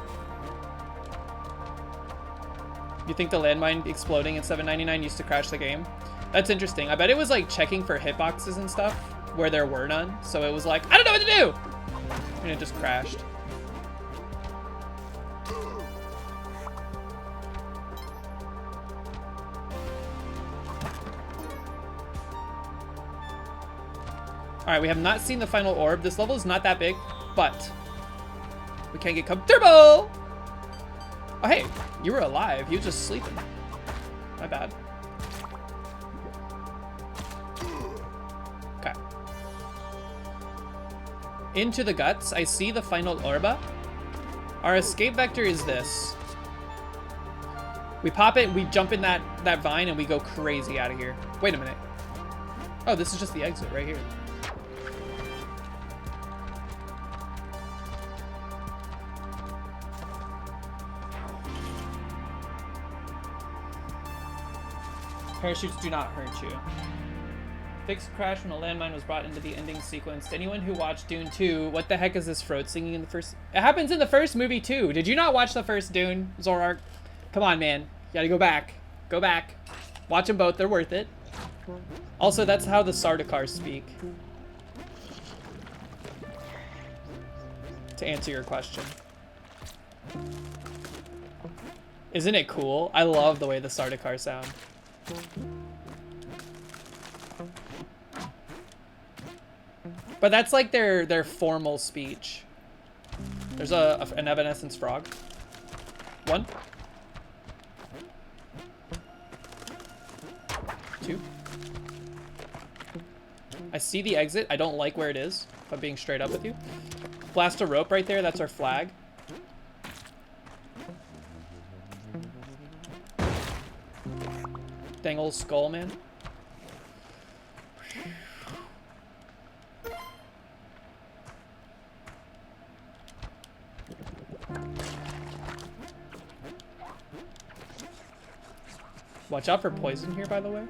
You think the landmine exploding in 799 used to crash the game? That's interesting. I bet it was like checking for hitboxes and stuff where there were none. So it was like, I don't know what to do! And it just crashed. Alright, we have not seen the final orb. This level is not that big, but we can't get comfortable! Oh, hey, you were alive. You were just sleeping. My bad. Okay. Into the guts. I see the final Orba. Our escape vector is this. We pop it, we jump in that vine, and we go crazy out of here. Wait a minute. Oh, this is just the exit right here. Parachutes do not hurt you. Fixed crash when a landmine was brought into the ending sequence. To anyone who watched Dune 2, what the heck is this Froat singing in the first... It happens in the first movie too. Did you not watch the first Dune, Zorark? Come on, man. You gotta go back. Go back. Watch them both. They're worth it. Also, that's how the Sardaukar speak. To answer your question. Isn't it cool? I love the way the Sardaukar sound. But that's like their formal speech. There's an Evanescence frog. 1. 2. I see the exit. I don't like where it is, if I'm being straight up with you. Blast a rope right there. That's our flag. Triangle skull, man. Watch out for poison here, by the way.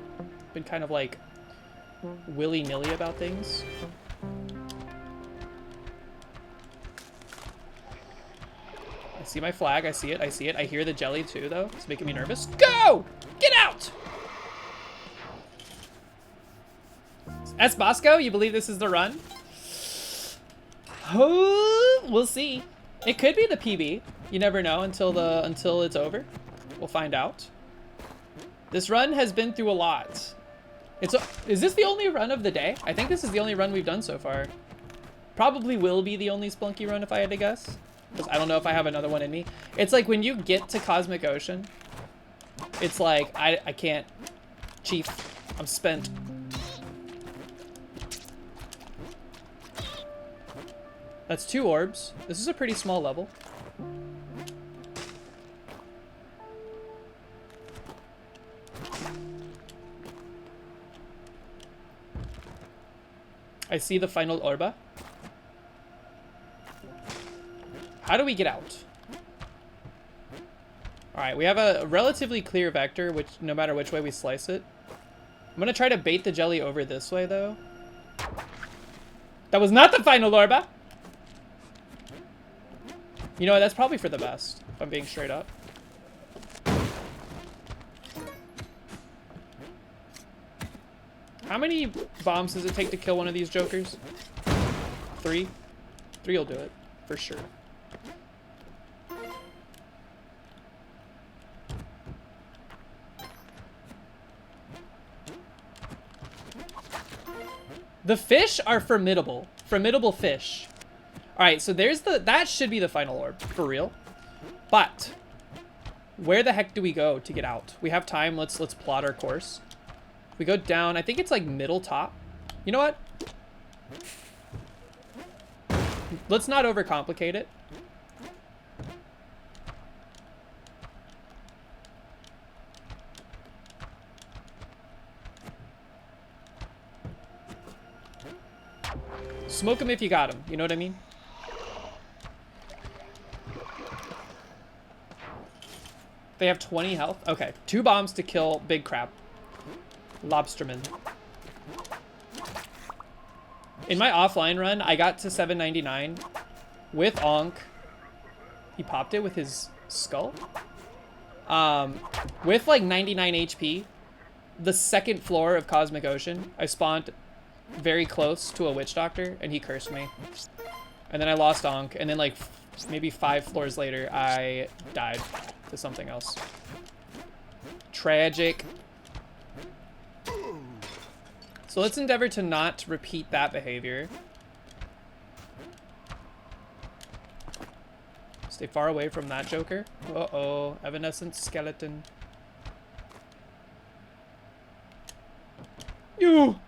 Been kind of like willy-nilly about things. I see my flag. I see it. I see it. I hear the jelly too, though. It's making me nervous. Go! Get out! S. Bosco, you believe this is the run? Oh, we'll see. It could be the PB. You never know until it's over. We'll find out. This run has been through a lot. Is this the only run of the day? I think this is the only run we've done so far. Probably will be the only Splunky run if I had to guess. Because I don't know if I have another one in me. It's like when you get to Cosmic Ocean, it's like, I can't. Chief, I'm spent. That's 2 orbs. This is a pretty small level. I see the final orba. How do we get out? Alright, we have a relatively clear vector, which no matter which way we slice it. I'm gonna try to bait the jelly over this way, though. That was not the final orba! You know, that's probably for the best, if I'm being straight up. How many bombs does it take to kill one of these jokers? 3? 3 will do it, for sure. The fish are formidable. Formidable fish. Alright, so there's that should be the final orb, for real. But where the heck do we go to get out? We have time, let's plot our course. We go down, I think it's like middle top. You know what? Let's not overcomplicate it. Smoke him if you got him, you know what I mean? They have 20 health? Okay, 2 bombs to kill Big Crab. Lobsterman. In my offline run, I got to 799 with Onk. He popped it with his skull. With like 99 HP, the 2nd floor of Cosmic Ocean, I spawned very close to a witch doctor and he cursed me. And then I lost Onk, and then like maybe 5 floors later, I died to something else. Tragic. So let's endeavor to not repeat that behavior. Stay far away from that joker. Uh-oh, evanescent skeleton. You!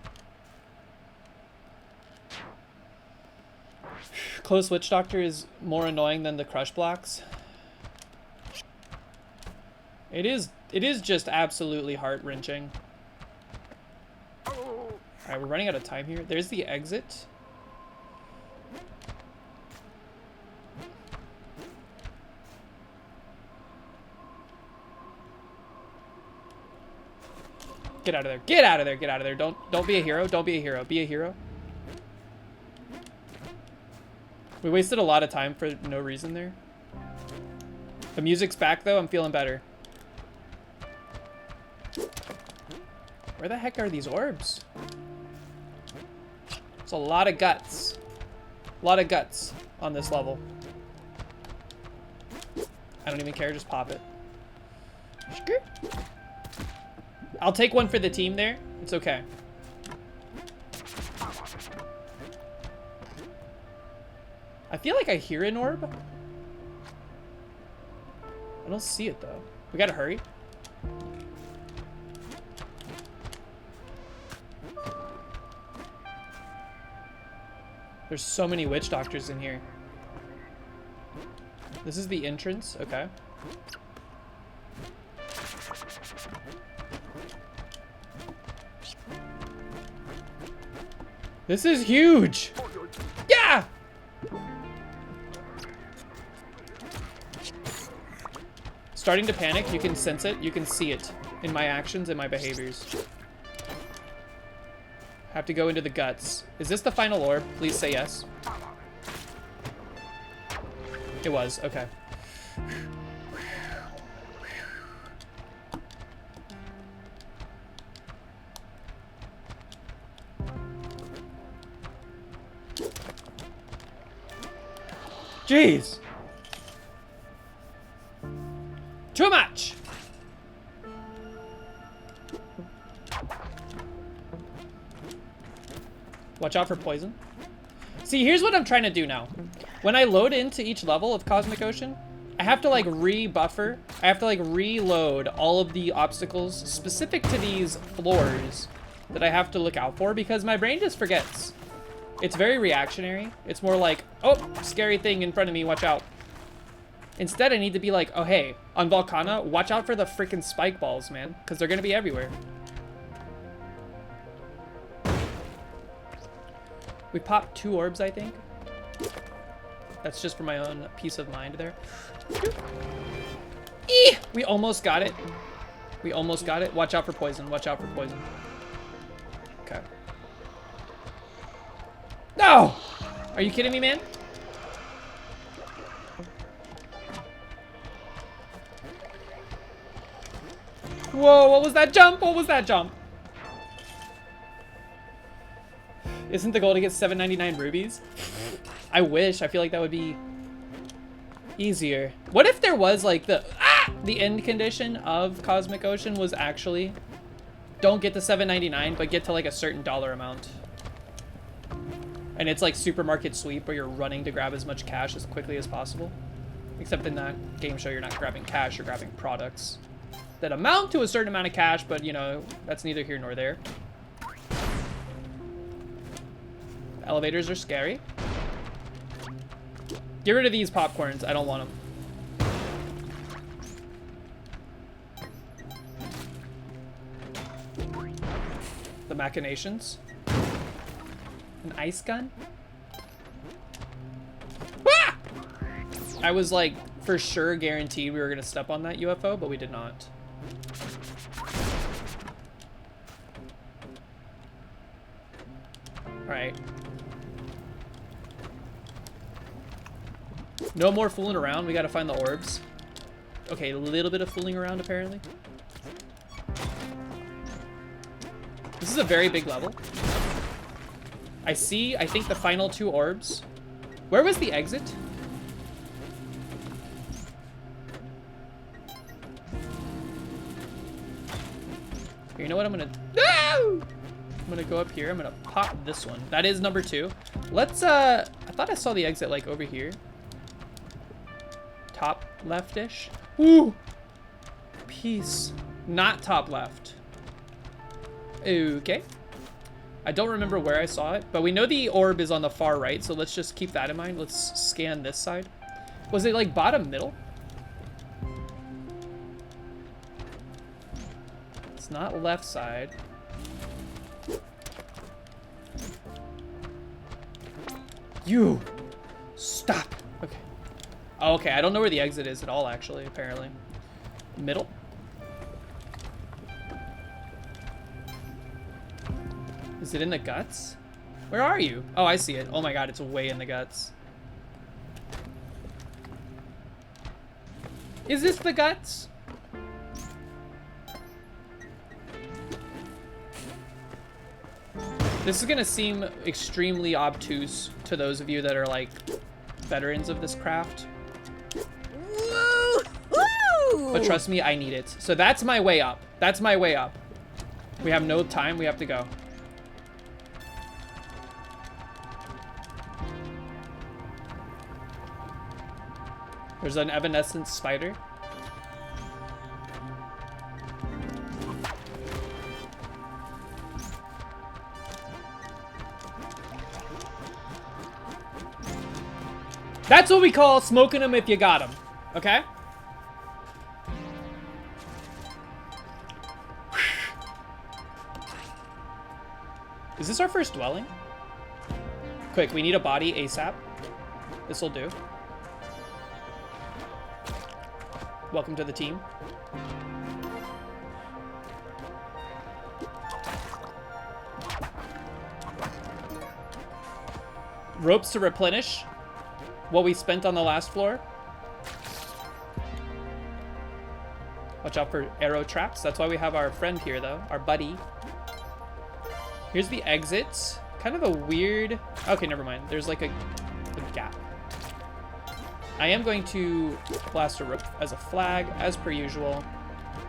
Close Witch Doctor is more annoying than the crush blocks. It is just absolutely heart-wrenching. Alright, we're running out of time here. There's the exit. Get out of there. Get out of there. Get out of there. Don't be a hero. Don't be a hero. Be a hero. We wasted a lot of time for no reason there. The music's back though. I'm feeling better. Where the heck are these orbs? There's a lot of guts. A lot of guts on this level. I don't even care, just pop it. I'll take one for the team there. It's okay. I feel like I hear an orb. I don't see it though. We gotta hurry. There's so many witch doctors in here. This is the entrance, okay. This is huge. Yeah. Starting to panic. You can sense it. You can see it in my actions and my behaviors. Have to go into the guts. Is this the final orb? Please say yes. It was. Okay. Jeez. Too much. Watch out for poison. See, here's what I'm trying to do now. When I load into each level of Cosmic Ocean, I have to like re-buffer. I have to like reload all of the obstacles specific to these floors that I have to look out for because my brain just forgets. It's very reactionary. It's more like, oh, scary thing in front of me, watch out. Instead, I need to be like, oh, hey, on Volcana, watch out for the freaking spike balls, man, because they're going to be everywhere. We popped 2 orbs, I think. That's just for my own peace of mind there. Eee! We almost got it. We almost got it. Watch out for poison. Watch out for poison. Okay. No! Are you kidding me, man? Whoa, what was that jump? What was that jump? Isn't the goal to get 799 rubies? I wish. I feel like that would be easier. What if there was like the end condition of Cosmic Ocean was actually don't get to 799, but get to like a certain dollar amount. And it's like supermarket sweep where you're running to grab as much cash as quickly as possible. Except in that game show, you're not grabbing cash, you're grabbing products that amount to a certain amount of cash, but you know, that's neither here nor there. Elevators are scary. Get rid of these popcorns, I don't want them. The machinations. An ice gun? Ah! I was like, for sure guaranteed we were gonna step on that UFO, but we did not. Alright. No more fooling around, we gotta find the orbs. Okay, a little bit of fooling around apparently. This is a very big level. I think the final 2 orbs. Where was the exit? You know what I'm gonna do? I'm gonna go up here. I'm gonna pop this one. That is number 2. Let's, I thought I saw the exit like over here. Top left-ish. Ooh! Peace. Not top left. Okay. I don't remember where I saw it, but we know the orb is on the far right, so let's just keep that in mind. Let's scan this side. Was it like bottom middle? It's not left side. You! Stop! Okay. Oh, okay, I don't know where the exit is at all, actually, apparently. Middle? Is it in the guts? Where are you? Oh, I see it. Oh my god, it's way in the guts. Is this the guts? This is gonna seem extremely obtuse to those of you that are like veterans of this craft. Woo! Woo! But trust me, I need it. So that's my way up. That's my way up. We have no time, we have to go. There's an evanescent spider. That's what we call smoking them if you got them, okay? Is this our first dwelling? Quick, we need a body ASAP. This'll do. Welcome to the team. Ropes to replenish what we spent on the last floor. Watch out for arrow traps. That's why we have our friend here, though. Our buddy. Here's the exit. Kind of a weird... Okay, never mind. There's like a gap. I am going to blast a rope as a flag, as per usual.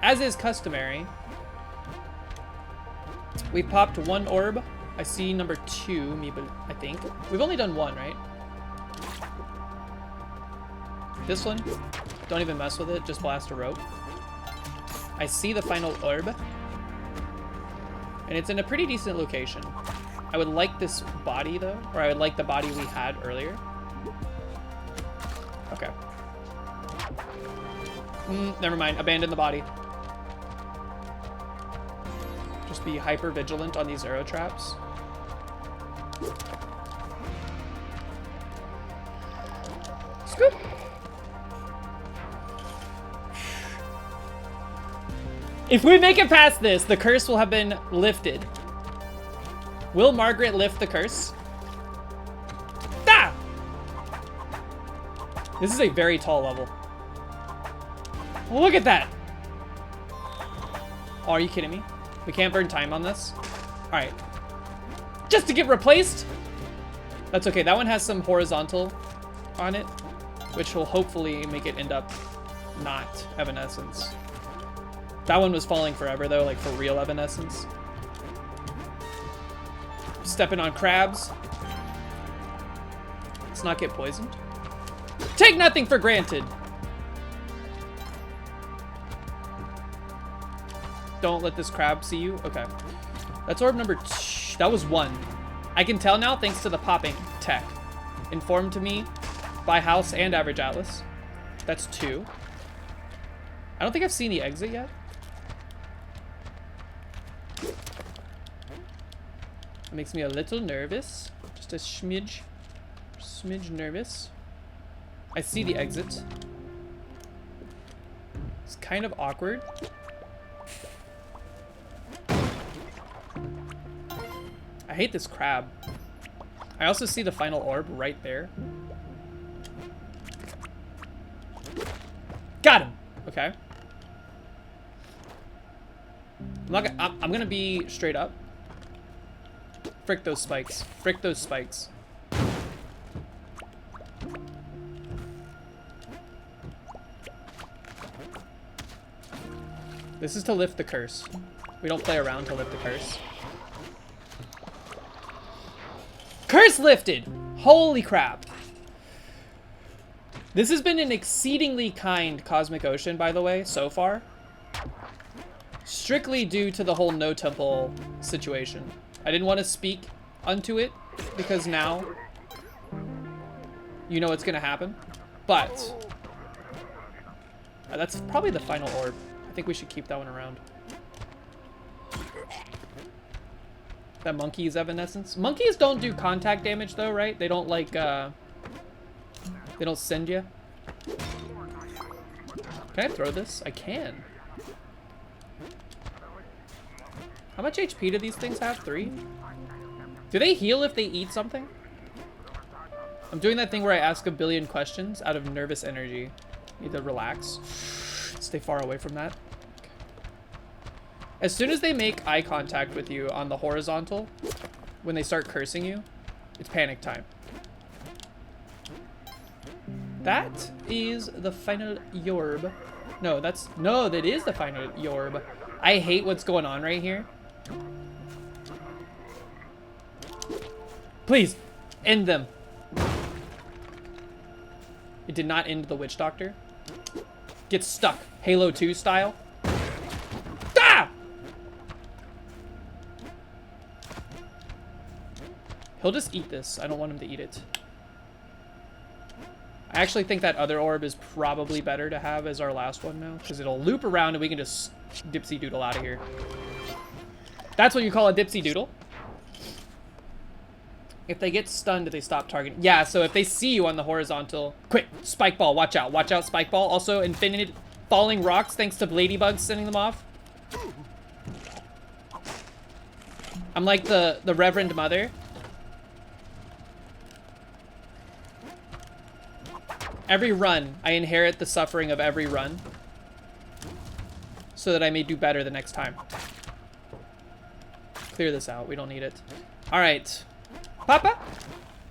As is customary. We popped one orb. I see number 2, I think. We've only done 1, right? This one, don't even mess with it, just blast a rope. I see the final orb. And it's in a pretty decent location. I would like this body, though, or I would like the body we had earlier. Okay. Never mind, abandon the body. Just be hyper vigilant on these arrow traps. Scoop! If we make it past this, the curse will have been lifted. Will Margaret lift the curse? Ah! This is a very tall level. Look at that! Oh, are you kidding me? We can't burn time on this? Alright. Just to get replaced? That's okay. That one has some horizontal on it, which will hopefully make it end up not Evanescence. That one was falling forever, though, like for real Evanescence. Stepping on crabs. Let's not get poisoned. Take nothing for granted! Don't let this crab see you. Okay. That's orb number 2. That was 1. I can tell now thanks to the popping tech. Informed to me by House and Average Atlas. That's 2. I don't think I've seen the exit yet. It makes me a little nervous. Just a smidge nervous. I see the exit. It's kind of awkward. I hate this crab. I also see the final orb right there. Got him. Okay. I'm gonna be straight up. Frick those spikes. Frick those spikes. This is to lift the curse. We don't play around to lift the curse. Curse lifted! Holy crap. This has been an exceedingly kind Cosmic Ocean, by the way, so far. Strictly due to the whole no temple situation. I didn't want to speak unto it, because now you know what's gonna happen. But that's probably the final orb. I think we should keep that one around. That monkey's Evanescence. Monkeys don't do contact damage though, right? They don't like, they don't send you. Can I throw this? I can. How much HP do these things have? 3? Do they heal if they eat something? I'm doing that thing where I ask a billion questions out of nervous energy. Need to relax. Stay far away from that. As soon as they make eye contact with you on the horizontal, when they start cursing you, it's panic time. That is the final Yorb. No, that is the final Yorb. I hate what's going on right here. Please, end them. It did not end the Witch Doctor. Get stuck, Halo 2 style. Ah! He'll just eat this. I don't want him to eat it. I actually think that other orb is probably better to have as our last one now, because it'll loop around and we can just dipsy doodle out of here. That's what you call a dipsy doodle. If they get stunned, they stop targeting. Yeah, so if they see you on the horizontal, quick, spike ball, watch out. Watch out, spike ball. Also, infinite falling rocks thanks to ladybugs sending them off. I'm like the Reverend Mother. Every run, I inherit the suffering of every run. So that I may do better the next time. Clear this out, we don't need it. Alright. Papa?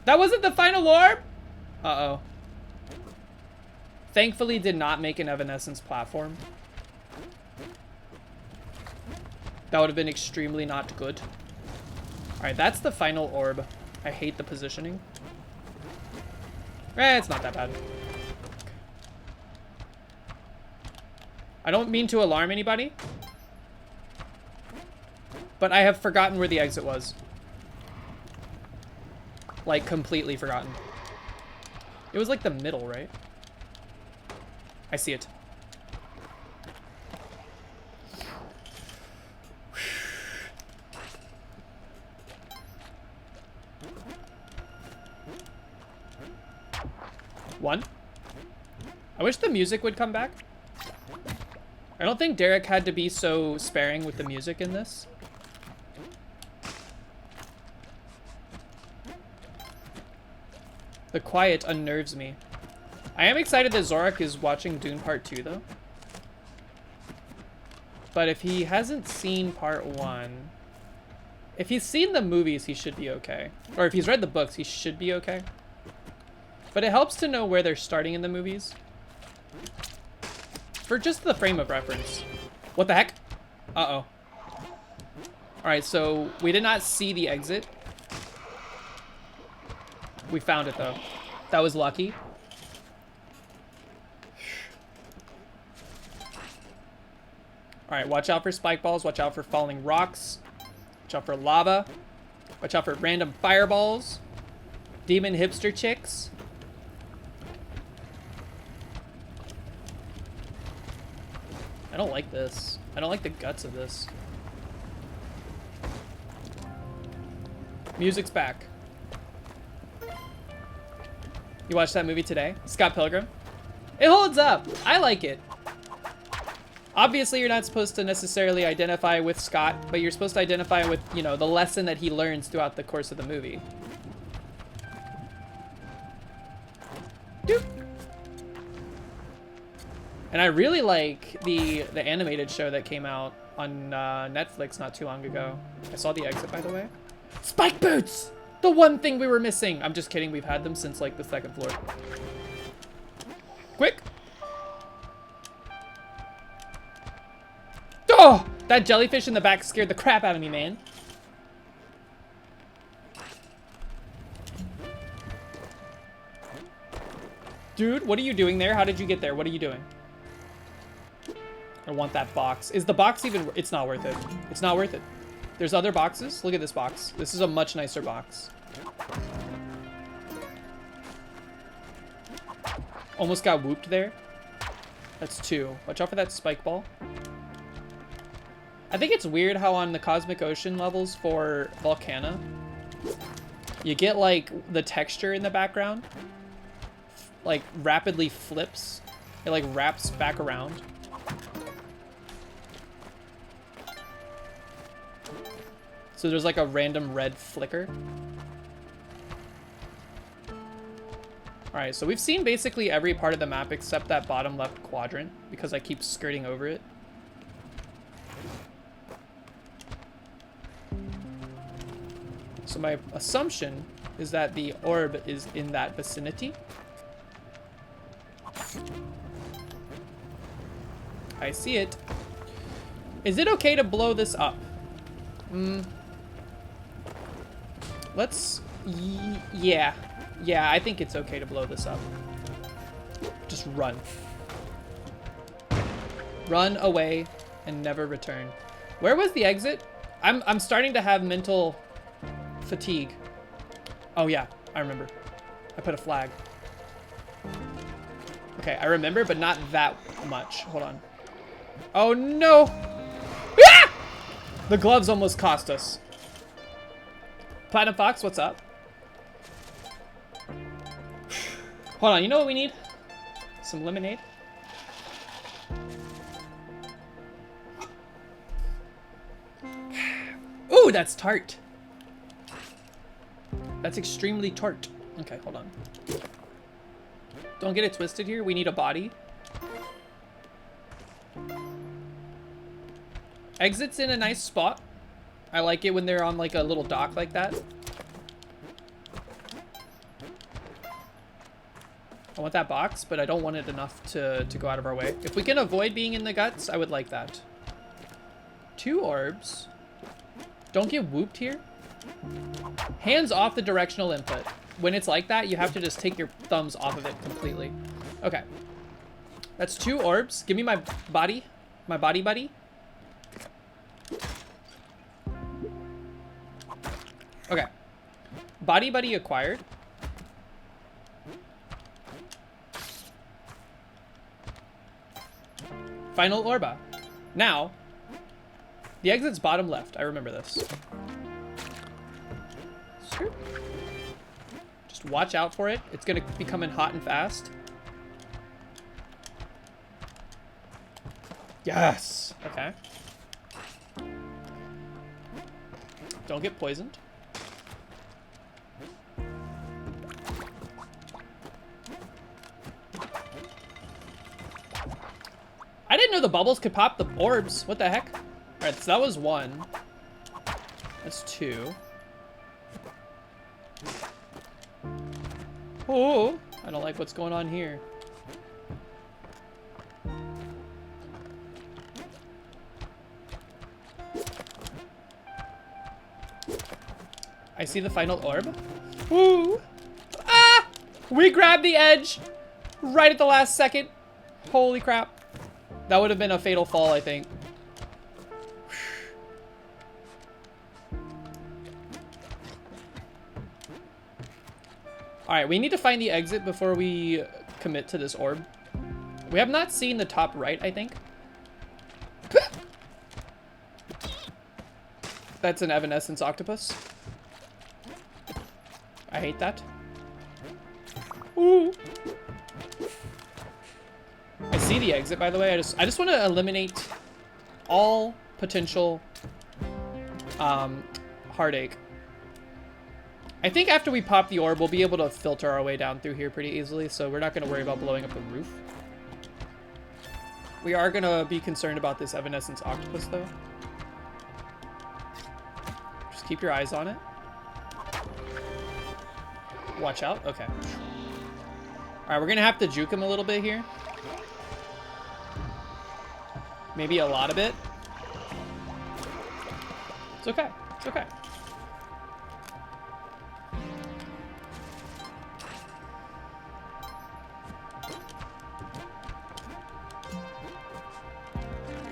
That wasn't the final orb? Uh-oh. Thankfully did not make an Evanescence platform. That would have been extremely not good. Alright, that's the final orb. I hate the positioning. It's not that bad. I don't mean to alarm anybody, but I have forgotten where the exit was. Like, completely forgotten. It was like the middle, right? I see it. One. I wish the music would come back. I don't think Derek had to be so sparing with the music in this. The quiet unnerves me. I am excited that Zorak is watching Dune Part 2, though. But if he hasn't seen Part 1... If he's seen the movies, he should be okay. Or if he's read the books, he should be okay. But it helps to know where they're starting in the movies. For just the frame of reference. What the heck? Uh-oh. Alright, so we did not see the exit. We found it, though. That was lucky. Alright, watch out for spike balls. Watch out for falling rocks. Watch out for lava. Watch out for random fireballs. Demon hipster chicks. I don't like this. I don't like the guts of this. Music's back. You watched that movie today? Scott Pilgrim? It holds up. I like it. Obviously, you're not supposed to necessarily identify with Scott, but you're supposed to identify with, you know, the lesson that he learns throughout the course of the movie. Doop. And I really like the animated show that came out on Netflix not too long ago. I saw the exit, by the way. Spike boots! The one thing we were missing. I'm just kidding. We've had them since, like, the second floor. Quick! Oh! That jellyfish in the back scared the crap out of me, man. Dude, what are you doing there? How did you get there? What are you doing? I want that box. Is the box even... It's not worth it. It's not worth it. There's other boxes. Look at this box. This is a much nicer box. Almost got whooped there. That's 2. Watch out for that spike ball. I think it's weird how on the Cosmic Ocean levels for Volcana, you get, like, the texture in the background, like, rapidly flips. It, like, wraps back around. So there's like a random red flicker. Alright, so we've seen basically every part of the map except that bottom left quadrant because I keep skirting over it. So my assumption is that the orb is in that vicinity. I see it. Is it okay to blow this up? Let's... Yeah. Yeah, I think it's okay to blow this up. Just run. Run away and never return. Where was the exit? I'm starting to have mental fatigue. Oh yeah, I remember. I put a flag. Okay, I remember, but not that much. Hold on. Oh no! Ah! The gloves almost cost us. Platinum Fox, what's up? Hold on, you know what we need? Some lemonade. Ooh, that's tart. That's extremely tart. Okay, hold on. Don't get it twisted here. We need a body. Exit's in a nice spot. I like it when they're on like a little dock like that. I want that box, but I don't want it enough to go out of our way. If we can avoid being in the guts, I would like that. 2 orbs. Don't get whooped here. Hands off the directional input. When it's like that, you have to just take your thumbs off of it completely. Okay. That's 2 orbs. Give me my body. My body buddy. Okay. Body buddy acquired. Final orba. Now, the exit's bottom left. I remember this. Sure. Just watch out for it. It's gonna be coming hot and fast. Yes. Okay. Don't get poisoned. I didn't know the bubbles could pop the orbs. What the heck? All right, so that was 1. That's 2. Oh, I don't like what's going on here. I see the final orb. Woo! Ah! We grabbed the edge right at the last second. Holy crap. That would have been a fatal fall, I think. Alright, we need to find the exit before we commit to this orb. We have not seen the top right, I think. That's an Evanescence octopus. I hate that. Ooh. I see the exit, by the way. I just want to eliminate all potential heartache. I think after we pop the orb, we'll be able to filter our way down through here pretty easily, so we're not going to worry about blowing up the roof. We are going to be concerned about this Evanescence octopus, though. Just keep your eyes on it. Watch out. Okay. All right, we're going to have to juke him a little bit here. Maybe a lot of it. It's okay. It's okay.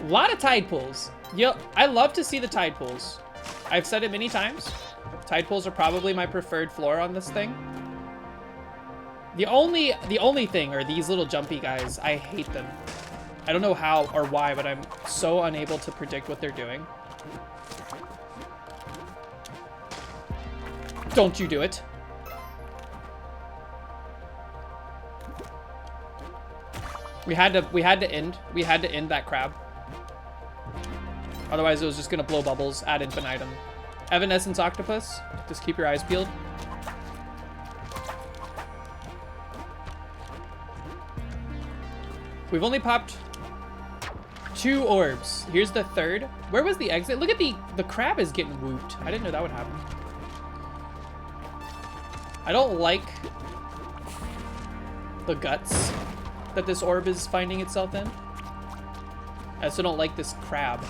A lot of tide pools. Yo, I love to see the tide pools. I've said it many times. Tide pools are probably my preferred floor on this thing. The only thing are these little jumpy guys. I hate them. I don't know how or why, but I'm so unable to predict what they're doing. Don't you do it. We had to end that crab. Otherwise it was just gonna blow bubbles ad infinitum. Evanescence octopus, just keep your eyes peeled. We've only popped 2 orbs. Here's the 3rd. Where was the exit? Look at the crab is getting whooped. I didn't know that would happen. I don't like the guts that this orb is finding itself in. I also don't like this crab.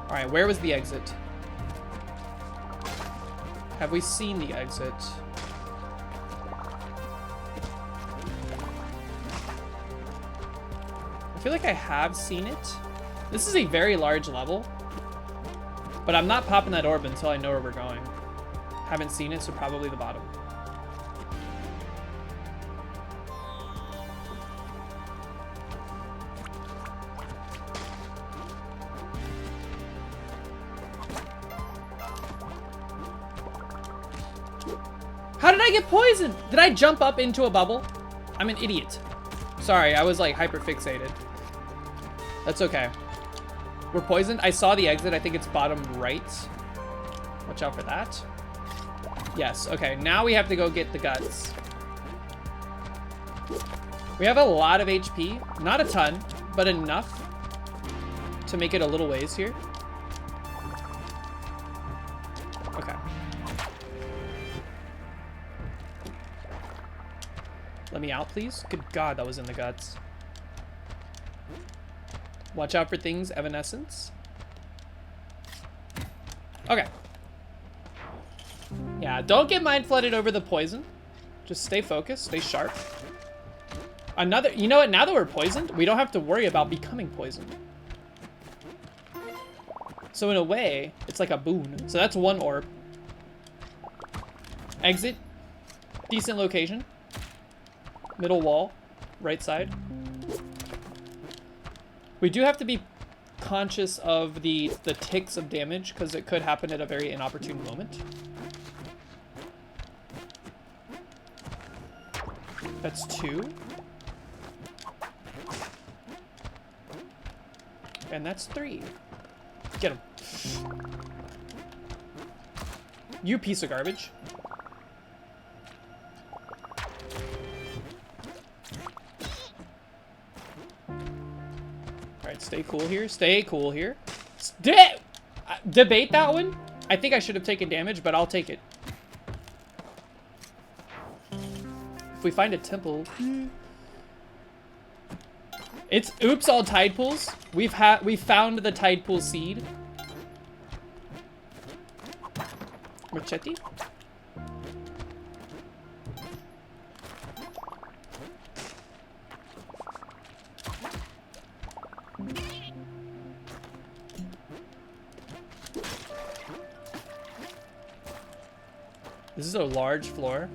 All right, where was the exit? Have we seen the exit? I feel like I have seen it. This is a very large level, but I'm not popping that orb until I know where we're going. Haven't seen it, so probably the bottom. How did I get poisoned? Did I jump up into a bubble? I'm an idiot. Sorry, I was like hyper fixated. That's okay. We're poisoned. I saw the exit. I think it's bottom right. Watch out for that. Yes, okay. Now we have to go get the guts. We have a lot of HP. Not a ton, but enough to make it a little ways here. Okay. Let me out, please. Good God, that was in the guts. Watch out for things, Evanescence. Okay. Yeah, don't get mind flooded over the poison. Just stay focused, stay sharp. Another, you know what, now that we're poisoned, we don't have to worry about becoming poisoned. So in a way, it's like a boon. So that's one orb. Exit. Decent location. Middle wall. Right side. We do have to be conscious of the ticks of damage, because it could happen at a very inopportune moment. That's 2. And that's 3. Get him. You piece of garbage. Alright, stay cool here. Stay cool here. Debate that one. I think I should have taken damage, but I'll take it. If we find a temple... It's oops all tide pools. We found the tide pool seed. Machete. This is a large floor.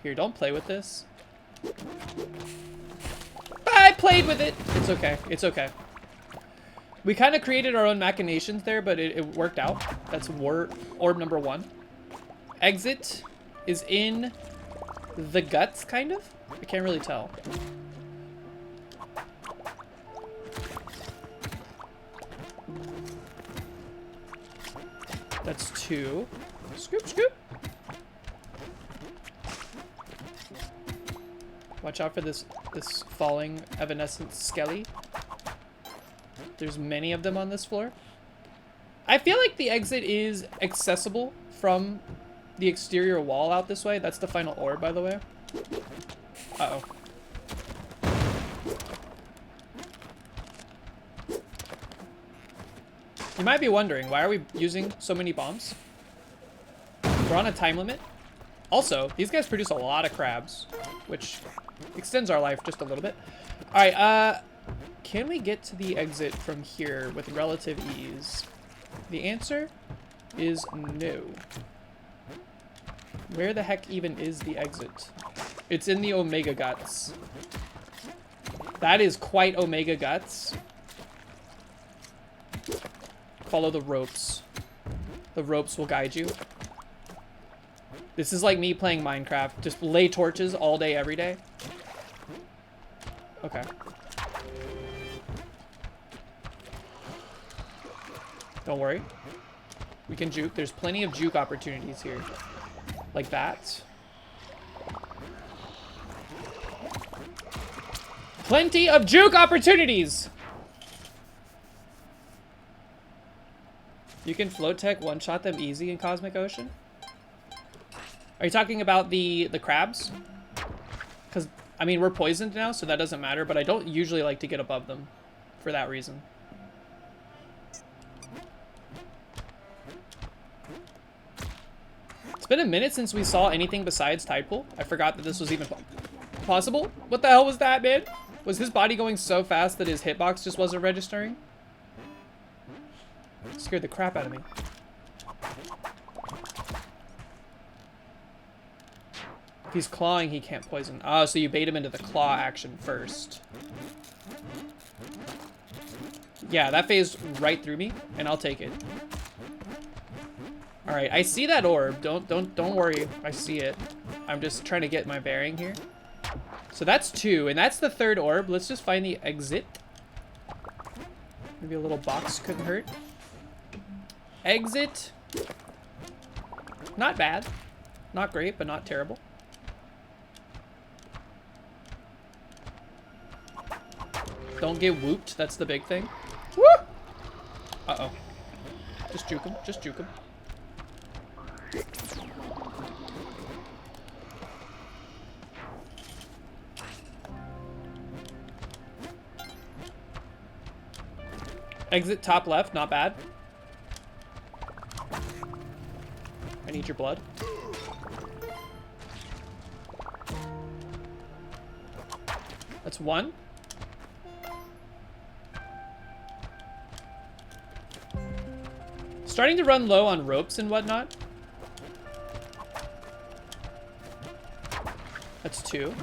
Here, don't play with this. I played with it. It's okay. It's okay. We kind of created our own machinations there, but it worked out. That's orb number 1. Exit is in the guts, kind of? I can't really tell. That's 2. Scoop, scoop. Watch out for this falling evanescent skelly. There's many of them on this floor. I feel like the exit is accessible from the exterior wall out this way. That's the final orb, by the way. Uh-oh. You might be wondering, why are we using so many bombs? We're on a time limit. Also, these guys produce a lot of crabs, which extends our life just a little bit. All right, can we get to the exit from here with relative ease? The answer is no. Where the heck even is the exit? It's in the Omega Guts. That is quite Omega Guts. Follow the ropes. The ropes will guide you. This is like me playing Minecraft. Just lay torches all day, every day. Okay. Don't worry. We can juke. There's plenty of juke opportunities here. Like that. Plenty of juke opportunities! You can float tech one-shot them easy in Cosmic Ocean? Are you talking about the crabs? Because, I mean, we're poisoned now, so that doesn't matter, but I don't usually like to get above them for that reason. It's been a minute since we saw anything besides tide pool. I forgot that this was even possible. What the hell was that, man? Was his body going so fast that his hitbox just wasn't registering? Scared the crap out of me. If he's clawing, he can't poison. Oh, so you bait him into the claw action first. Yeah, that phased right through me, and I'll take it. All right, I see that orb. Don't worry. I see it. I'm just trying to get my bearing here. So that's 2, and that's the 3rd orb. Let's just find the exit. Maybe a little box couldn't hurt. Exit. Not bad. Not great, but not terrible. Don't get whooped. That's the big thing. Woo! Uh-oh. Just juke him. Just juke him. Exit top left. Not bad. I need your blood. That's 1. Starting to run low on ropes and whatnot. That's 2.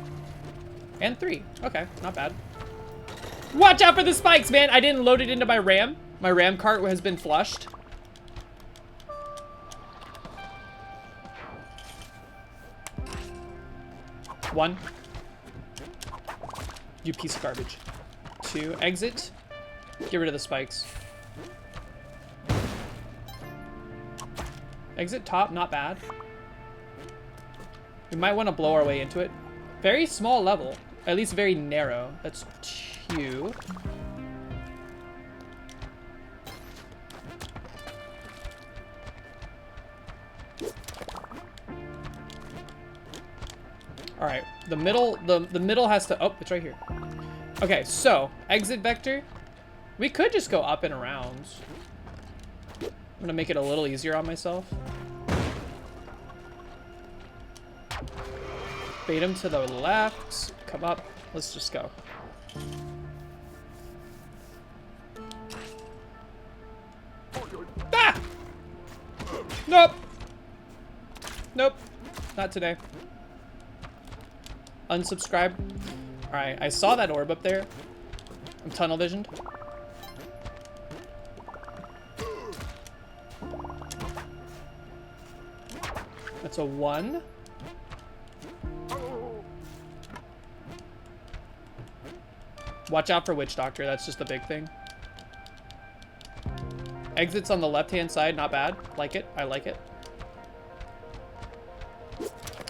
And 3. Okay, not bad. Watch out for the spikes, man! I didn't load it into my ram. My ram cart has been flushed. One. You piece of garbage. 2. Exit. Get rid of the spikes. Exit top, not bad. We might want to blow our way into it. Very small level. At least very narrow. That's 2. All right, the middle has to, oh, it's right here. Okay, so exit vector. We could just go up and around. I'm gonna make it a little easier on myself. Bait him to the left, come up, let's just go. Ah! Nope. Nope, not today. Unsubscribe. All right, I saw that orb up there. I'm tunnel visioned. That's a 1. Watch out for Witch Doctor. That's just the big thing. Exits on the left-hand side. Not bad. Like it. I like it.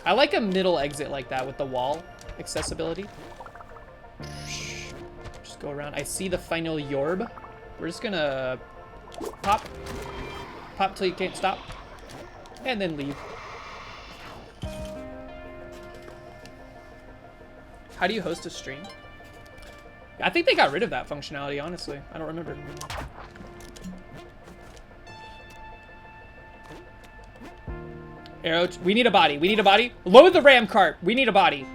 I like a middle exit like that with the wall accessibility. Just go around. I see the final Yorb. We're just gonna pop. Pop till you can't stop. And then leave. How do you host a stream? I think they got rid of that functionality, honestly. I don't remember. Arrow, we need a body. We need a body. Load the ram cart. We need a body.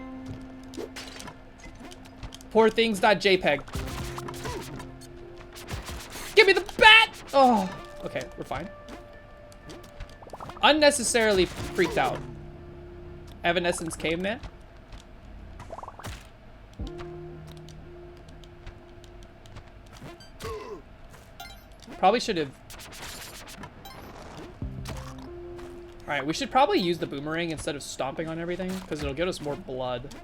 Poorthings.jpg. Give me the bat! Oh, okay, we're fine. Unnecessarily freaked out. Evanescence caveman. Probably should have. All right, we should probably use the boomerang instead of stomping on everything because it'll get us more blood.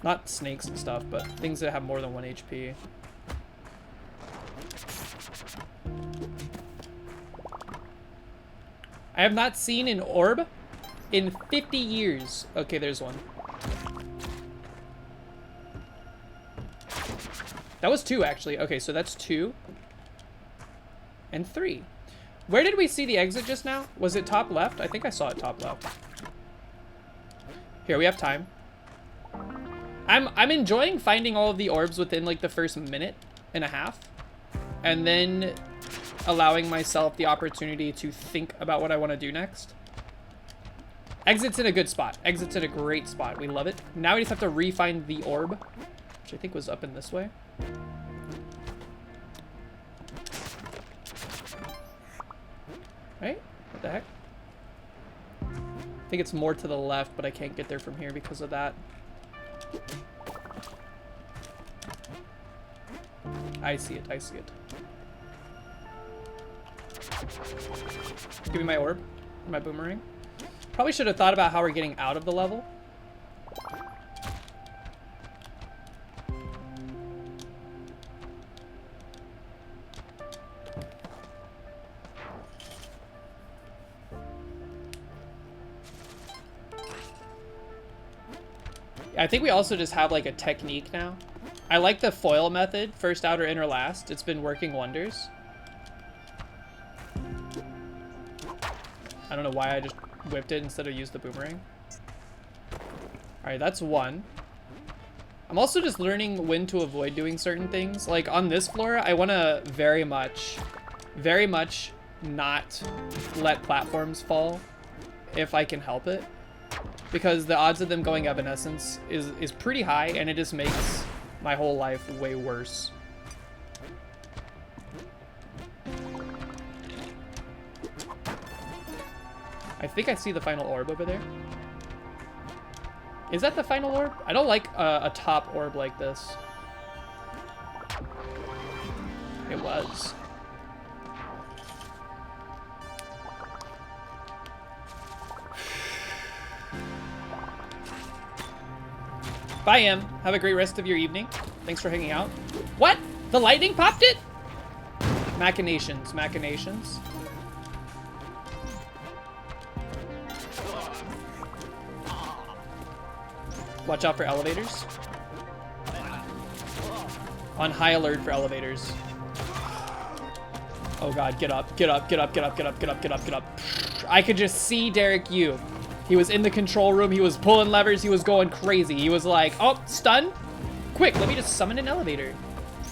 Not snakes and stuff, but things that have more than 1 HP. I have not seen an orb in 50 years. Okay, there's one. That was 2, actually. Okay, so that's 2. And 3. Where did we see the exit just now? Was it top left? I think I saw it top left. Here, we have time. I'm enjoying finding all of the orbs within like the first minute and a half. And then allowing myself the opportunity to think about what I want to do next. Exit's in a good spot. Exit's in a great spot. We love it. Now we just have to re-find the orb, which I think was up in this way. Right? What the heck? I think it's more to the left, but I can't get there from here because of that. I see it. I see it. Give me my orb, my boomerang. Probably should have thought about how we're getting out of the level. I think we also just have like a technique now. I like the foil method, first outer, inner, last. It's been working wonders. I don't know why I just whipped it instead of used the boomerang. Alright, that's one. I'm also just learning when to avoid doing certain things. Like on this floor, I want to very much not let platforms fall if I can help it. Because the odds of them going Evanescence is pretty high, and it just makes my whole life way worse. I think I see the final orb over there. Is that the final orb? I don't like a top orb like this. It was. Bye, Em. Have a great rest of your evening. Thanks for hanging out. What? The lightning popped it? Machinations, machinations. Watch out for elevators. On high alert for elevators. Oh god, get up, get up, get up, get up, get up, get up, get up, get up. I could just see Derek Yu. He was in the control room, he was pulling levers, he was going crazy. He was like, oh, stun? Quick, let me just summon an elevator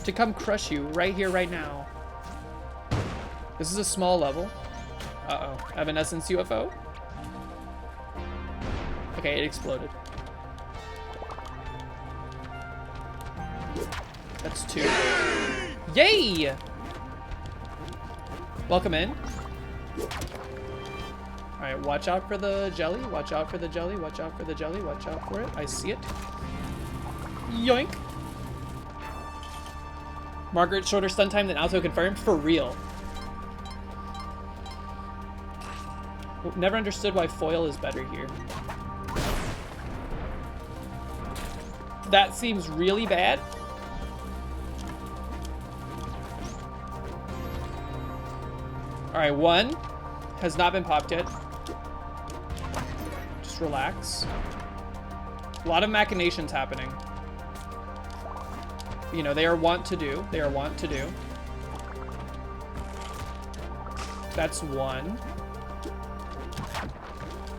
to come crush you right here, right now. This is a small level. Uh-oh, Evanescence UFO? Okay, it exploded. That's two. Yay! Welcome in. Alright, watch out for the jelly. Watch out for the jelly. Watch out for the jelly. Watch out for it. I see it. Yoink. Margaret, shorter stun time than auto confirmed? For real. Never understood why foil is better here. That seems really bad. Alright, one has not been popped yet. Just relax. A lot of machinations happening. You know, they are wont to do. They are wont to do. That's one.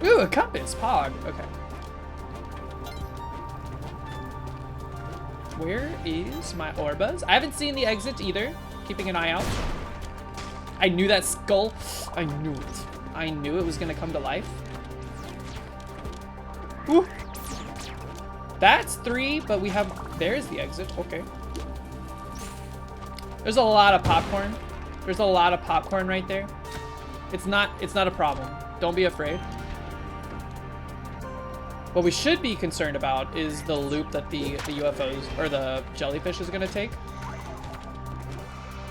Ooh, a compass. Pog. Okay. Where is my Orbas? I haven't seen the exit either. Keeping an eye out. I knew that skull. I knew it. I knew it was gonna come to life. Ooh. That's three, but we have, there's the exit. Okay. There's a lot of popcorn. There's a lot of popcorn right there. It's not a problem. Don't be afraid. What we should be concerned about is the loop that the UFOs or the jellyfish is gonna take.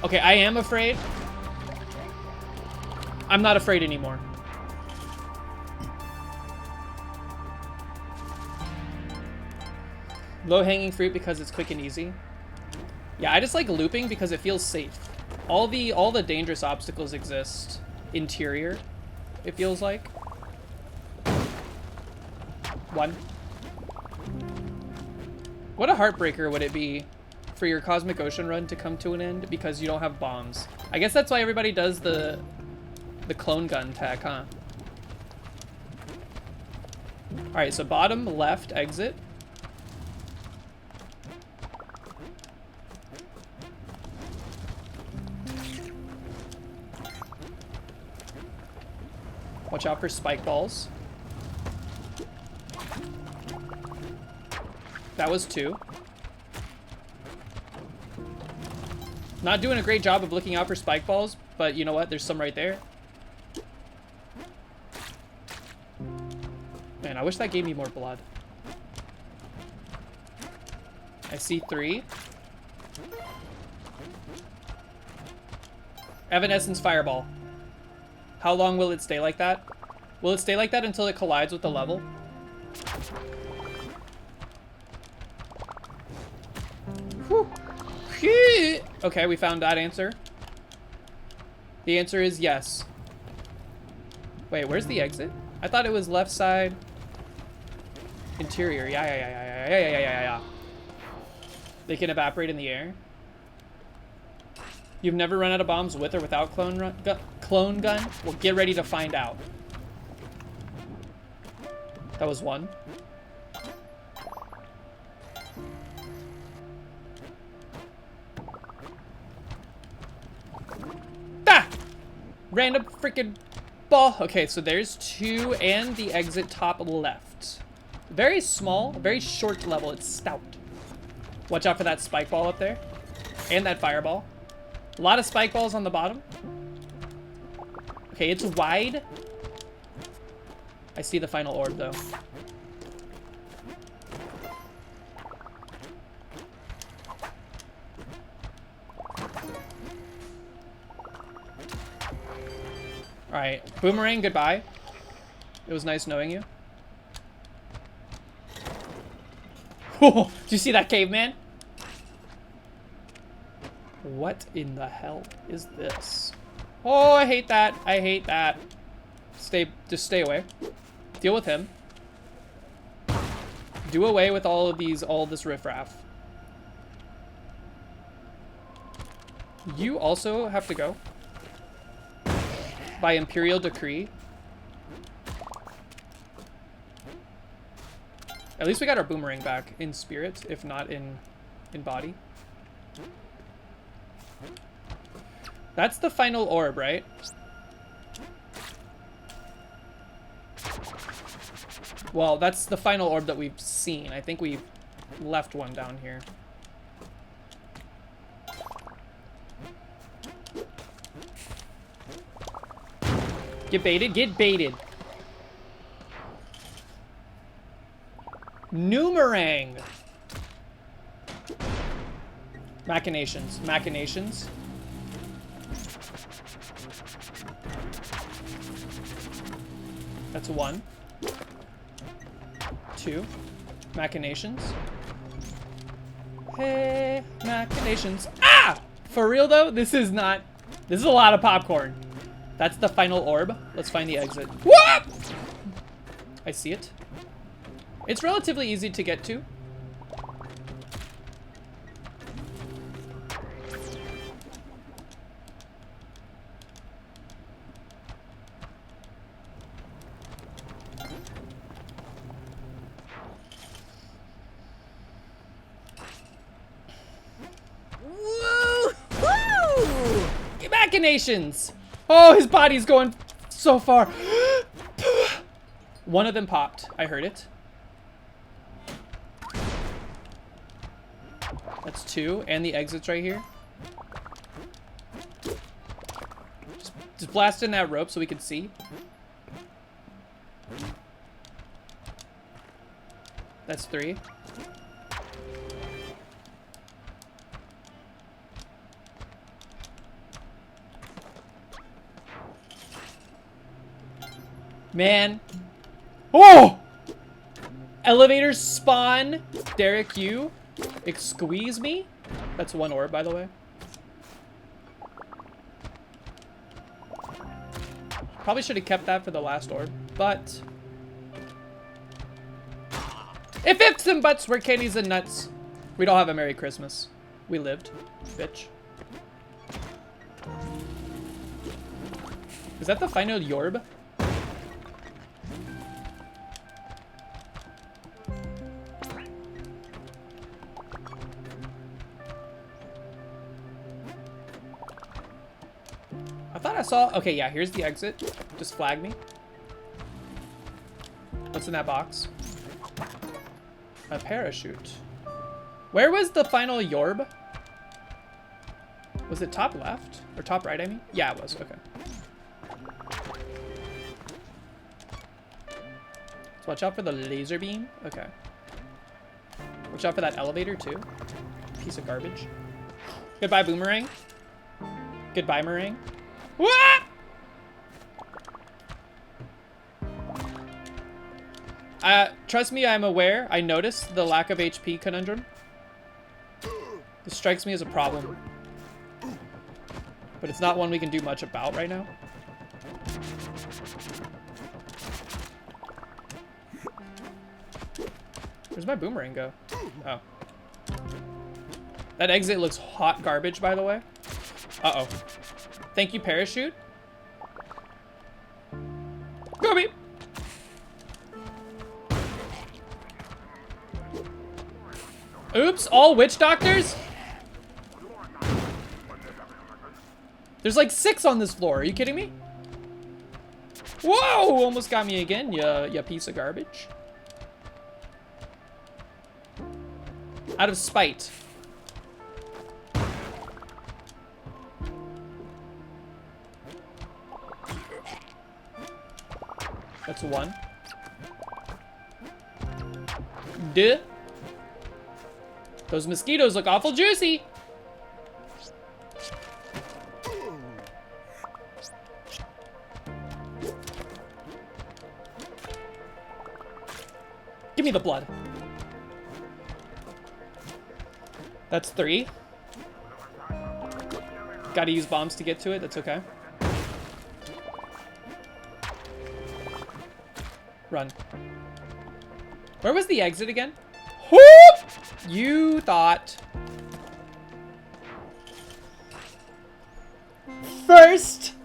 Okay, I am afraid. I'm not afraid anymore. Low-hanging fruit because it's quick and easy. Yeah, I just like looping because it feels safe. All the dangerous obstacles exist interior, it feels like. One. What a heartbreaker would it be for your Cosmic Ocean run to come to an end because you don't have bombs. I guess that's why everybody does the clone gun tech, huh? Alright, so bottom left exit. Watch out for spike balls. That was two. Not doing a great job of looking out for spike balls, but you know what? There's some right there. Man, I wish that gave me more blood. I see three. Evanescence fireball. How long will it stay like that? Will it stay like that until it collides with the level? Whew. Phew. Okay, we found that answer. The answer is yes. Wait, where's the exit? I thought it was left side. Interior. Yeah. They can evaporate in the air. You've never run out of bombs with or without clone gun? Well, get ready to find out. That was one. Ah! Random freaking ball. Okay, so there's two and the exit top left. Very small, very short level. It's stout. Watch out for that spike ball up there. And that fireball. A lot of spike balls on the bottom. Okay, it's wide. I see the final orb, though. Alright, Boomerang, goodbye. It was nice knowing you. Oh, did you see that caveman? What in the hell is this? Oh, I hate that. I hate that. Just stay away. Deal with him. Do away with all this riffraff. You also have to go. By Imperial Decree. At least we got our Boomerang back in spirit, if not in body. That's the final orb, right? Well, that's the final orb that we've seen. I think we've left one down here. Get baited, get baited. Noomerang. Machinations, machinations. That's one. Two. Machinations. Hey, machinations. Ah! For real though, this is a lot of popcorn. That's the final orb. Let's find the exit. Whoop! I see it. It's relatively easy to get to. Woo! Machinations! Oh, his body's going so far. One of them popped. I heard it. That's two, and the exit's right here. Just blast in that rope so we can see. That's three. Man. Oh! Elevators spawn. Derek, you. Squeeze me. That's one orb, by the way. Probably should have kept that for the last orb, but if ifs and buts were candies and nuts, we'd all have a Merry Christmas. We lived, bitch. Is that the final Yorb? I thought I saw, okay, yeah, here's the exit. Just flag me. What's in that box? A parachute. Where was the final Yorb? Was it top left? Or top right, I mean? Yeah, it was, okay. So watch out for the laser beam. Okay. Watch out for that elevator, too. Piece of garbage. Goodbye, Boomerang. Goodbye, Meringue. What? Trust me, I'm aware. I noticed the lack of HP conundrum. This strikes me as a problem. But it's not one we can do much about right now. Where's my boomerang go? Oh. That exit looks hot garbage, by the way. Uh-oh. Thank you, parachute. Go me! Oops, all witch doctors? There's like 6 on this floor. Are you kidding me? Whoa! Almost got me again, you piece of garbage. Out of spite. That's 1. Duh. Those mosquitoes look awful juicy. Give me the blood. That's 3. Gotta use bombs to get to it. That's okay. Run. Where was the exit again? Whoop! You thought. First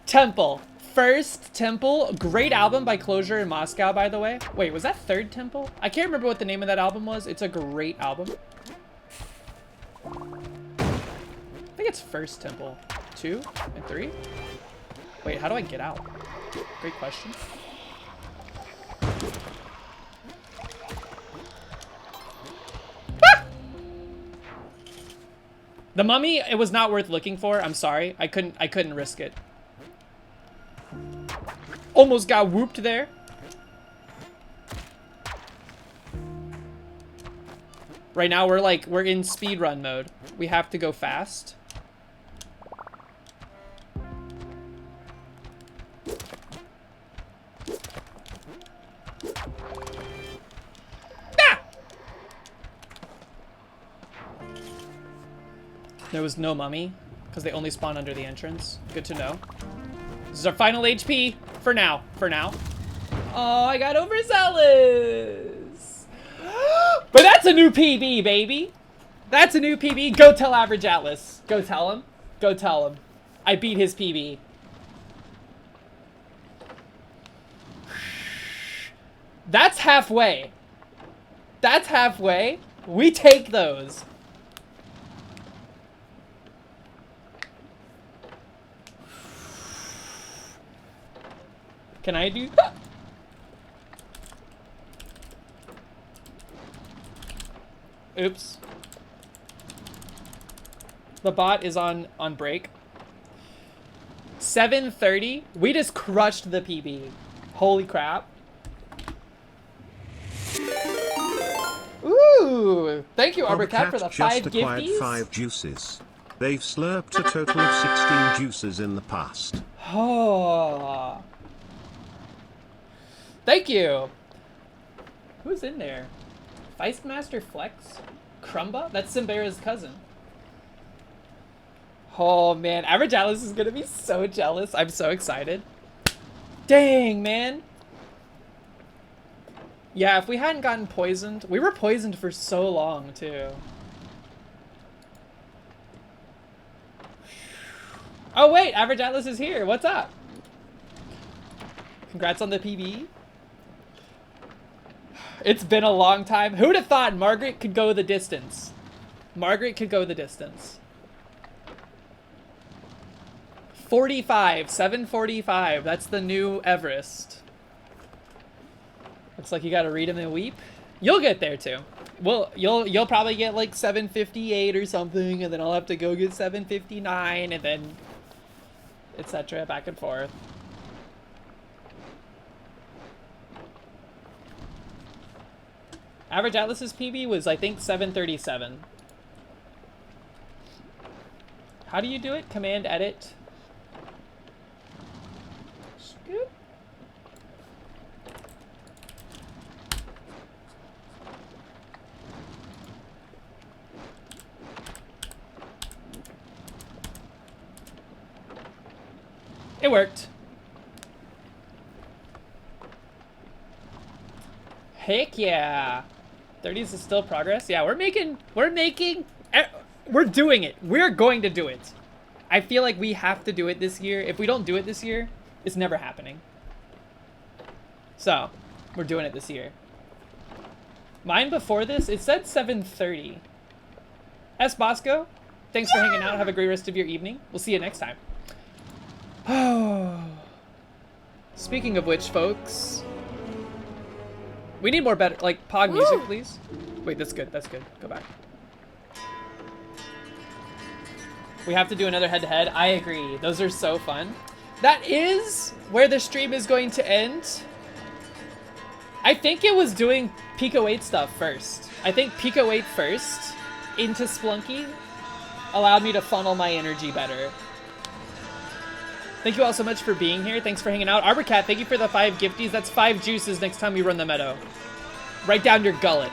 Temple. First Temple. Great album by Closure in Moscow, by the way. Wait, was that Third Temple? I can't remember what the name of that album was. It's a great album. I think it's First Temple. 2 and 3? Wait, how do I get out? Great question. The mummy, it was not worth looking for. I'm sorry. I couldn't risk it. Almost got whooped there. Right now we're in speedrun mode. We have to go fast. There was no mummy, because they only spawn under the entrance. Good to know. This is our final HP, for now. Oh, I got overzealous. But that's a new PB, baby. That's a new PB. Go tell Average Atlas. Go tell him. Go tell him. I beat his PB. That's halfway. That's halfway. We take those. Can I do that? Oops. The bot is on break. 7:30. We just crushed the PB. Holy crap. Ooh, thank you, Arborcat, for the 5 gifties. 5 juices. They've slurped a total of 16 juices in the past. Oh. Thank you. Who's in there? Feistmaster Flex? Crumba? That's Simbera's cousin. Oh man, Average Atlas is gonna be so jealous. I'm so excited. Dang, man. Yeah, if we hadn't gotten poisoned, we were poisoned for so long too. Oh wait, Average Atlas is here. What's up? Congrats on the PB. It's been a long time. Who'd have thought Margaret could go the distance? Margaret could go the distance. 45, 745. That's the new Everest. Looks like you gotta read them and weep. You'll get there too. Well, you'll probably get like 758 or something, and then I'll have to go get 759, and then etc. back and forth. Average Atlas's PB was, I think, 737. How do you do it? Command edit. Scoop. It worked. Heck yeah. 30s is still progress. Yeah, we're doing it. We're going to do it. I feel like we have to do it this year. If we don't do it this year, it's never happening. So, we're doing it this year. Mine before this, it said 7:30. S. Bosco, thanks for hanging out. Have a great rest of your evening. We'll see you next time. Oh. Speaking of which, folks, we need more better, like, Pog music, please. Wait, that's good. That's good. Go back. We have to do another head-to-head. I agree. Those are so fun. That is where the stream is going to end. I think it was doing Pico-8 stuff first. I think Pico-8 first into Splunky allowed me to funnel my energy better. Thank you all so much for being here. Thanks for hanging out. Arborcat, thank you for the 5 gifties. That's 5 juices next time we run the meadow. Right down your gullet.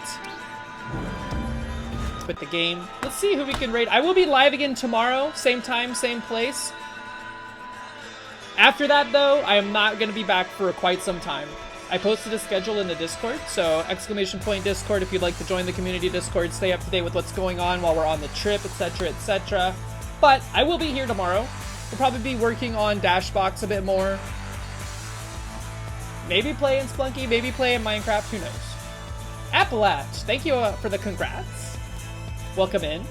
Let's quit the game. Let's see who we can raid. I will be live again tomorrow. Same time, same place. After that, though, I am not going to be back for quite some time. I posted a schedule in the Discord, so ! Discord if you'd like to join the community Discord, stay up to date with what's going on while we're on the trip, etc., etc. But I will be here tomorrow. We'll probably be working on Dashbox a bit more. Maybe playing Splunky, maybe playing Minecraft, who knows. Appalach, thank you for the congrats. Welcome in.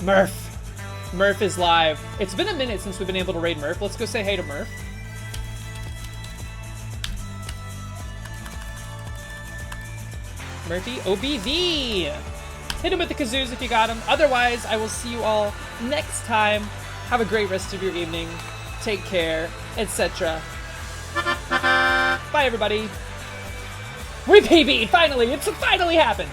Murph. Murph is live. It's been a minute since we've been able to raid Murph. Let's go say hey to Murph. Murphy, OBV. Hit him with the kazoos if you got him. Otherwise, I will see you all next time. Have a great rest of your evening. Take care, etc. Bye, everybody. We PB'd, finally. It's finally happened.